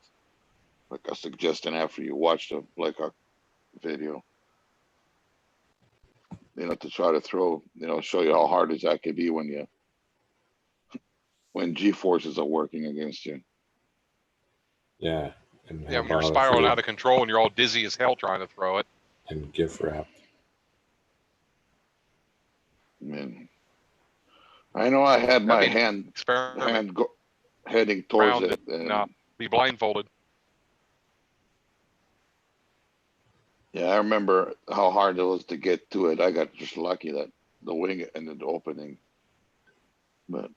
like a suggestion after you watched the Blackhawk video. To try to throw, show you how hard that could be when G forces are working against you. Yeah. And Yeah, when you're how about if spiraling you- out of control and you're all dizzy as hell trying to throw it. and gift wrapped. I mean, I know I had my That'd be hand experiment. heading towards Round it, it, and be blindfolded. yeah, I remember how hard it was to get to it. I got just lucky that the wing ended opening, but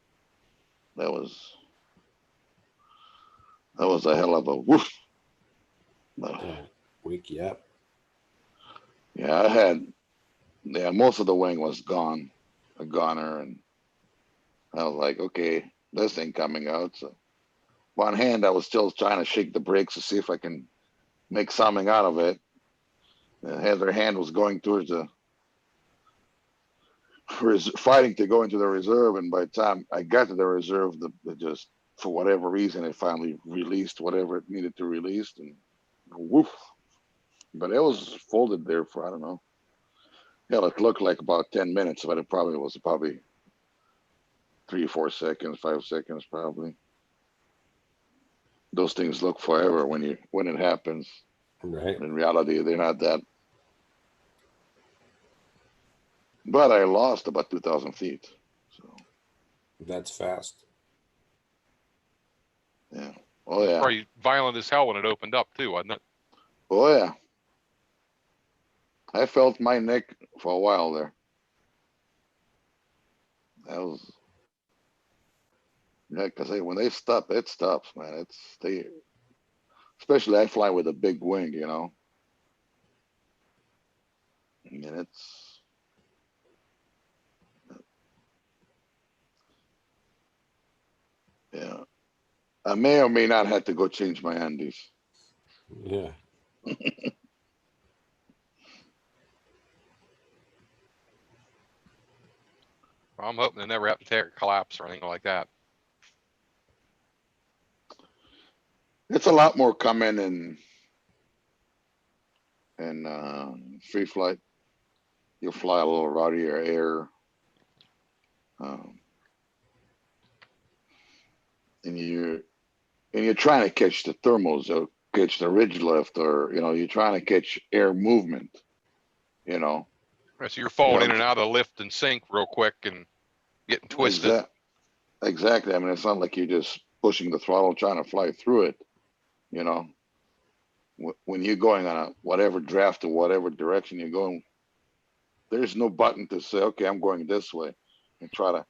that was a hell of a woof. Yeah. Wake you up. Yeah, most of the wing was gone, a goner, and I was like, okay, this ain't coming out. So one hand, I was still trying to shake the brakes to see if I can make something out of it. The other hand was going towards fighting to go into the reserve, and by the time I got to the reserve, it just, for whatever reason, it finally released whatever it needed to release, and woof. But it was folded there for, I don't know. Hell, it looked like about 10 minutes, but it was probably 3 or 4 seconds, 5 seconds, probably. Those things look forever when it happens. Right. In reality, they're not that. But I lost about 2,000 feet. So That's fast. yeah. Oh yeah. Probably violent as hell when it opened up too, wasn't it? Oh yeah. I felt my neck for a while there. That was, yeah, because when they stop, it stops, man. Especially I fly with a big wing, and yeah. I may or may not have to go change my undies. Yeah. I'm hoping they never have to take a collapse or anything like that. It's a lot more coming in free flight. You'll fly a little rowdier air. And you're trying to catch the thermals or catch the ridge lift, or you're trying to catch air movement. So you're falling Yeah. in and out of lift and sink real quick and getting twisted. Exactly. I mean, it's not like you're just pushing the throttle trying to fly through it. When you're going on a whatever draft or whatever direction you're going, there's no button to say, okay, I'm going this way, and try to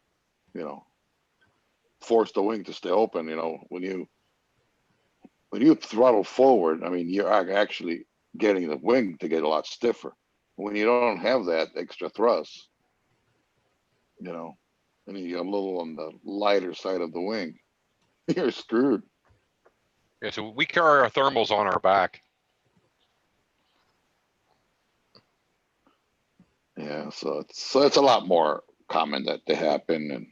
force the wing to stay open. When you throttle forward, I mean, you're actually getting the wing to get a lot stiffer. When you don't have that extra thrust, and you're a little on the lighter side of the wing, you're screwed. Yeah, so we carry our thermals on our back. Yeah, so it's a lot more common that they happen,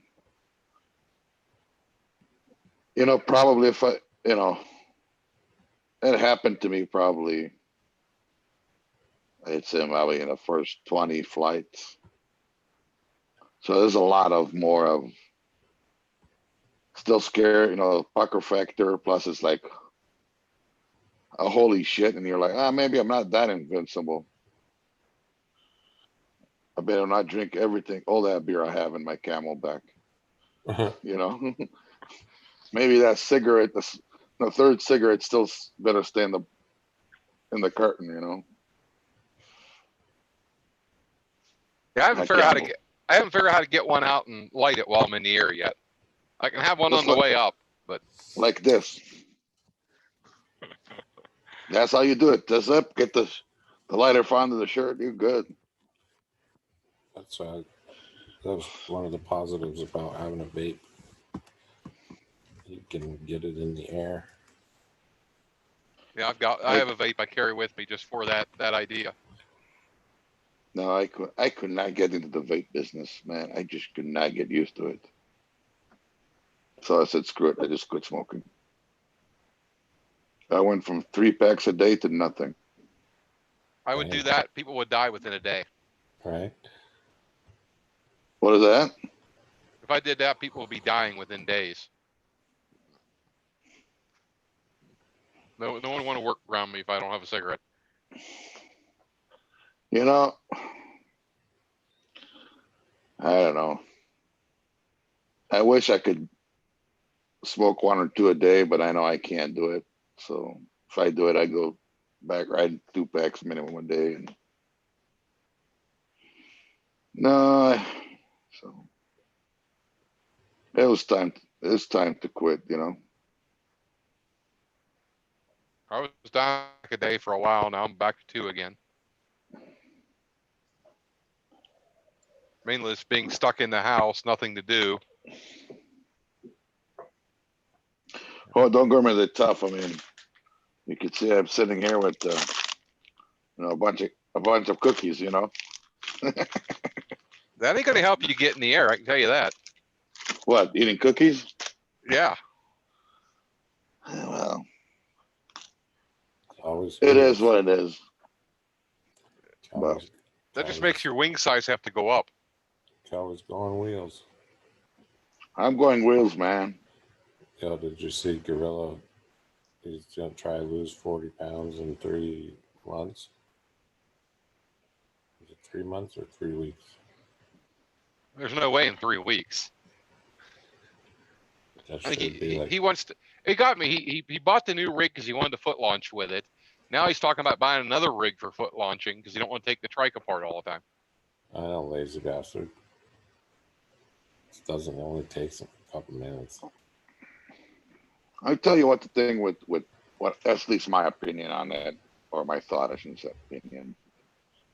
and probably if it happened to me probably, I'd say probably in the first 20 flights. So there's a lot of more of still scared, pucker factor. Plus, it's like a holy shit, and you're like, maybe I'm not that invincible. I better not drink all that beer I have in my Camelback. Maybe that cigarette, the third cigarette, still better stay in the carton. Yeah, I haven't figured out how to get one out and light it while I'm in the air yet. I can have one on the way up, but like this. That's how you do it. This up, get the lighter onto the shirt. You're good. That was one of the positives about having a vape. You can get it in the air. Yeah, I have a vape I carry with me just for that idea. No, I could not get into the vape business, man. I just could not get used to it. So I said, screw it. I just quit smoking. I went from 3 packs a day to nothing. I would do that. People would die within a day. Right. What is that? If I did that, people would be dying within days. No one would want to work around me if I don't have a cigarette. I don't know. I wish I could smoke 1 or 2 a day, but I know I can't do it. So if I do it, I go back riding 2 packs minimum a day. And no, so it was time. It's time to quit. I was down a day for a while. Now I'm back to 2 again. Mainly it's being stuck in the house, nothing to do. Oh, don't go me the tough. I mean, you could see I'm sitting here with a bunch of cookies. That ain't gonna help you get in the air. I can tell you that. What, eating cookies? Yeah. Well, always it is what it is. Always, that just makes your wing size have to go up. Always go on wheels. I'm going wheels, man. Yo, did you see Gorilla? He's gonna try to lose 40 pounds in 3 months. Is it 3 months or 3 weeks? There's no way in 3 weeks. That I think should be he wants to. It got me. He bought the new rig because he wanted to foot launch with it. Now he's talking about buying another rig for foot launching because he don't want to take the trike apart all the time. I know, lazy bastard. It doesn't only takes a couple minutes. I tell you what the thing with what, at least my opinion on that, or my thought, I shouldn't say opinion,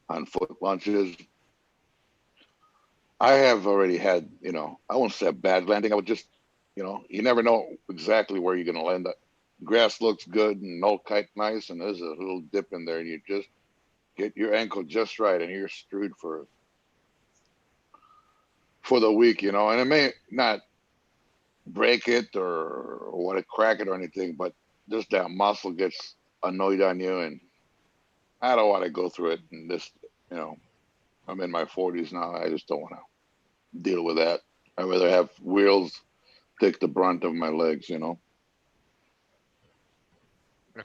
on foot launches. I have already had, I won't say a bad landing. I would just, you never know exactly where you're going to land. Grass looks good and no kite nice, and there's a little dip in there, and you just get your ankle just right, and you're screwed for the week, and it may not break it or want to crack it or anything, but just that muscle gets annoyed on you, and I don't want to go through it. And this, I'm in my 40s now. I just don't want to deal with that. I'd rather have wheels take the brunt of my legs, If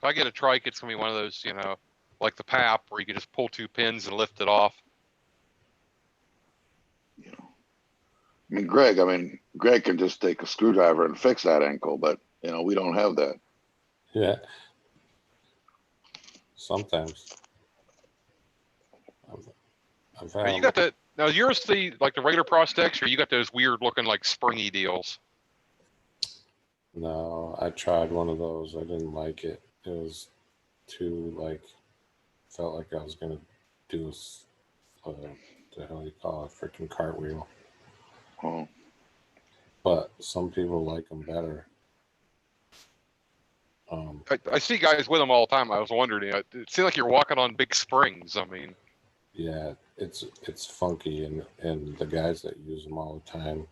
I get a trike, it's gonna be one of those, like the PAP, where you can just pull 2 pins and lift it off. Greg can just take a screwdriver and fix that ankle, but we don't have that. Yeah. Sometimes. I've had. You got the now yours the regular Prostex, or you got those weird looking like springy deals? No, I tried one of those. I didn't like it. It was too felt like I was gonna do the hell you call it, freaking cartwheel. Oh. But some people like them better. I see guys with them all the time. I was wondering, it seems like you're walking on big springs. I mean, yeah, it's funky, and the guys that use them all the time,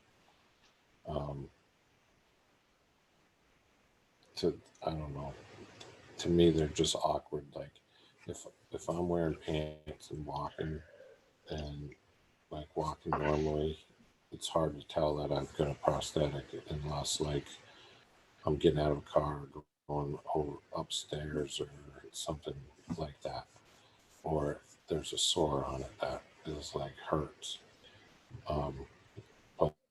I don't know. To me, they're just awkward. Like if I'm wearing pants and walking normally, it's hard to tell that I've got a prosthetic unless like I'm getting out of a car, going over upstairs or something like that, or if there's a sore on it that is like hurts.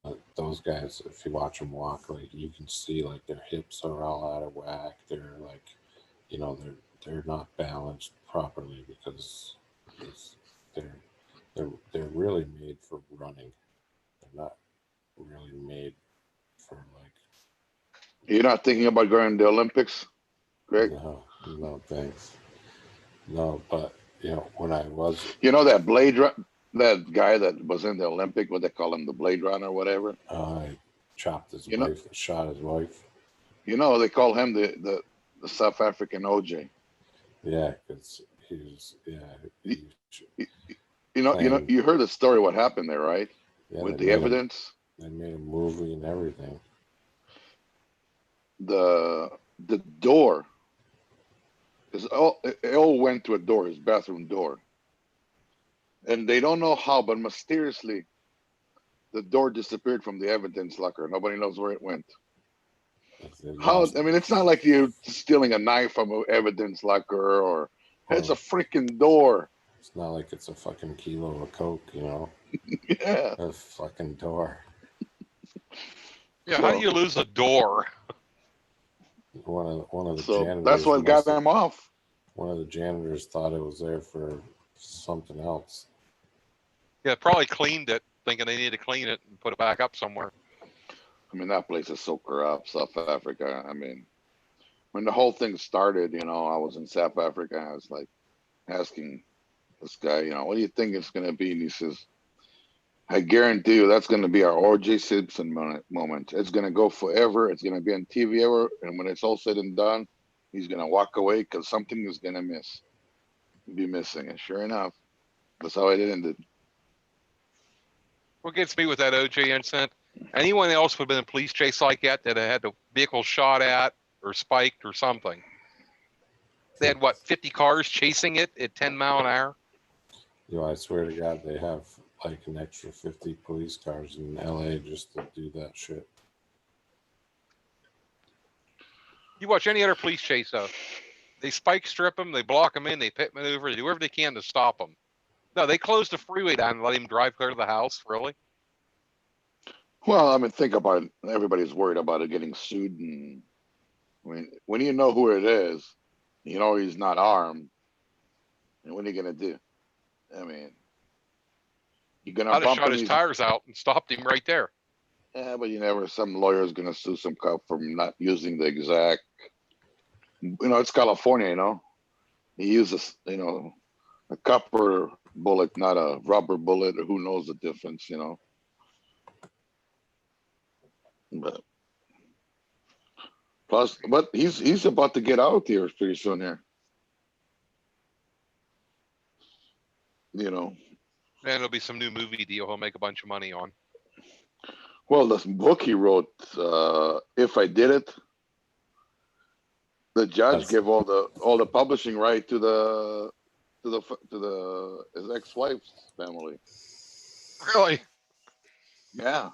But those guys, if you watch them walk, like you can see like their hips are all out of whack. They're like, they're not balanced properly because they're really made for running. They're not really made for like. You're not thinking about going to the Olympics, Greg? No, thanks. No, but when I was, that guy that was in the Olympic, what they call him, the Blade Runner, or whatever. I chopped his wife, shot his wife. They call him the South African OJ. Yeah, because he was. Yeah, you heard the story. What happened there, right? Yeah, with the evidence. They made a movie and everything. The door. It all went to a door, his bathroom door. And they don't know how, but mysteriously, the door disappeared from the evidence locker. Nobody knows where it went. How? I mean, it's not like you're stealing a knife from an evidence locker, or it's a freaking door. It's not like it's a fucking kilo of coke, Yeah. A fucking door. Yeah, how do you lose a door? One of the so janitors. That's what got them off. One of the janitors thought it was there for something else. Yeah, probably cleaned it, thinking they need to clean it and put it back up somewhere. I mean, that place is so corrupt, South Africa. I mean, when the whole thing started, I was in South Africa. And I was like asking this guy, what do you think it's going to be? And he says, I guarantee you that's going to be our O.J. Simpson moment. It's going to go forever. It's going to be on TV ever. And when it's all said and done, he's going to walk away because something is going to be missing. And sure enough, that's how it ended. What gets me with that O.J. incident, anyone else would have been in a police chase like that had the vehicle shot at or spiked or something. They had, 50 cars chasing it at 10 mile an hour? I swear to God, they have like an extra 50 police cars in LA just to do that shit. You watch any other police chase, though. They spike strip them, they block them in, they pit maneuver, they do whatever they can to stop them. No, they closed the freeway down and let him drive clear to the house, really? Well, I mean, think about it. Everybody's worried about it getting sued. And when you know who it is, he's not armed. And what are you going to do? I mean, you're going to I'd have bump shot his his tires out and stopped him right there. Yeah, but some lawyer's going to sue some cop from not using the exact, it's California, He uses, a copper bullet, not a rubber bullet, or who knows the difference, But he's about to get out here pretty soon here. And it'll be some new movie deal he'll make a bunch of money on. Well, this book he wrote, If I Did It, the judge gave all the publishing right to his ex-wife's family. Really? Yeah.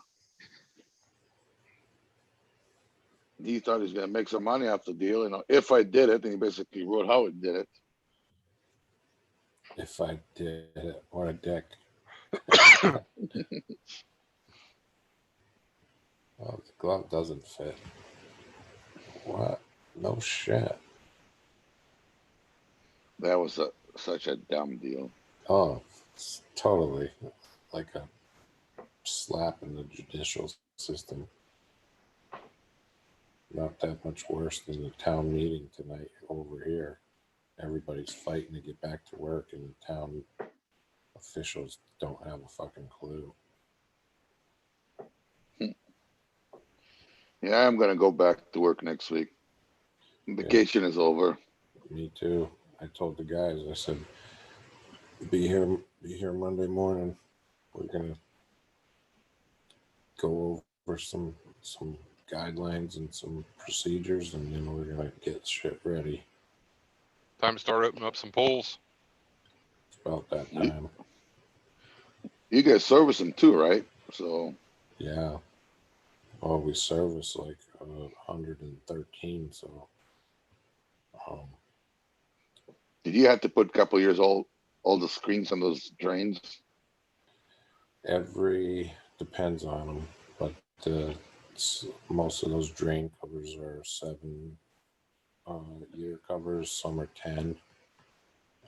He thought he was going to make some money off the deal. If I did it, and he basically wrote how it did it. If I did it, what a dick. Oh, the glove doesn't fit. What? No shit. That was such a dumb deal. Oh, it's totally like a slap in the judicial system. Not that much worse than the town meeting tonight over here. Everybody's fighting to get back to work, and the town officials don't have a fucking clue. Yeah, I'm going to go back to work next week. Vacation is over. Me too. I told the guys, I said, be here Monday morning. We're gonna go over some guidelines and some procedures, and then we're gonna get shit ready. Time to start opening up some pools. It's about that time. You guys service them too, right? So Yeah. Well, we service like 113, so did you have to put a couple years old all the screens on those drains? depends on them, but most of those drain covers are 7-year covers. Some are 10.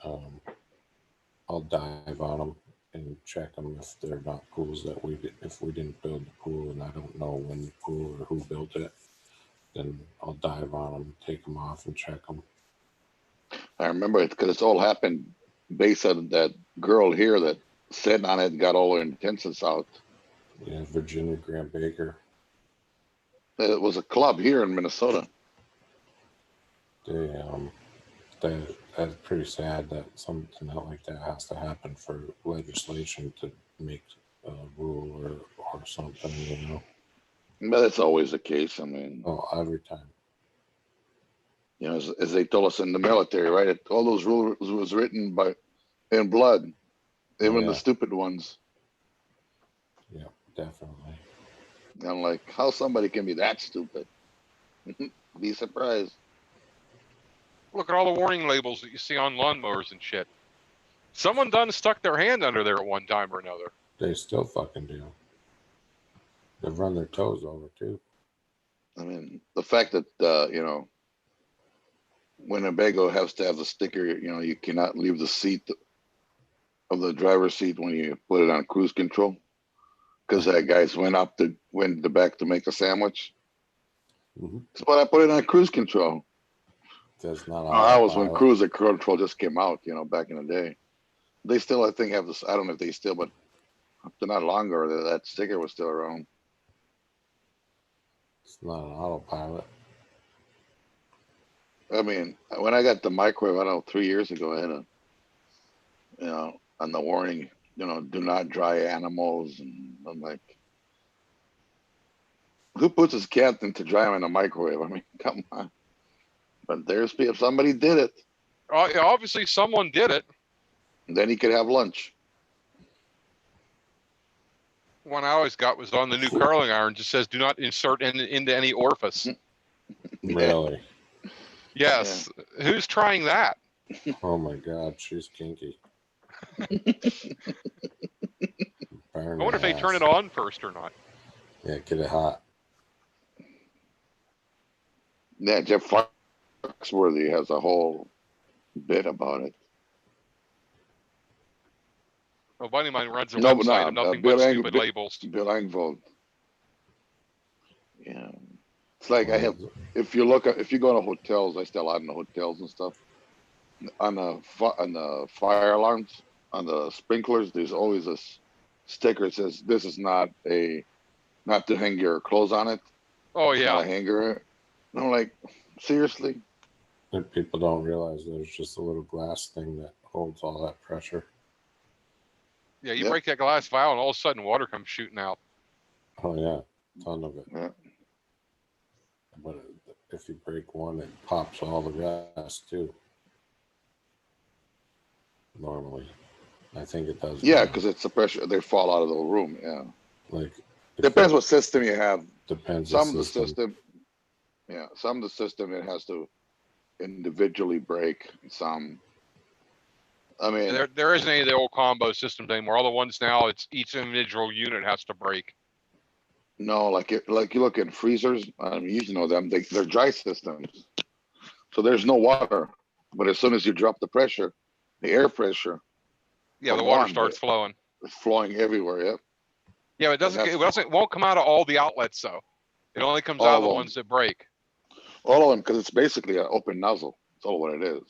I'll dive on them and check them if they're not pools if we didn't build the pool and I don't know when the pool or who built it, then I'll dive on them, take them off, and check them. I remember it because it's all happened based on that girl here that sat on it and got all her intensives out. Yeah, Virginia Grant Baker. It was a club here in Minnesota. That's pretty sad that something like that has to happen for legislation to make a rule or something, you know. But that's always the case. I mean, every time. You know, as they told us in the military, right? All those rules was written in blood, even the stupid ones. Yeah, definitely. I'm like, how somebody can be that stupid? Be surprised. Look at all the warning labels that you see on lawnmowers and shit. Someone done stuck their hand under there at one time or another. They still fucking do. They run their toes over too. I mean, the fact that you know, Winnebago has to have the sticker. You know, you cannot leave the seat of the driver's seat when you put it on cruise control, because that guys went the back to make a sandwich. Mm-hmm. That's why I put it on cruise control. That's not. I was when cruise control just came out. You know, back in the day. They still, I think, have this. I don't know if they still, but up to not long ago, that sticker was still around. It's not an autopilot. I mean, when I got the microwave, I don't know, 3 years ago, I had a, you know, on the warning, you know, do not dry animals, and I'm like, who puts his cat into dry them in a microwave? I mean, come on. But if somebody did it, obviously someone did it. Then he could have lunch. One I always got was on the new curling iron. Just says, "Do not insert into any orifice." Really? Yes. Yeah. Who's trying that? Oh my God, she's kinky. I wonder if they turn it on first or not. Yeah, get it hot. Yeah, Jeff Foxworthy has a whole bit about it. A buddy of mine runs a website of nothing but stupid labels. Bill Engvall. Yeah, it's like if you go to hotels, I stay a lot in the hotels and stuff. On the fire alarms, on the sprinklers, there's always a sticker that says this is not to hang your clothes on it. Oh yeah, not a hanger. And I'm like, seriously? And people don't realize there's just a little glass thing that holds all that pressure. Yeah, you break that glass vial and all of a sudden water comes shooting out. Oh yeah, ton of it. Yeah. But if you break one, it pops all the rest too. Normally, I think it does. Yeah, because it's the pressure. They fall out of the room. Yeah. Like depends what system you have. Depends. Some of the system. Yeah, some of the system it has to individually break. Some. I mean, there isn't any of the old combo systems anymore. All the ones now, it's each individual unit has to break. No, like you look at freezers. I mean, you know them. They're dry systems, so there's no water. But as soon as you drop the pressure, the air pressure. Yeah, the water starts flowing. It's flowing everywhere. Yep. Yeah, it won't come out of all the outlets though. It only comes out of the ones that break. All of them, because it's basically an open nozzle. That's all what it is.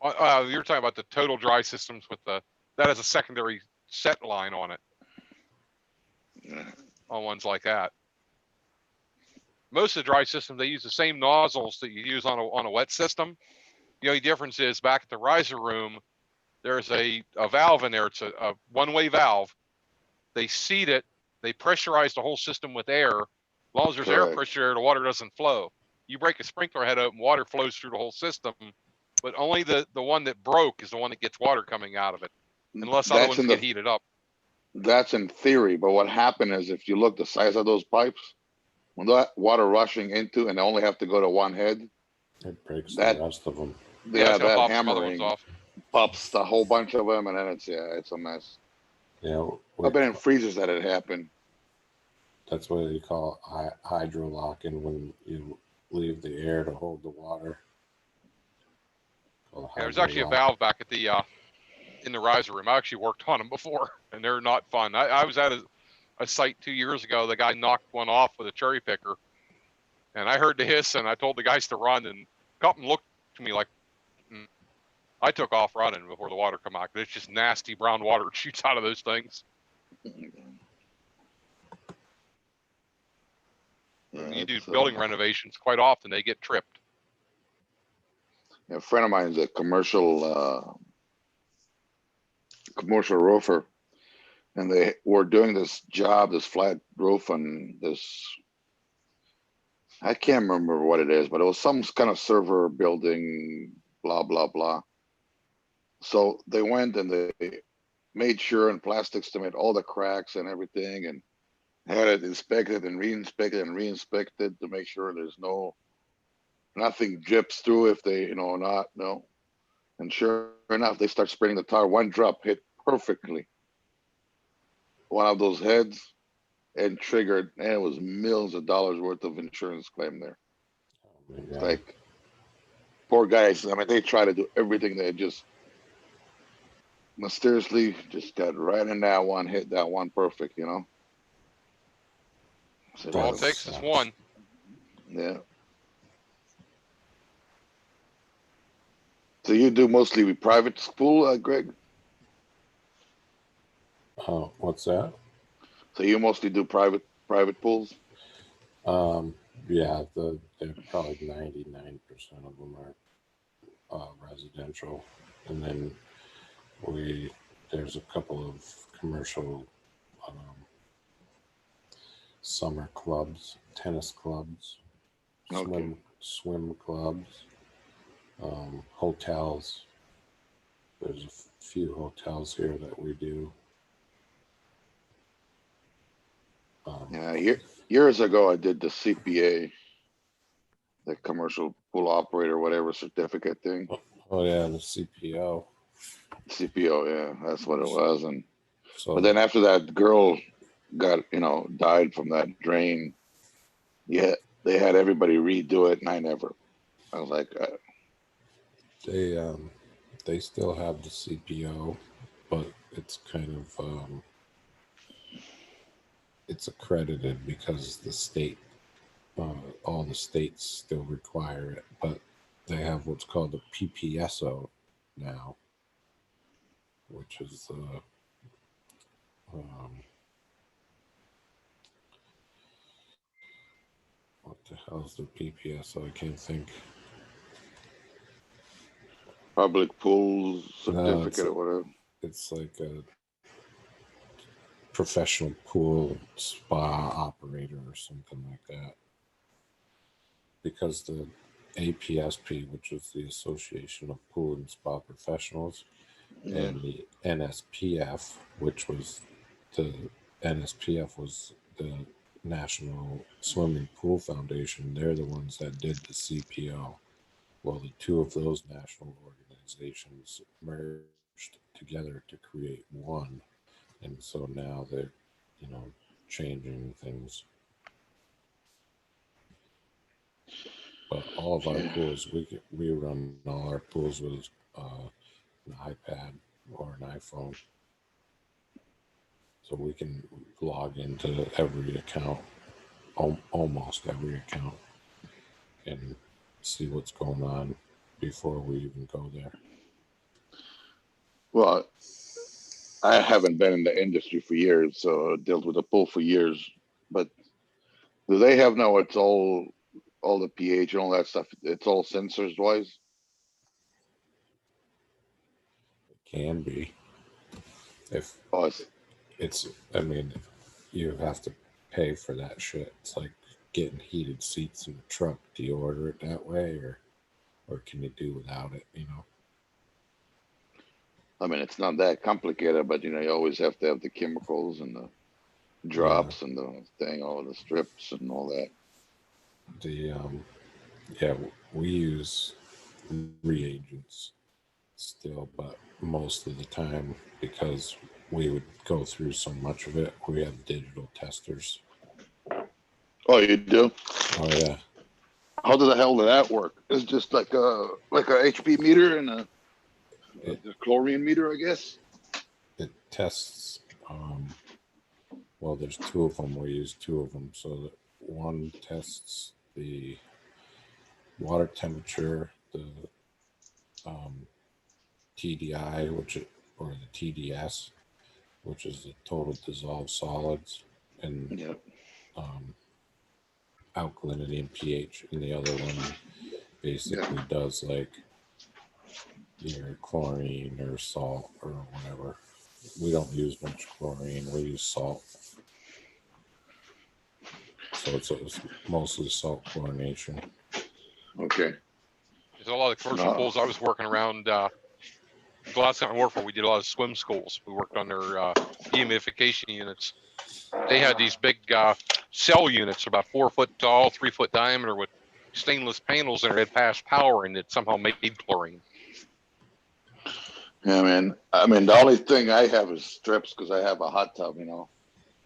You're talking about the total dry systems with that has a secondary set line on it. Yeah. On ones like that. most of the dry systems, they use the same nozzles that you use on a wet system. The only difference is back at the riser room, there's a valve in there. It's a one-way valve. They seat it. They pressurize the whole system with air. As long as there's air pressure there, the water doesn't flow. You break a sprinkler head open, water flows through the whole system, but only the one that broke is the one that gets water coming out of it, unless other ones get heated up. That's in theory, but what happened is if you look the size of those pipes, when that water rushing into and they only have to go to one head, it breaks that, the rest of them. Yeah, that pop some other ones hammering off. pops a whole bunch of them, and then it's a mess. Yeah, I've been in freezers that it happened. That's what you call hydro locking when you leave the air to hold the water. Yeah, there's actually a valve back at the in the riser room. I actually worked on them before, and they're not fun. I was at a site 2 years ago. The guy knocked one off with a cherry picker, and I heard the hiss, and I told the guys to run, and a couple looked to me like, I took off running before the water come out. It's just nasty brown water that shoots out of those things. You do building renovations quite often, they get tripped. A friend of mine is a commercial roofer, and they were doing this job, this flat roof, and this, I can't remember what it is, but it was some kind of server building, blah blah blah. So they went and they made sure and plastic cement all the cracks and everything, and had it inspected and re-inspected to make sure there's nothing drips through if they, and sure enough, they start spraying the tar. One drop hit perfectly one of those heads and triggered, and it was millions of dollars worth of insurance claim there. It's like, poor guys. I mean, they try to do everything. They just mysteriously just got right in that one, hit that one perfect, So all it takes is one. Yeah. So you do mostly with private school, Greg? What's that? So you mostly do private pools? Yeah, they're probably 99% of them are residential, and then there's a couple of commercial summer clubs, tennis clubs, swim clubs, hotels. There's a few hotels here that we do. Years ago, I did the CPA, the commercial pool operator, whatever certificate thing. Oh yeah, the CPO. CPO, yeah, that's what it was. And but then after that girl got, died from that drain, yeah, they had everybody redo it, and I was like, they still have the CPO, but it's kind of it's accredited because the state, all the states still require it, but they have what's called the PPSO now, which is what the hell is the PPSO? I can't think. Public pools certificate or whatever. It's like a professional pool spa operator or something like that. Because the APSP, which is the Association of Pool and Spa Professionals, and the NSPF, which was the National Swimming Pool Foundation, they're the ones that did the CPO. Well, the two of those national organizations merged together to create one. And so now they're, changing things. But all of our pools, we run all our pools with an iPad or an iPhone. So we can log into every account, almost every account, and see what's going on before we even go there. Well, I haven't been in the industry for years, so I dealt with a pool for years. But Do they have now? It's all the pH and all that stuff. It's all sensors wise. It can be. If Oh, it's, I mean, you have to pay for that shit. It's like getting heated seats in a truck. Do you order it that way, or can you do without it? You know. I mean, it's not that complicated, but you always have to have the chemicals and the drops and the thing, all the strips and all that. We use reagents still, but most of the time, because we would go through so much of it, we have digital testers. Oh, you do? Oh yeah. How the hell did that work? It's just like a HP meter and a chlorine meter, I guess. It tests. Well, there's two of them. We use two of them. So that one tests the water temperature, the TDI, or the TDS, which is the total dissolved solids, and alkalinity and pH, and the other one basically does like your chlorine or salt or whatever. We don't use much chlorine. We use salt. So it's mostly salt chlorination. Okay. There's a lot of commercial pools I was working around. The last time I worked for, we did a lot of swim schools. We worked on their dehumidification units. They had these big cell units, about 4 foot tall, 3 foot diameter, with stainless panels in it. It passed power, and it somehow made chlorine. Yeah, man. I mean, the only thing I have is strips because I have a hot tub.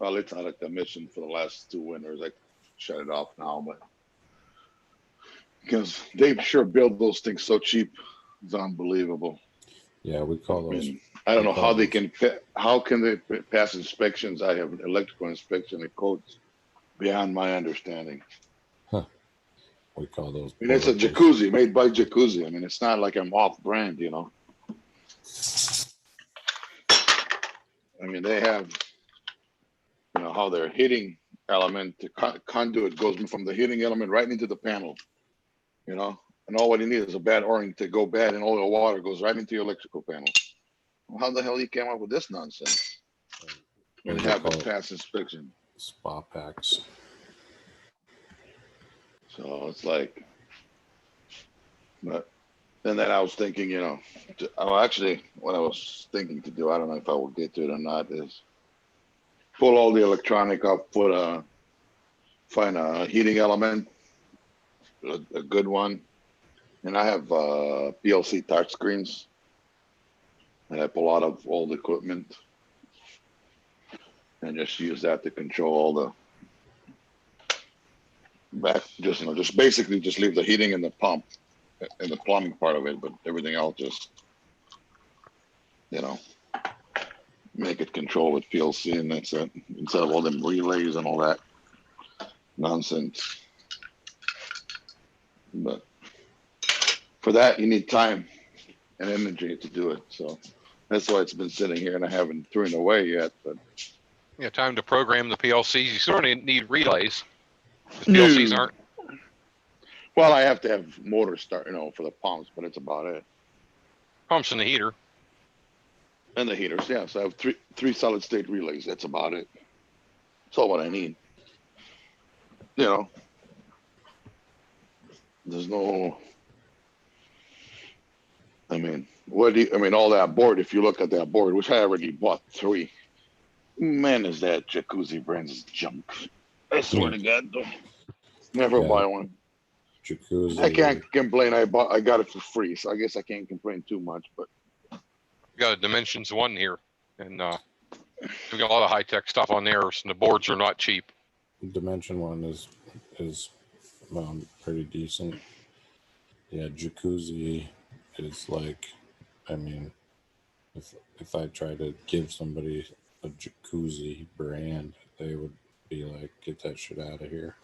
Well, it's out of commission for the last 2 winters. I shut it off now, but because they sure build those things so cheap, it's unbelievable. Yeah, we call those. I don't know how they can. How can they pass inspections? I have electrical inspection and codes beyond my understanding. Huh. We call those. I mean, it's a jacuzzi made by Jacuzzi. I mean, it's not like I'm off brand, I mean, they have, how their heating element, the conduit goes from the heating element right into the panel, and all what you need is a bad O-ring to go bad, and all the water goes right into your electrical panel. Well, how the hell you came up with this nonsense? And have it pass inspection. Spa packs. So it's like, but then I was thinking, actually, what I was thinking to do, I don't know if I will get to it or not, is pull all the electronic up, find a heating element, a good one. And I have PLC touch screens. And I pull out of all the equipment and just use that to control all the back. Just basically just leave the heating and the pump and the plumbing part of it, but everything else just, make it control with PLC, and that's it. Instead of all them relays and all that nonsense. But for that, you need time and energy to do it. So that's why it's been sitting here, and I haven't thrown it away yet. But time to program the PLCs. You certainly need relays. PLCs aren't. Well, I have to have motors start, for the pumps, but it's about it. Pumps and the heater. And the heaters, yeah. So I have three solid state relays. That's about it. That's all what I need. There's no. I mean, all that board. If you look at that board, which I already bought 3, man, is that Jacuzzi brand's junk. I swear to God, though. Never buy one. Jacuzzi. I can't complain. I got it for free, so I guess I can't complain too much. But we got a Dimensions 1 here, and we got a lot of high tech stuff on there, and the boards are not cheap. Dimension 1 is pretty decent. Yeah, Jacuzzi is like, I mean, if I try to give somebody a Jacuzzi brand, they would be like, get that shit out of here.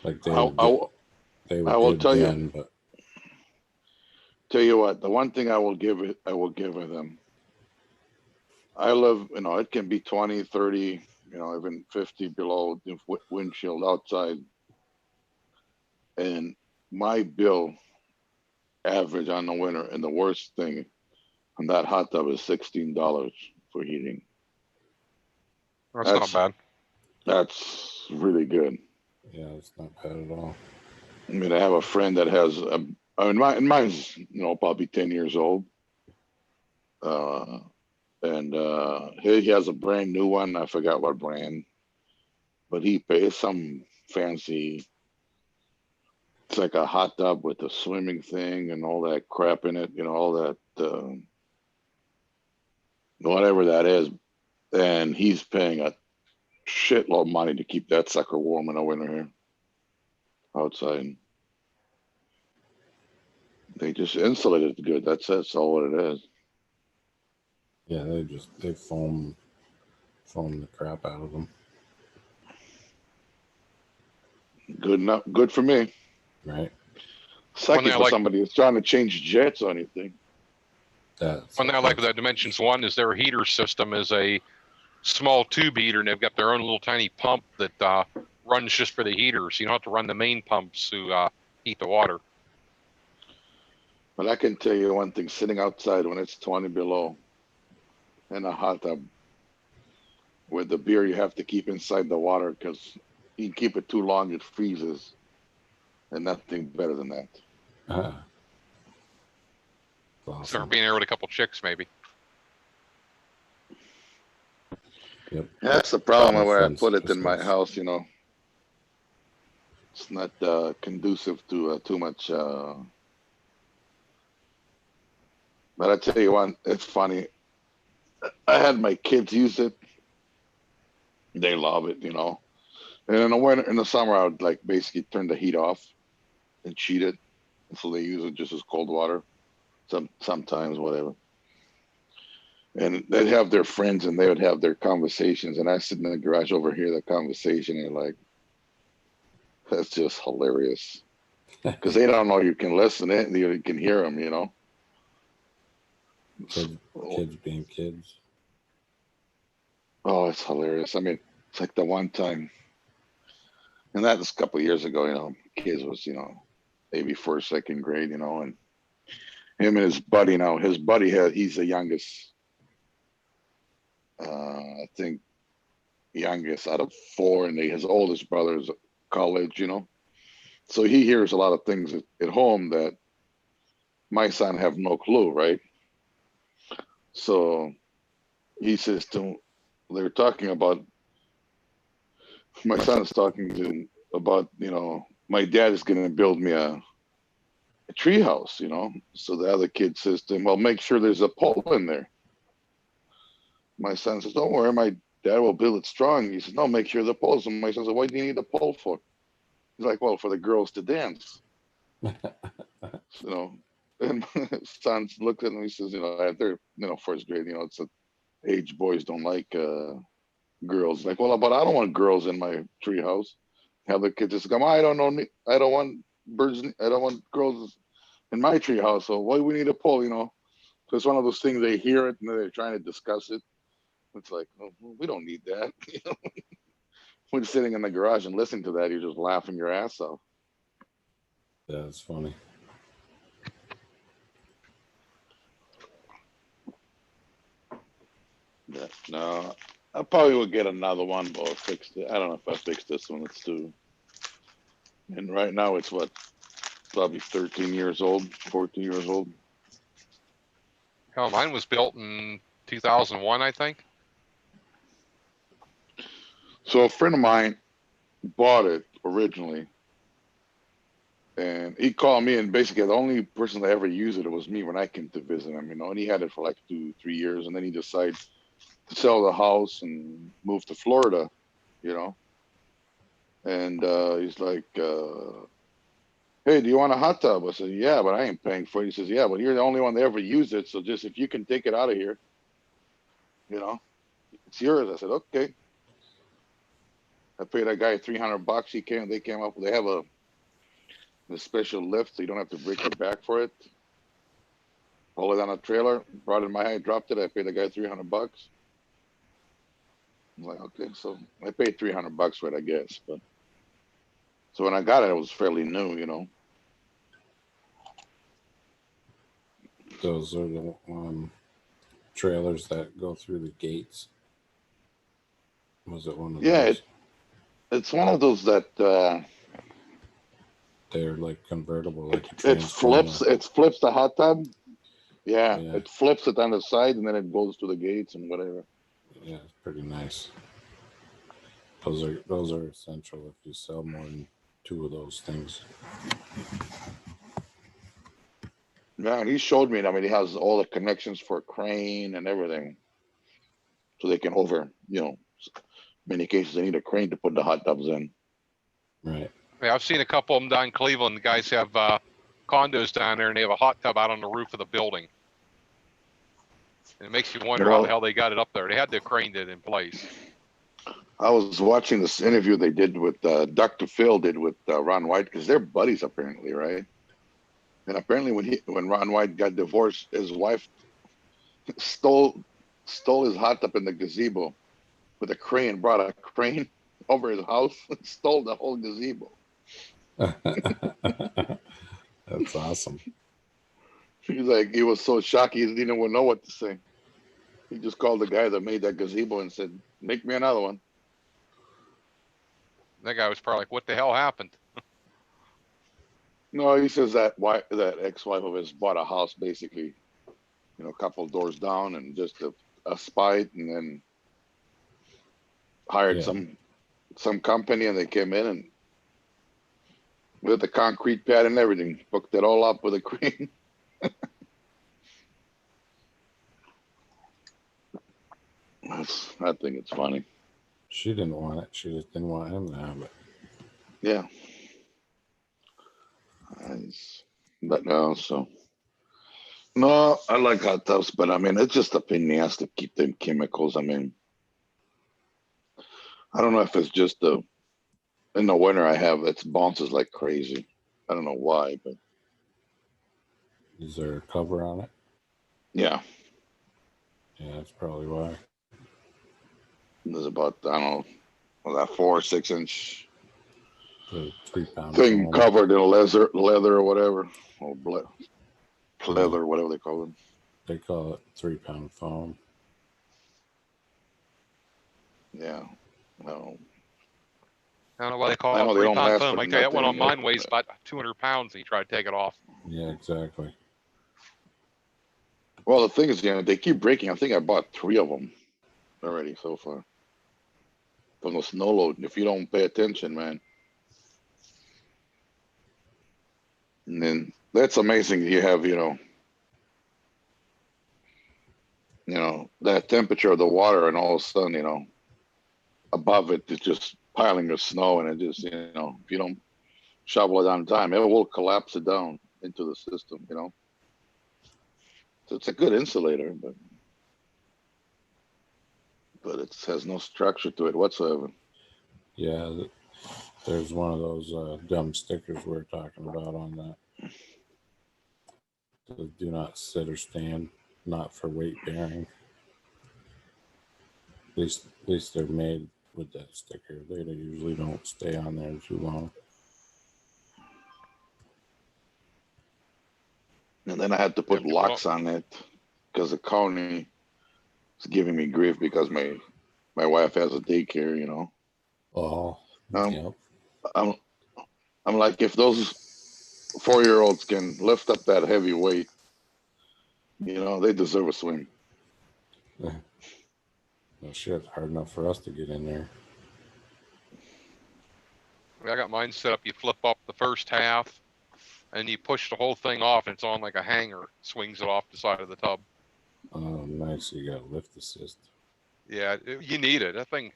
Like they would tell you. But tell you what, the one thing I will give them. I live, it can be 20, 30, you know, even 50 below the windshield outside. And my bill average on the winter, and the worst thing on that hot tub is $16 for heating. That's not bad. That's really good. Yeah, it's not bad at all. I mean, I have a friend that has I mean, mine's, you know, probably 10 years old. And he has a brand new one. I forgot what brand, but he pays some fancy. It's like a hot tub with a swimming thing and all that crap in it, you know, all that, whatever that is. And he's paying a shitload of money to keep that sucker warm in the winter here outside. They just insulate it good. That's all what it is. Yeah, they foam the crap out of them. Good enough. Good for me. Right. Sucky for somebody who's trying to change jets or anything. One thing I like about Dimensions One is their heater system is a small tube heater, and they've got their own little tiny pump that runs just for the heaters. You don't have to run the main pumps to heat the water. But I can tell you one thing: sitting outside when it's 20 below in a hot tub with the beer, you have to keep inside the water because you keep it too long, it freezes, and nothing better than that. Awesome. Start being there with a couple chicks, maybe. Yep. That's the problem where I put it in my house. You know, it's not conducive to too much. But I tell you one, it's funny. I had my kids use it. They love it, you know. And in the winter, in the summer, I would like basically turn the heat off and cheat it, so they use it just as cold water. Sometimes, whatever. And they'd have their friends, and they would have their conversations, and I sit in the garage overhear the conversation, and like, that's just hilarious, because they don't know you can listen it, and you can hear them, you know. Kids being kids. Oh, it's hilarious. I mean, it's like the one time, and that was a couple of years ago, you know, kids was, you know, maybe first, second grade, you know, and him and his buddy now, he's the youngest, I think, youngest out of four, and his oldest brother is college, you know. So he hears a lot of things at home that my son have no clue, right? So he says to him, they're talking about, my son is talking to him about, you know, my dad is going to build me a tree house, you know. So the other kid says to him, well, make sure there's a pole in there. My son says, don't worry, my dad will build it strong. He says, no, make sure the pole's. And my son says, what do you need the pole for? He's like, well, for the girls to dance. You know, and my son looks at him, he says, you know, they're, you know, first grade, you know, it's a age boys don't like girls. Like, well, but I don't want girls in my tree house. Have the kids just come, I don't know, I don't want birds, I don't want girls in my tree house. So why do we need a pole, you know? So it's one of those things, they hear it and they're trying to discuss it. It's like, oh, we don't need that. You know? When you're sitting in the garage and listening to that, you're just laughing your ass off. Yeah, it's funny. Yeah, no, I probably will get another one, but I'll fix it. I don't know if I fixed this one. It's too. And right now it's what? Probably 13 years old, 14 years old. Hell, mine was built in 2001, I think. So a friend of mine bought it originally, and he called me, and basically the only person that ever used it was me when I came to visit him, you know. And he had it for like 2-3 years, and then he decided to sell the house and move to Florida, you know. And he's like, hey, do you want a hot tub? I said, yeah, but I ain't paying for it. He says, yeah, but you're the only one that ever used it, so just if you can take it out of here, you know, it's yours. I said, okay. I paid that guy $300. They came up, they have a special lift, so you don't have to break your back for it. Haul it on a trailer, brought it in my hand, dropped it. I paid the guy $300. I'm like, okay, so I paid $300 for it, I guess. But so when I got it, it was fairly new, you know. Those are the trailers that go through the gates. Was it one of Yeah, those? it's one of those that They're like convertible, like a it transformer. flips. It flips the hot tub. Yeah, Yeah. it flips it on the side, and then it goes to the gates and whatever. Yeah, it's pretty nice. Those are essential if you sell more than 2 of those things. Yeah, and he showed me. I mean, he has all the connections for crane and everything, so they can you know, many cases they need a crane to put the hot tubs in. Right. Yeah, I've seen a couple of them down in Cleveland. The guys have condos down there, and they have a hot tub out on the roof of the building. And it makes you wonder how the hell they got it up there. They had to crane it in place. I was watching this interview they did with Dr. Phil did with Ron White, because they're buddies apparently, right? And apparently when Ron White got divorced, his wife stole his hot tub in the gazebo with a crane, brought a crane over his house and stole the whole gazebo. That's awesome. He's like, he was so shocked he didn't even know what to say. He just called the guy that made that gazebo and said, "Make me another one." That guy was probably like, "What the hell happened?" No, he says that ex-wife of his bought a house basically, you know, a couple doors down, and just a spite, and then hired some company, and they came in and with the concrete pad and everything, hooked it all up with a crane. I think it's funny. She didn't want it. She just didn't want him to have it. Yeah. But no, so no, I like hot tubs, but I mean, it's just a pain in the ass to keep them chemicals. I mean, I don't know if it's just in the winter it bounces like crazy. I don't know why, but Is there a cover on it? yeah, Yeah, that's probably why. there's about, I don't know, that 4 or 6 inch The 3-pound thing foam. covered in leather or whatever, or leather, whatever they call it. They call it 3-pound foam. Yeah, no. I don't know why they call I know it they don't 3-pound last foam. for I tell you, that one on nothing, mine weighs about 200 pounds, and you try to take it off. Yeah, exactly. Well, the thing is, you know, they keep breaking. I think I bought 3 of them already so far from the snow load. If you don't pay attention, man. And then that's amazing. You have, you know, that temperature of the water, and all of a sudden, you know, above it is just piling of snow, and it just, you know, if you don't shovel it on time, it will collapse it down into the system, you know. So it's a good insulator, but it has no structure to it whatsoever. Yeah, there's one of those dumb stickers we were talking about on that. So do not sit or stand, not for weight bearing. At least they're made with that sticker. They usually don't stay on there too long. And then I had to put locks on it because the county is giving me grief because my wife has a daycare, you know. Oh, yep. I'm like, if those 4-year-olds can lift up that heavy weight, you know, they deserve a swing. Well, shit, hard enough for us to get in there. I got mine set up. You flip up the first half, and you push the whole thing off, and it's on like a hanger. Swings it off the side of the tub. Oh, nice. You got lift assist. Yeah, you need it. That thing,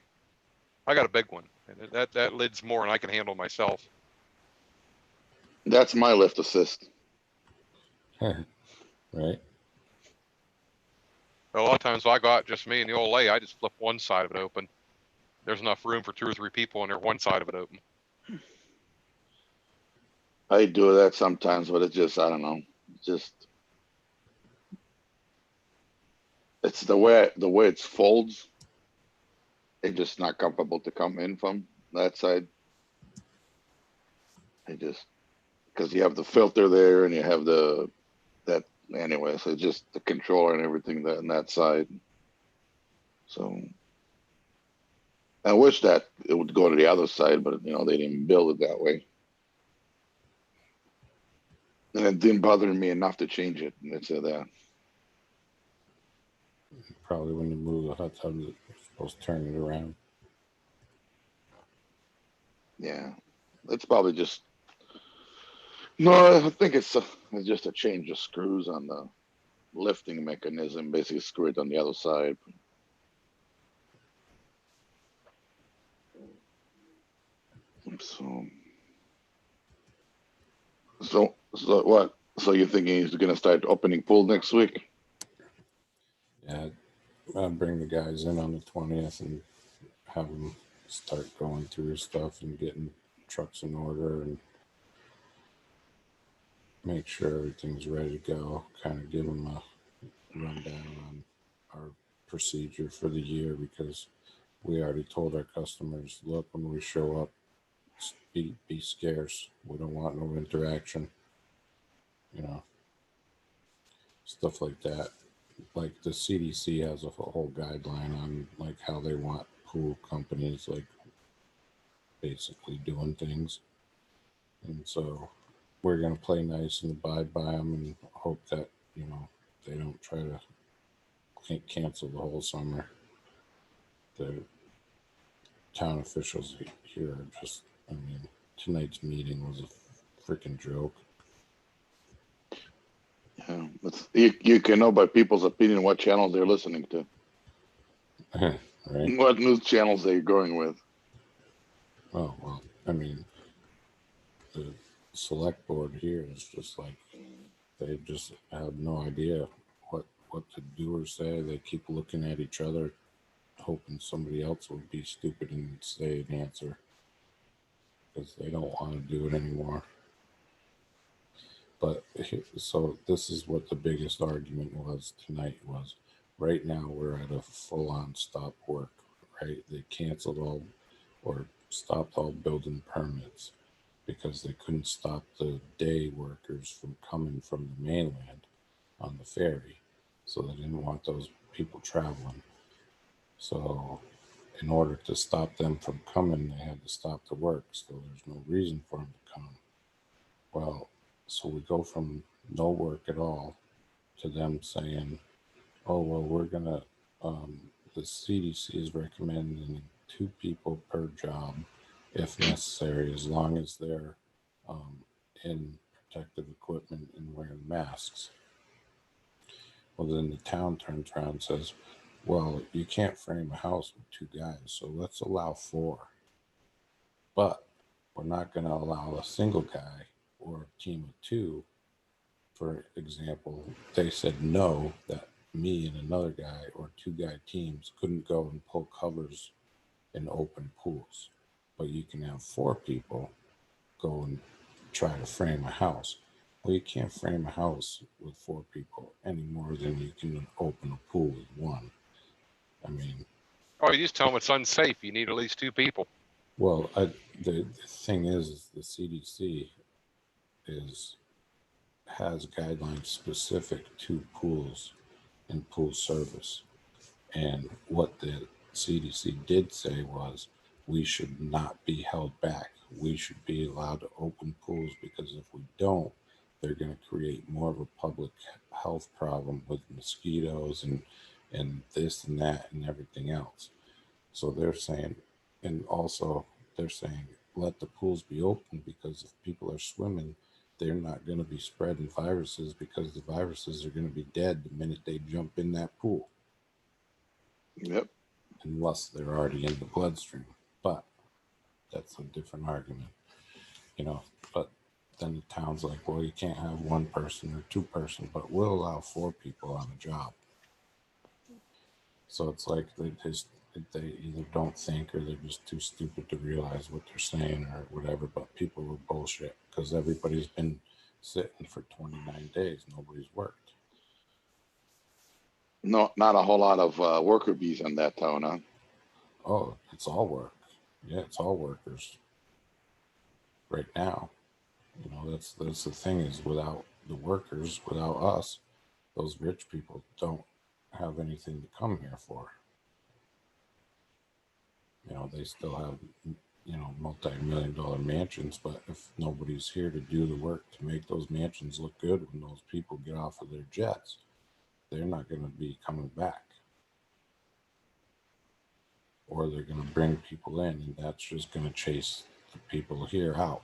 I got a big one. And that lid's more than I can handle myself. That's my lift assist. Right. A lot of times I go out just me and the old lady, I just flip one side of it open. There's enough room for 2 or 3 people in there, one side of it open. I do that sometimes, but it's just, I don't know. It's the way it folds. it's just not comfortable to come in from that side. It just because you have the filter there and you have that anyway. So just the controller and everything that on that side. So I wish that it would go to the other side, but you know they didn't build it that way. And it didn't bother me enough to change it. And it's that. Probably when you move the hot tub, you're supposed to turn it around. Yeah, it's probably just no. I think it's just a change of screws on the lifting mechanism. Basically, screw it on the other side. So what? So you're thinking he's going to start opening pool next week? Yeah, I'll bring the guys in on the 20th and have them start going through stuff and getting trucks in order and make sure everything's ready to go. Kind of give them a rundown on our procedure for the year, because we already told our customers, look, when we show up, be scarce. We don't want no interaction, you know, stuff like that. Like the CDC has a whole guideline on like how they want pool companies like basically doing things, and so we're gonna play nice and abide by them and hope that, you know, they don't try to cancel the whole summer. The town officials here are just, I mean, tonight's meeting was a freaking joke. Yeah, you can know by people's opinion what channels they're listening to. Right? What news channels they're going with. Oh, well, I mean, the select board here is just like, they just have no idea what to do or say. They keep looking at each other, hoping somebody else will be stupid and say an answer, because they don't want to do it anymore. But so this is what the biggest argument was tonight was, right now we're at a full-on stop work, right? They canceled all or stopped all building permits because they couldn't stop the day workers from coming from the mainland on the ferry. So they didn't want those people traveling. So in order to stop them from coming, they had to stop the work. So there's no reason for them to come. Well, so we go from no work at all to them saying, oh, well, we're going to, the CDC is recommending 2 people per job if necessary, as long as they're in protective equipment and wearing masks. Well, then the town turns around and says, well, you can't frame a house with 2 guys, so let's allow 4. But we're not going to allow a single guy or a team of 2. For example, they said no, that me and another guy or 2-guy teams couldn't go and pull covers in open pools. But you can have 4 people go and try to frame a house. Well, you can't frame a house with 4 people any more than you can open a pool with 1. I mean... Oh, you just tell them it's unsafe. You need at least 2 people. Well, the thing is the CDC has guidelines specific to pools and pool service. And what the CDC did say was we should not be held back. We should be allowed to open pools, because if we don't, they're going to create more of a public health problem with mosquitoes and this and that and everything else. So they're saying, and also they're saying, let the pools be open, because if people are swimming, they're not going to be spreading viruses, because the viruses are going to be dead the minute they jump in that pool. Yep. Unless they're already in the bloodstream. But that's a different argument, you know. But then the town's like, well, you can't have 1 person or 2 person, but we'll allow 4 people on a job. So it's like they either don't think, or they're just too stupid to realize what they're saying or whatever. But people were bullshit, because everybody's been sitting for 29 days. Nobody's worked. No, not a whole lot of worker bees on that town, huh? oh, it's all work. Yeah, it's all workers right now. You know, that's the thing is without the workers, without us, those rich people don't have anything to come here for. You know, they still have, you know, multi-million-dollar mansions, but if nobody's here to do the work to make those mansions look good when those people get off of their jets, they're not going to be coming back. Or they're going to bring people in, and that's just going to chase the people here out.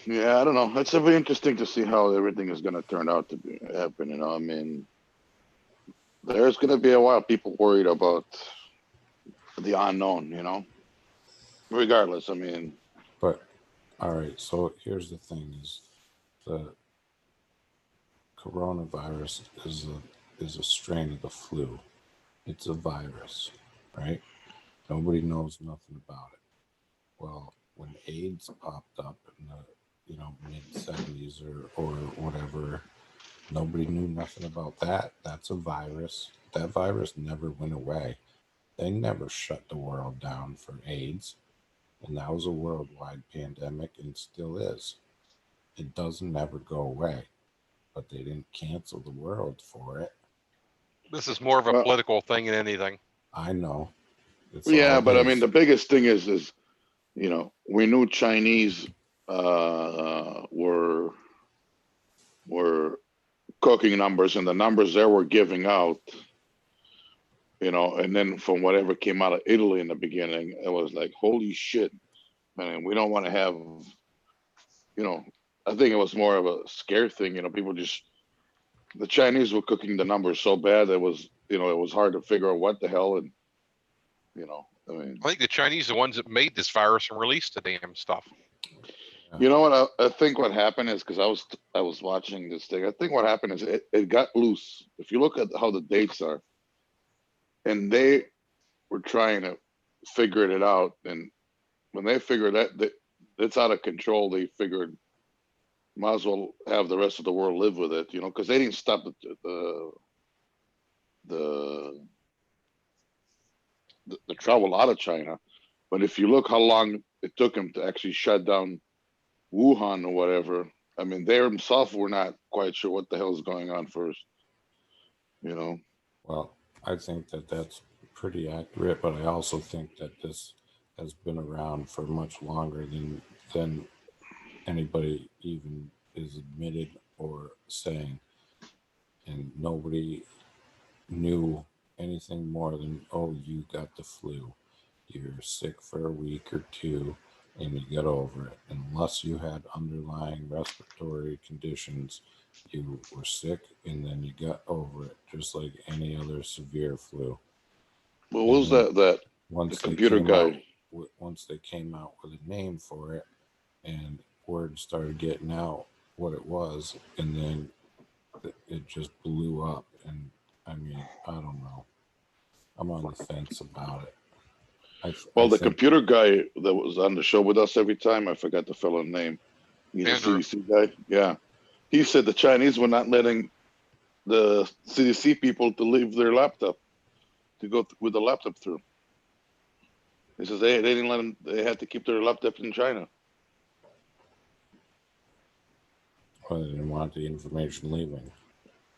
Yeah, I don't know. It's very interesting to see how everything is going to turn out to happen. You know, I mean, there's going to be a while people worried about the unknown. You know, regardless. I mean, But all right, so here's the thing: is the coronavirus is a strain of the flu. It's a virus, right? Nobody knows nothing about it. Well, when AIDS popped up in the mid 70s or whatever, nobody knew nothing about that. That's a virus. That virus never went away. They never shut the world down for AIDS, and that was a worldwide pandemic and still is. It doesn't ever go away, but they didn't cancel the world for it. This is more of a political thing than anything. I know. Yeah, but I mean, the biggest thing is you know, we knew Chinese were cooking numbers, and the numbers they were giving out, you know, and then from whatever came out of Italy in the beginning, it was like, holy shit, man, we don't want to have, you know, I think it was more of a scare thing, you know, people just, the Chinese were cooking the numbers so bad it was, you know, it was hard to figure out what the hell, and, you know, I mean. I think the Chinese are the ones that made this virus and released the damn stuff. You know what? I think what happened is, because I was watching this thing. I think what happened is it got loose. If you look at how the dates are, and they were trying to figure it out, and when they figured that it's out of control, they figured might as well have the rest of the world live with it, you know, because they didn't stop the travel out of China. But if you look how long it took them to actually shut down Wuhan or whatever, I mean, they themselves were not quite sure what the hell is going on first, you know. Well, I think that that's pretty accurate, but I also think that this has been around for much longer than anybody even is admitted or saying, and nobody knew anything more than, oh, you got the flu, you're sick for a week or two, and you get over it. Unless you had underlying respiratory conditions, you were sick and then you got over it, just like any other severe flu. Well, what was that the computer guy? Once they came out with a name for it, and word started getting out what it was, and then it just blew up. And I mean, I don't know. I'm on the fence about it. The computer guy that was on the show with us every time, I forgot the fellow's name. He's Andrew. a CDC guy. Yeah. He said the Chinese were not letting the CDC people to leave their laptop, to go with the laptop through. He says they didn't let them, they had to keep their laptop in China. Well, they didn't want the information leaving.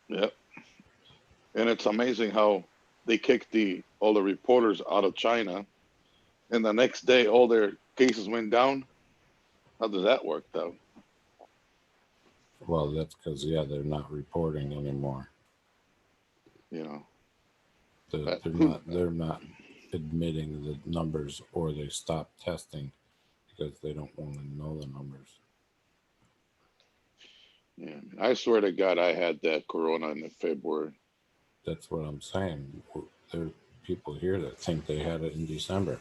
Yep. And it's amazing how they kicked all the reporters out of China, and the next day all their cases went down. How does that work out? Well, that's because they're not reporting anymore. You know, they're not admitting the numbers, or they stop testing because they don't want to know the numbers. Yeah, I swear to God, I had that corona in February. That's what I'm saying. There are people here that think they had it in December.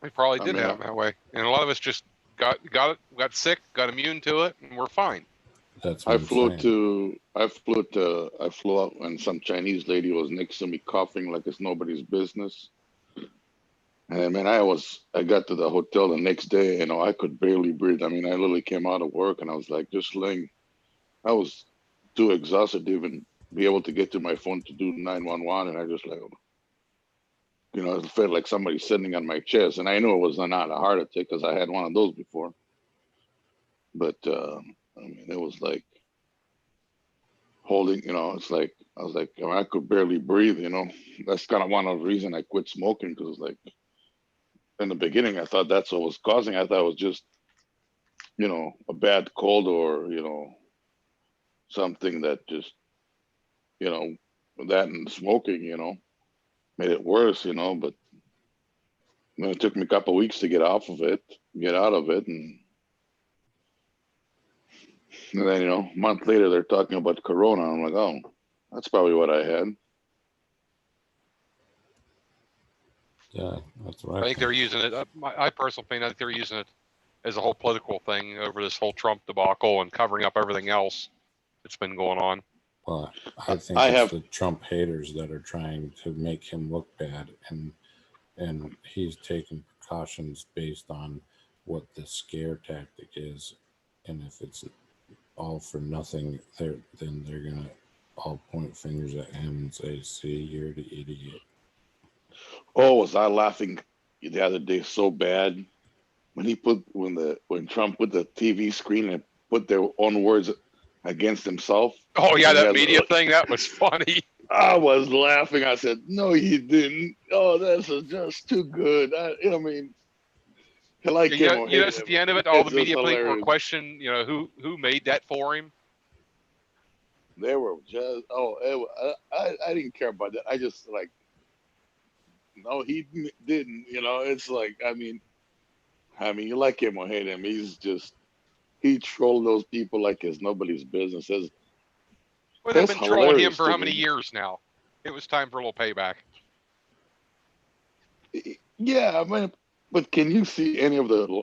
They probably did have it that way, and a lot of us just got sick, got immune to it, and we're fine. That's what I flew out, and some Chinese lady was next to me coughing like it's nobody's business. And man, I got to the hotel the next day, you know, I could barely breathe. I mean, I literally came out of work and I was like, I was too exhausted to even be able to get to my phone to do 911, and I just like, you know, it felt like somebody sitting on my chest, and I knew it was not a heart attack because I had one of those before. But I mean, it was like holding, you know, it's like I was like, I could barely breathe, you know. That's kind of one of the reasons I quit smoking, because like in the beginning I thought that's what was causing. I thought it was just, you know, a bad cold, or you know, something that just, you know, that and smoking, you know, made it worse, you know. But you know, it took me a couple of weeks to get off of it, get out of it, and then, you know, a month later they're talking about Corona. I'm like, oh, that's probably what I had. Yeah, that's what I think they're using it. My personal opinion, I think they're using it as a whole political thing over this whole Trump debacle and covering up everything else that's been going on. Well, I think it's the Trump haters that are trying to make him look bad, and he's taking precautions based on what the scare tactic is, and if it's all for nothing, then they're gonna all point fingers at him and say, "See, you're the idiot." Oh, was I laughing the other day so bad when when Trump put the TV screen and put their own words against himself? Oh yeah, And that media thing, that was funny. I was laughing. I said, "No, you didn't. Oh, this is just too good." I mean, like you him know, or you hate notice him, at the end of it, all the it's just media people were hilarious. questioning, you know, who made that for him. They were just I didn't care about that. I just like, no, he didn't. You know, it's like, I mean, you like him or hate him, he trolled those people like it's nobody's business. Well, they've That's been trolling him hilarious for to how many me. years now? It was time for a little payback. Yeah, I mean, but can you see any of the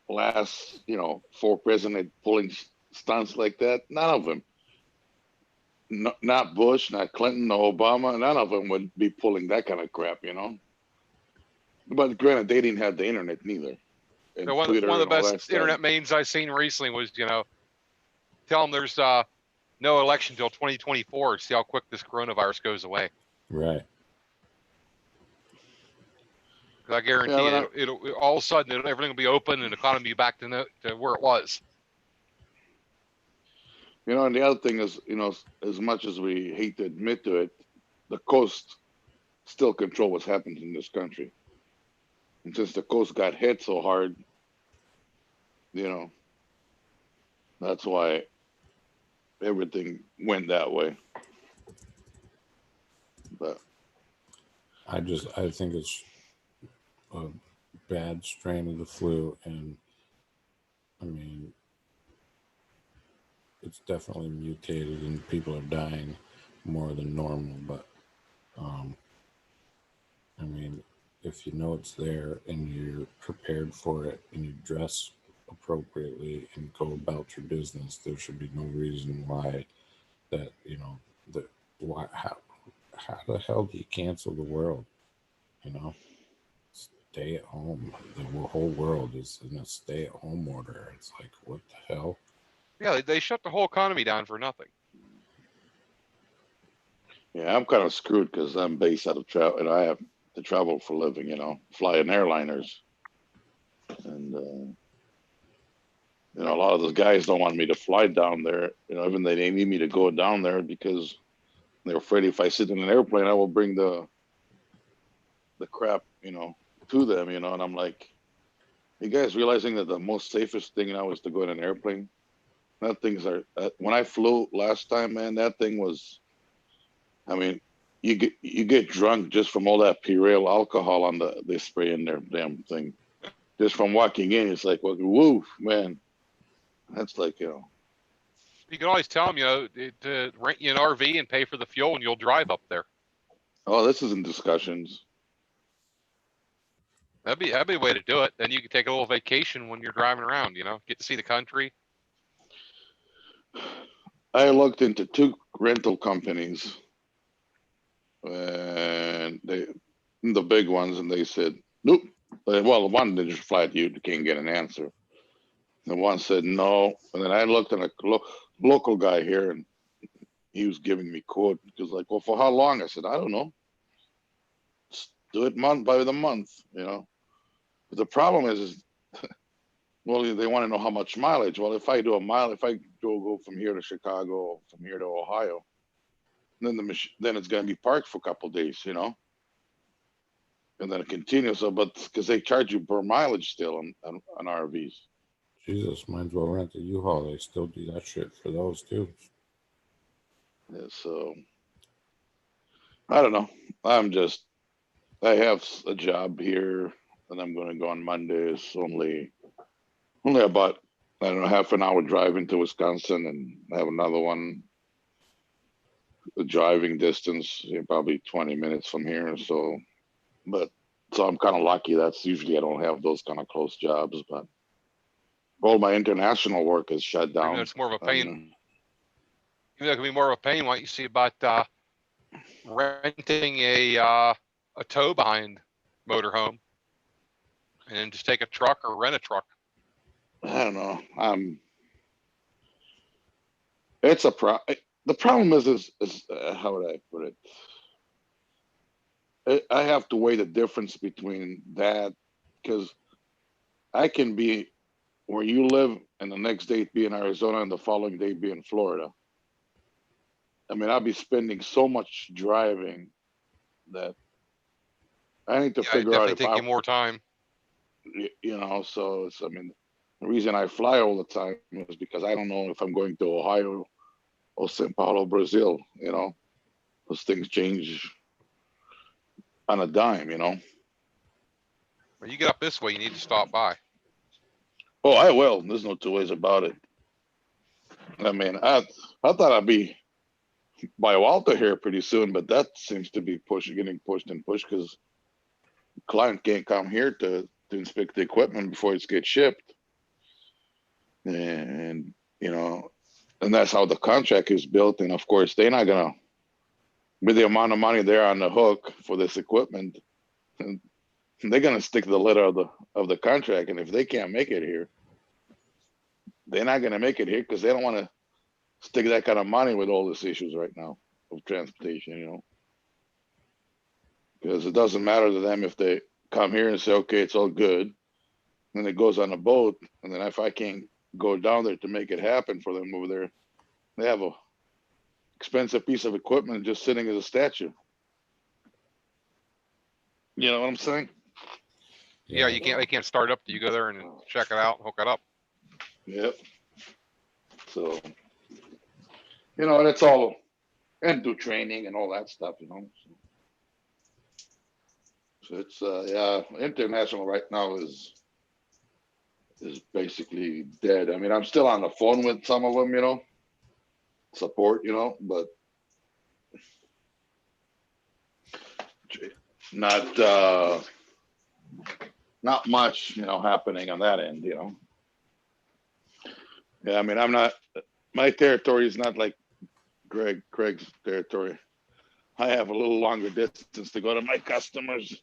last, you know, 4 presidents pulling stunts like that? None of them. No, not Bush, not Clinton, no Obama. None of them would be pulling that kind of crap, you know. But granted, they didn't have the internet neither, and So one Twitter of and the all that best stuff. internet memes I've seen recently was, you know, tell them there's no election until 2024. See how quick this coronavirus goes away. Right. Because I guarantee it'll all of a sudden everything will be open and the economy be back to where it was. You know, and the other thing is, you know, as much as we hate to admit to it, the coast still control what's happening in this country. And since the coast got hit so hard, you know, that's why everything went that way. But I think it's a bad strain of the flu, and I mean, it's definitely mutated and people are dying more than normal, but I mean, if you know it's there and you're prepared for it and you dress appropriately and go about your business, there should be no reason why that, you know, how the hell do you cancel the world? You know, stay at home. The whole world is in a stay at home order. It's like, what the hell? Yeah, they shut the whole economy down for nothing. yeah, I'm kind of screwed because I'm based out of travel, and I have to travel for a living. You know, fly in airliners, and you know, a lot of those guys don't want me to fly down there. You know, even they need me to go down there because they're afraid if I sit in an airplane, I will bring the crap, you know, to them. You know, and I'm like, you guys realizing that the most safest thing now is to go in an airplane? That things are. When I flew last time, man, that thing was. I mean, you get drunk just from all that Purell alcohol on they spray in their damn thing. Just from walking in, it's like, well, woof, man. That's like, you know. You can always tell them, you know, to rent you an RV and pay for the fuel, and you'll drive up there. Oh, this is in discussions. That'd be a way to do it. Then you can take a little vacation when you're driving around. You know, get to see the country. I looked into 2 rental companies, and the big ones, and they said nope. Well, one they just flat you can't get an answer. The one said no, and then I looked at a local guy here, and he was giving me quote because like, well, for how long? I said, I don't know. Just do it month by the month, you know. But the problem is well, they want to know how much mileage. Well, if I do a mile, if I go from here to Chicago, from here to Ohio, then then it's going to be parked for a couple of days, you know, and then it continues. So, but because they charge you per mileage still on RVs. Jesus, might as well rent a U-Haul. They still do that shit for those too. Yeah, so I don't know. I have a job here, and I'm going to go on Monday. It's only about, I don't know, half an hour drive into Wisconsin, and I have another one, a driving distance, probably 20 minutes from here. So, but so I'm kind of lucky. That's usually I don't have those kind of close jobs, but all my international work is shut down. Even though it's more of a pain. Even though it can be more of a pain, why don't you see about renting a tow behind motorhome, and then just take a truck or rent a truck? I don't know. It's the problem is how would I put it? I have to weigh the difference between that, because I can be where you live and the next day be in Arizona and the following day be in Florida. I mean, I'll be spending so much driving that I need to figure out if take you more time. You know, so it's, I mean, the reason I fly all the time is because I don't know if I'm going to Ohio or Sao Paulo, Brazil. You know, those things change on a dime. You know. When you get up this way, you need to stop by. Oh, I will. There's no two ways about it. I mean, I thought I'd be by Walter here pretty soon, but that seems to be getting pushed and pushed because the client can't come here to inspect the equipment before it gets shipped. And, you know, and that's how the contract is built. And of course, they're not going to, with the amount of money they're on the hook for this equipment, they're going to stick to the letter of the contract. And if they can't make it here, they're not going to make it here because they don't want to stick that kind of money with all these issues right now of transportation, you know, because it doesn't matter to them if they come here and say, okay, it's all good. Then it goes on a boat. And then if I can't go down there to make it happen for them over there, they have a expensive piece of equipment just sitting as a statue. You know what I'm saying? Yeah, they can't start up till you go there and check it out and hook it up. Yep. So, you know, and it's all, and do training and all that stuff, you know. So it's yeah, international right now is basically dead. I mean, I'm still on the phone with some of them, you know, support, you know, but not much, you know, happening on that end, you know. Yeah, I mean, my territory is not like Craig's territory. I have a little longer distance to go to my customers.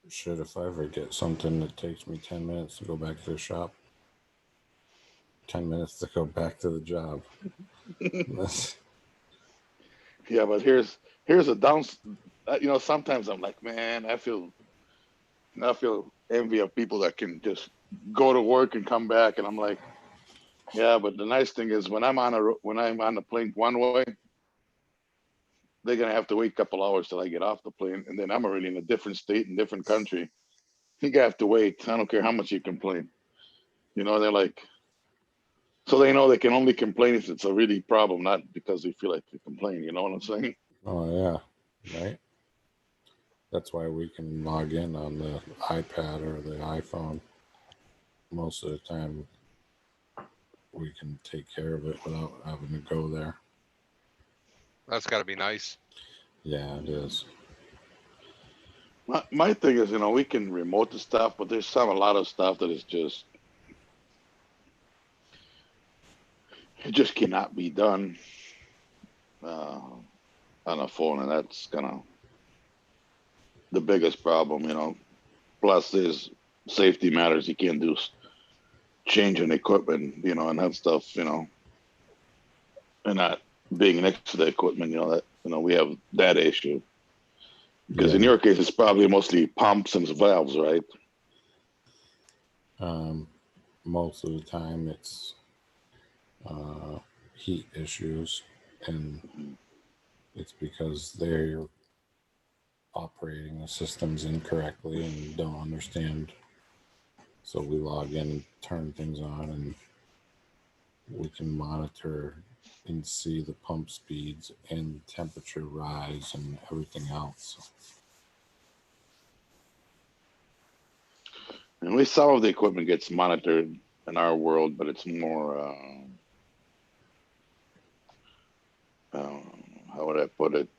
Shit, if I ever get something that takes me 10 minutes to go back to the shop, 10 minutes to go back to the job. Yeah, but here's a you know, sometimes I'm like, man, I feel envy of people that can just go to work and come back, and I'm like, yeah, but the nice thing is when I'm on the plane one way, they're gonna have to wait a couple hours till I get off the plane, and then I'm already in a different state and different country. You have to wait. I don't care how much you complain. You know, they're like, so they know they can only complain if it's a really problem, not because they feel like they complain. You know what I'm saying? Oh yeah, right. That's why we can log in on the iPad or the iPhone. Most of the time, we can take care of it without having to go there. That's got to be nice. Yeah, it is. My thing is, you know, we can remote the stuff, but there's a lot of stuff that is just, it just cannot be done on a phone, and that's kind of the biggest problem, you know. Plus, there's safety matters. You can't do changing equipment, you know, and that stuff, you know. And being next to the equipment, that we have that issue. Because in Yeah. your case, it's probably mostly pumps and valves, right? Most of the time it's heat issues, and it's because they're operating the systems incorrectly and don't understand. So we log in and turn things on, and we can monitor and see the pump speeds and temperature rise and everything else. And at least some of the equipment gets monitored in our world, but it's more, how would I put it,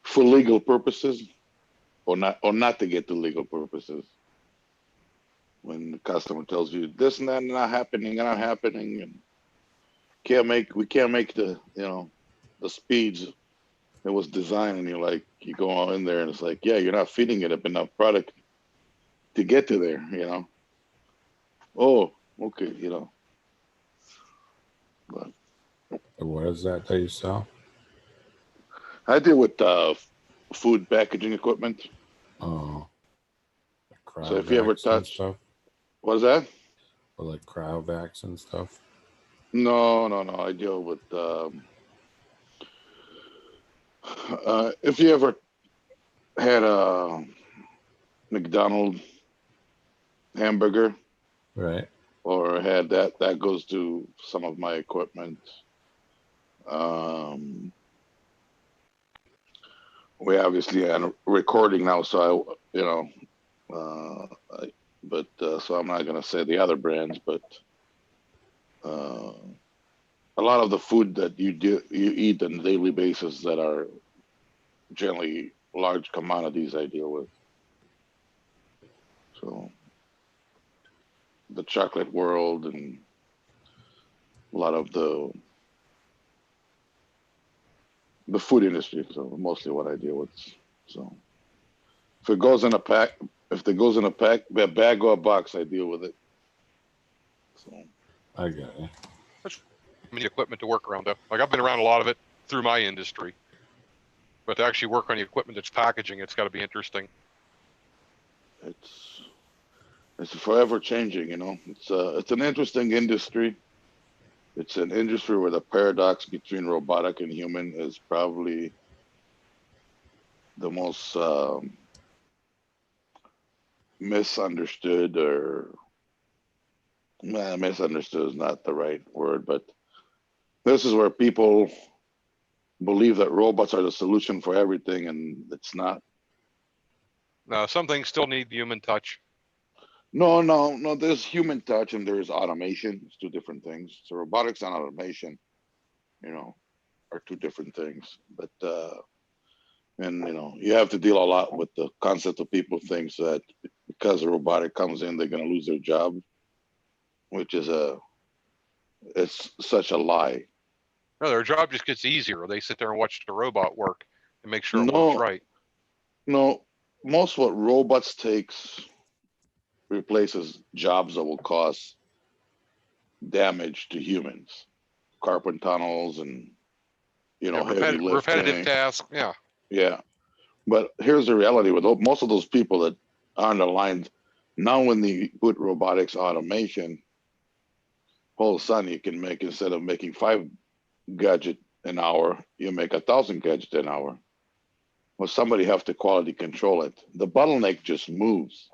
for legal purposes, or not to get to legal purposes. When the customer tells you this and that not happening, and we can't make the the speeds it was designed, and you go on in there and it's like, yeah, you're not feeding it up enough product to get to there. Oh, okay, but What is that you sell? I deal with food packaging equipment. Oh, So if you ever touch stuff. what is that? Or like cryovacs and stuff. No, I deal with if you ever had a McDonald's hamburger, Right. or had that goes to some of my equipment. We obviously are recording now, so so I'm not gonna say the other brands, but a lot of the food that you eat on a daily basis that are generally large commodities I deal with. So the chocolate world and a lot of the food industry. So mostly what I deal with. So if it goes in a pack, a bag or a box, I deal with it. So I get it. The equipment to work around though. Like I've been around a lot of it through my industry, but to actually work on the equipment that's packaging, it's got to be interesting. It's forever changing, It's an interesting industry. It's an industry where the paradox between robotic and human is probably the most misunderstood, or misunderstood is not the right word, but this is where people believe that robots are the solution for everything, and it's not. No, some things still need human touch. No. There's human touch and there's automation. It's two different things. So robotics and automation, are two different things. But and you have to deal a lot with the concept of people think that because a robotic comes in, they're going to lose their job, which is it's such a lie. No, their job just gets easier. They sit there and watch the robot work and make sure it No, works right. no. Most what robots takes replaces jobs that will cause damage to humans, carpet tunnels and heavy lifting, repetitive tasks. Yeah, but here's the reality with most of those people that aren't aligned. Now, when they put robotics automation, all of a sudden you can make, instead of making 5 gadgets an hour, you make 1,000 gadgets an hour. Well, somebody have to quality control it. The bottleneck just moves.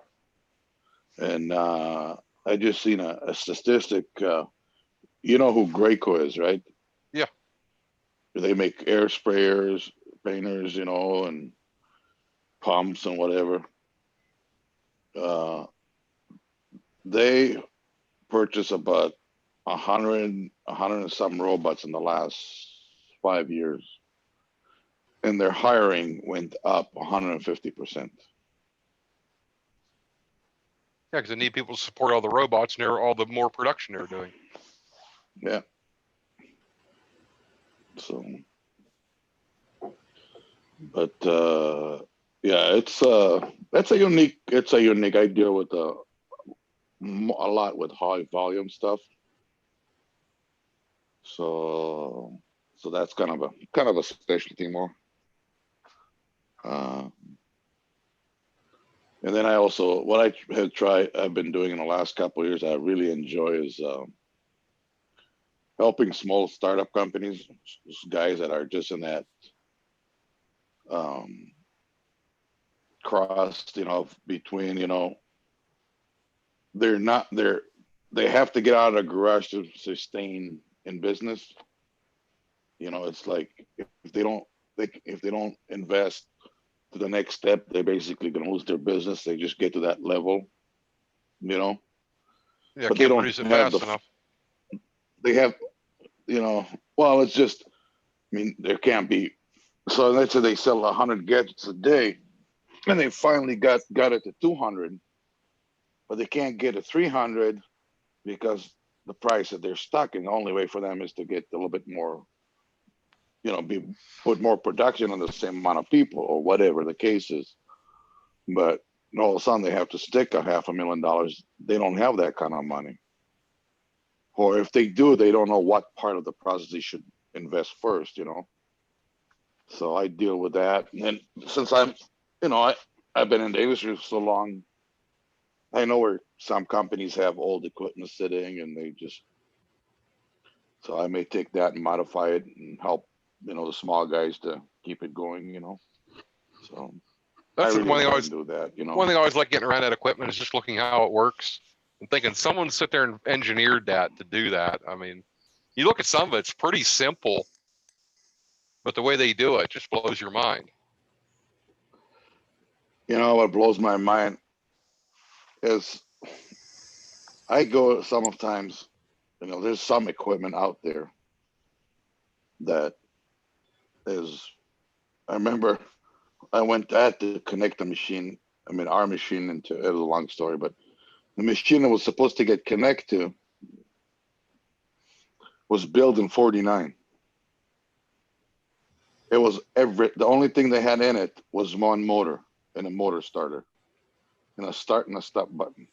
And I just seen a statistic. You know who Graco is, right? Yeah. They make air sprayers, painters, and pumps and whatever. They purchased about 100 and some robots in the last 5 years, and their hiring went up 150%. Yeah, because they need people to support all the robots and all the more production they're doing. Yeah. So, but yeah, it's a unique. I deal with a lot with high volume stuff. So that's kind of a specialty more. And then I also, what I've been doing in the last couple of years, I really enjoy is helping small startup companies, guys that are just in that cross, between, they have to get out of the garage to sustain in business. It's like if they don't invest to the next step, they're basically going to lose their business. They just get to that level, Yeah, but they can't don't produce it have fast enough. they have, well, it's just, there can't be. So let's say they sell 100 gadgets a day, and they finally got it to 200, but they can't get to 300 because the price that they're stuck in. The only way for them is to get a little bit more, put more production on the same amount of people or whatever the case is. But all of a sudden they have to stick $500,000. They don't have that kind of money. Or if they do, they don't know what part of the process they should invest first, So I deal with that. And since I've been in the industry for so long, I know where some companies have old equipment sitting and so I may take that and modify it and help, the small guys to keep it going, So That's I really one thing I try always and do that, One thing I always like getting around that equipment is just looking how it works and thinking someone sit there and engineered that to do that. You look at some of it's pretty simple, but the way they do it just blows your mind. What blows my mind is I go sometimes, there's some equipment out there that is, I remember I had to connect the machine, our machine it was a long story, but the machine that was supposed to get connected to was built in 49. It was the only thing they had in it was one motor and a motor starter and a start and a stop button.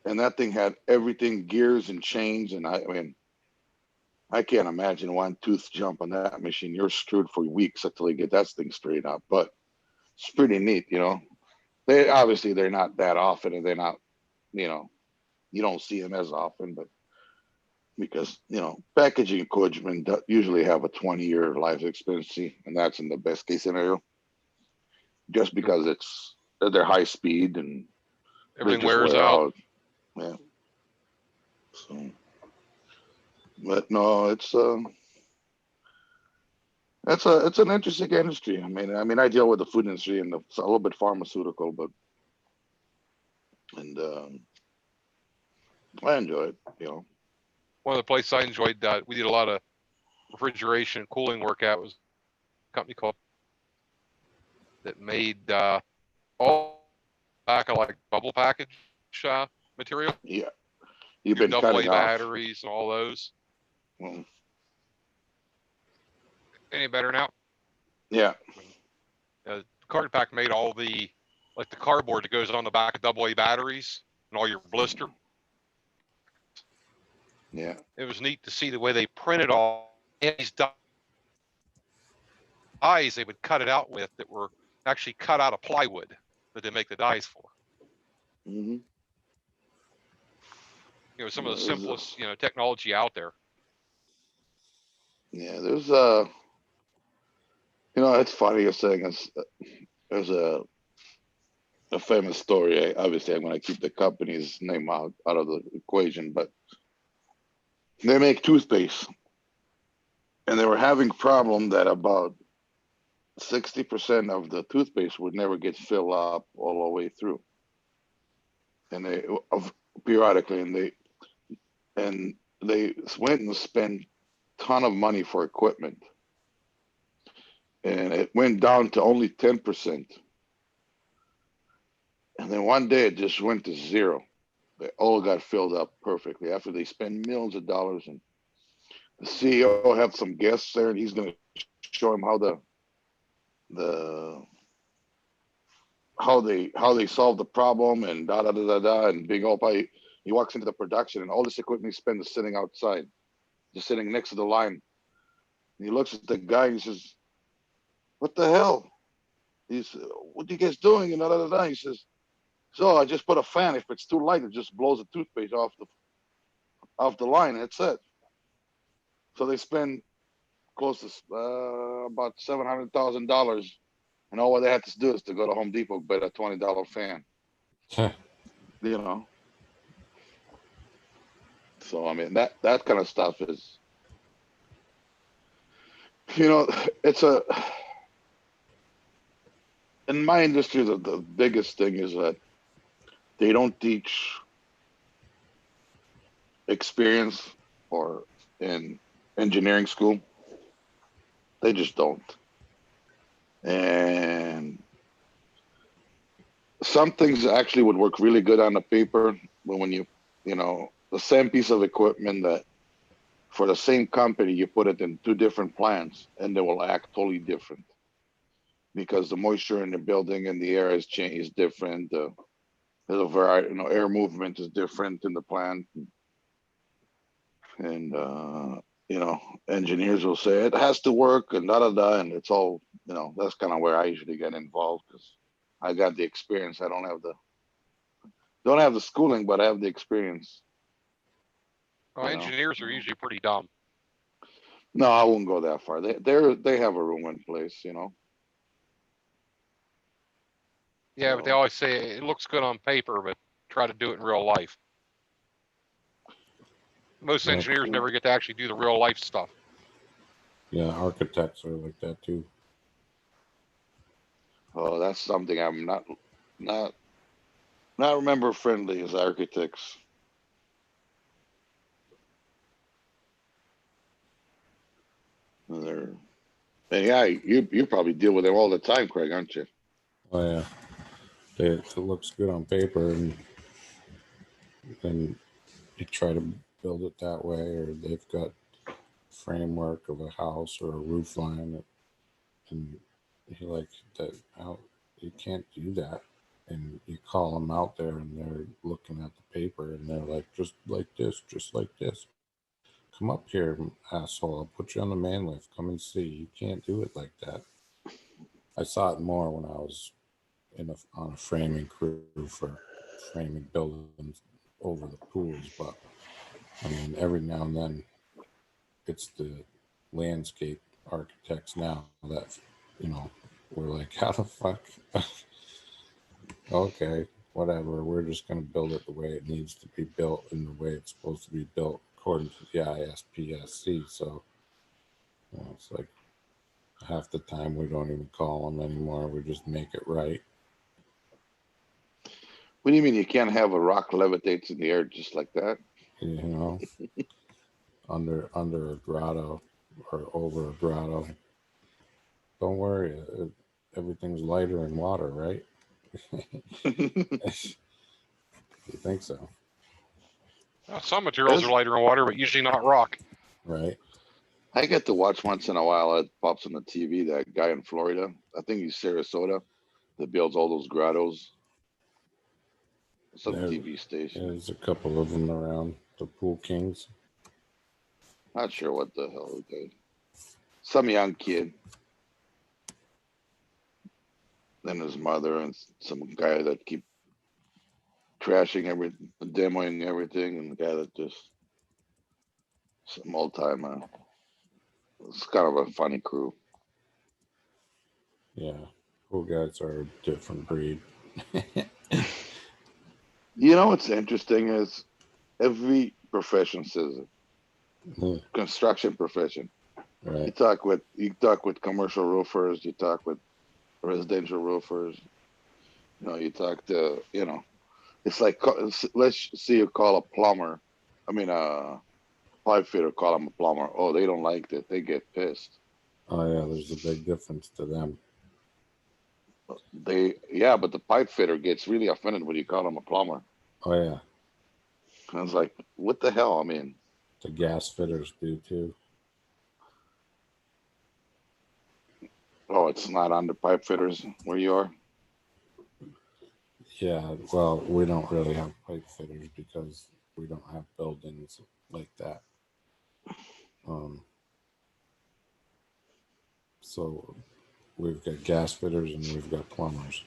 And that thing had everything, gears and chains. And I can't imagine one tooth jump on that machine. You're screwed for weeks until you get that thing straight up. But it's pretty neat, They obviously they're not that often, and they're not, you don't see them as often, but because packaging equipment usually have a 20-year life expectancy, and that's in the best case scenario. Just because they're high speed and everything wears out. Yeah. So, but no, it's an interesting industry. I deal with the food industry and a little bit pharmaceutical, but I enjoy it. One of the places I enjoyed, we did a lot of refrigeration and cooling work at was a company called that made all back of like bubble package material. Yeah, you've Your been AA cutting batteries and all those. Well, Any better now? yeah. Card Pack made all the cardboard that goes on the back of AA batteries and all your blister. Yeah. It was neat to see the way they printed all these dies they would cut it out with that were actually cut out of plywood that they make the dies for. Mm-hmm. Some of the simplest, technology out there. Yeah, there's it's funny you're saying this. There's a famous story. Obviously, I'm going to keep the company's name out of the equation, but they make toothpaste, and they were having a problem that about 60% of the toothpaste would never get filled up all the way through, and they periodically, and they went and spent a ton of money for equipment, and it went down to only 10%. And then one day it just went to zero. They all got filled up perfectly after they spent millions of dollars. And the CEO had some guests there, and he's going to show him how how they solved the problem and da da da da da and big old pie. He walks into the production and all this equipment he spent is sitting outside, just sitting next to the line. And he looks at the guy and he says, "What the hell?" He's, "What are you guys doing?" And da, da, da, da. He says, "So I just put a fan. If it's too light, it just blows the toothpaste off the line. That's it." So they spend close to about $700,000, and all they had to do is to go to Home Depot, buy a $20 fan. You know. So I mean that kind of stuff is, it's in my industry the biggest thing is that they don't teach experience or in engineering school. They just don't. And some things actually would work really good on the paper, but when the same piece of equipment that for the same company, you put it in two different plants and they will act totally different because the moisture in the building and the air is different. There's a variety, air movement is different in the plant. And, engineers will say it has to work and da da da. And it's all, that's kind of where I usually get involved because I got the experience. I don't have the schooling, but I have the experience. Well, engineers are usually pretty dumb. No, I wouldn't go that far. They have a room in place, Yeah, but they always say it looks good on paper, but try to do it in real life. Most engineers never get to actually do the real life stuff. Yeah, architects are like that too. Oh, that's something I'm not remember friendly as architects. And yeah, you probably deal with them all the time, Craig, aren't you? Oh yeah, it looks good on paper, and then you try to build it that way, or they've got framework of a house or a roof line, and you're like, that out, you can't do that. And you call them out there, and they're looking at the paper, and they're like, just like this, just like this. Come up here, asshole. I'll put you on the man lift. Come and see. You can't do it like that. I saw it more when I was on a framing crew for framing buildings over the pools, but I mean, every now and then it's the landscape architects now that, we're like, how the fuck? Okay, whatever. We're just going to build it the way it needs to be built and the way it's supposed to be built according to the ISPSC. So it's like half the time we don't even call them anymore. We just make it right. What do you mean you can't have a rock levitates in the air just like that? Under a grotto or over a grotto. Don't worry, everything's lighter in water, right? You think so? Some materials are lighter in water, but usually not rock. Right. I get to watch once in a while. It pops on the TV. That guy in Florida, I think he's Sarasota, that builds all those grottos. Some TV station. There's a couple of them around. The Pool Kings. Not sure what the hell he did. Some young kid. Then his mother and some guy that keep trashing everything, demoing everything, and the guy that just some old timer. It's kind of a funny crew. Yeah, pool guys are a different breed. What's interesting is every profession says it. Construction profession. Right. You talk with commercial roofers, you talk with residential roofers, you talk to, it's like, let's see you call a plumber. I mean, pipe fitter, call him a plumber. Oh, they don't like that. They get pissed. Oh yeah, there's a big difference to them. But the pipe fitter gets really offended when you call him a plumber. Oh yeah. I was like, what the hell? I mean, the gas fitters do too. Oh, it's not on the pipe fitters where you are? Yeah, well, we don't really have pipe fitters because we don't have buildings like that. So we've got gas fitters and we've got plumbers.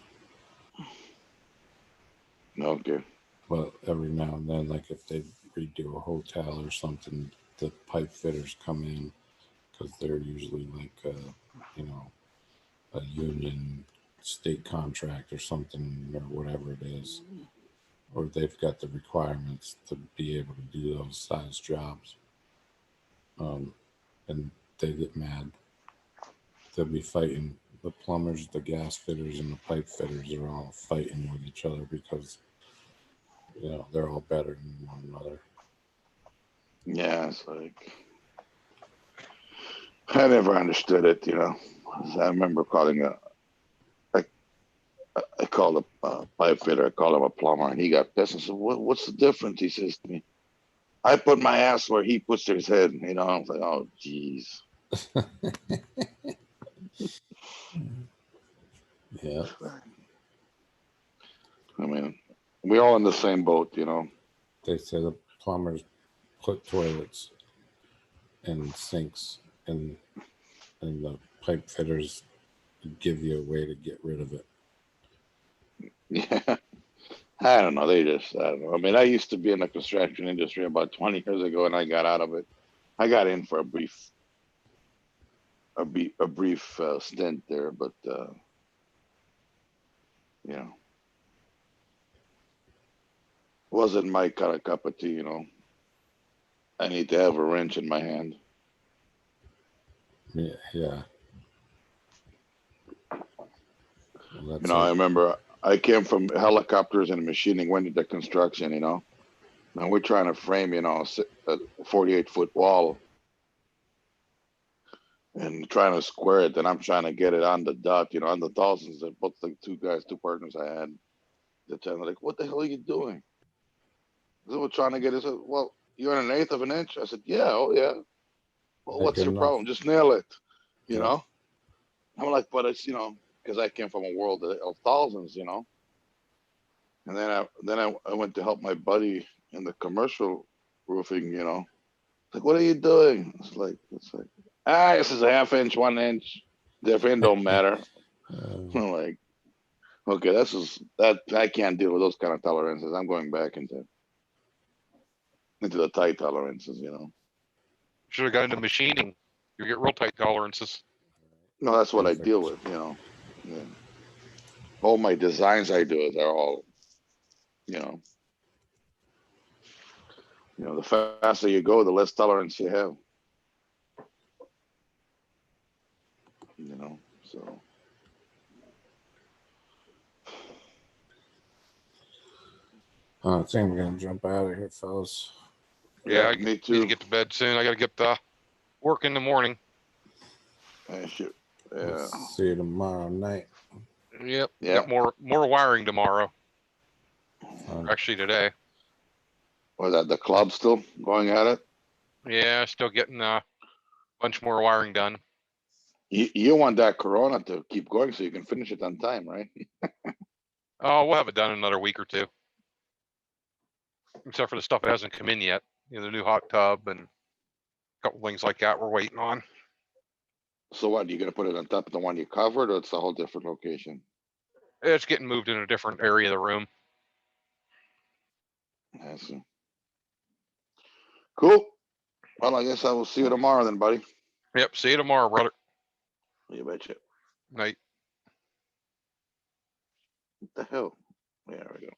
Okay. But every now and then, like if they redo a hotel or something, the pipe fitters come in because they're usually like, a union state contract or something or whatever it is. Or they've got the requirements to be able to do those size jobs. And they get mad. They'll be fighting. The plumbers, the gas fitters, and the pipe fitters are all fighting with each other because, they're all better than one another. Yeah, it's like I never understood it. I remember I called a pipe fitter. I called him a plumber, and he got pissed and said, "What's the difference?" He says to me, "I put my ass where he puts his head." I was like, "Oh, geez." Yeah. I mean, we're all in the same boat, They say the plumbers put toilets and sinks, and the pipe fitters give you a way to get rid of it. Yeah. I don't know. I don't know. I mean, I used to be in the construction industry about 20 years ago, and I got out of it. I got in for a brief stint there, but wasn't my kind of cup of tea. I need to have a wrench in my hand. Yeah. Well, I remember I came from helicopters and machining, went into construction. And we're trying to frame, a 48-foot wall and trying to square it. And I'm trying to get it on the dot, on the thousands. And both the two partners I had, the time, like, "What the hell are you doing?" They were trying to get it. "Well, you're an eighth of an inch." I said, "Yeah, oh yeah." "Well, what's your problem? Just nail it." I'm like, "But it's because I came from a world of thousands, And then I went to help my buddy in the commercial roofing, Like, "What are you doing?" It's like this is a half inch, 1 inch. Different don't matter. I'm like, okay, that I can't deal with those kind of tolerances. I'm going back into the tight tolerances, Should have got into machining. You get real tight tolerances. No, that's what I deal with, Yeah. All my designs I do are all, the faster you go, the less tolerance you have. So. I think we're gonna jump out of here, fellas. Yeah, I me too. need to get to bed soon. I got to get to work in the morning. Shit. Yeah. We'll see you tomorrow night. Yep. Yeah. Got more wiring tomorrow. Fun. Actually, today. Was that the club still going at it? Yeah, still getting a bunch more wiring done. You want that Corona to keep going so you can finish it on time, right? Oh, we'll have it done in another week or two. Except for the stuff that hasn't come in yet. The new hot tub and a couple things like that we're waiting on. So what, you gonna put it on top of the one you covered, or it's a whole different location? It's getting moved in a different area of the room. I see. Cool. Well, I guess I will see you tomorrow then, buddy. Yep. See you tomorrow, brother. You betcha. Night. What the hell? There we go.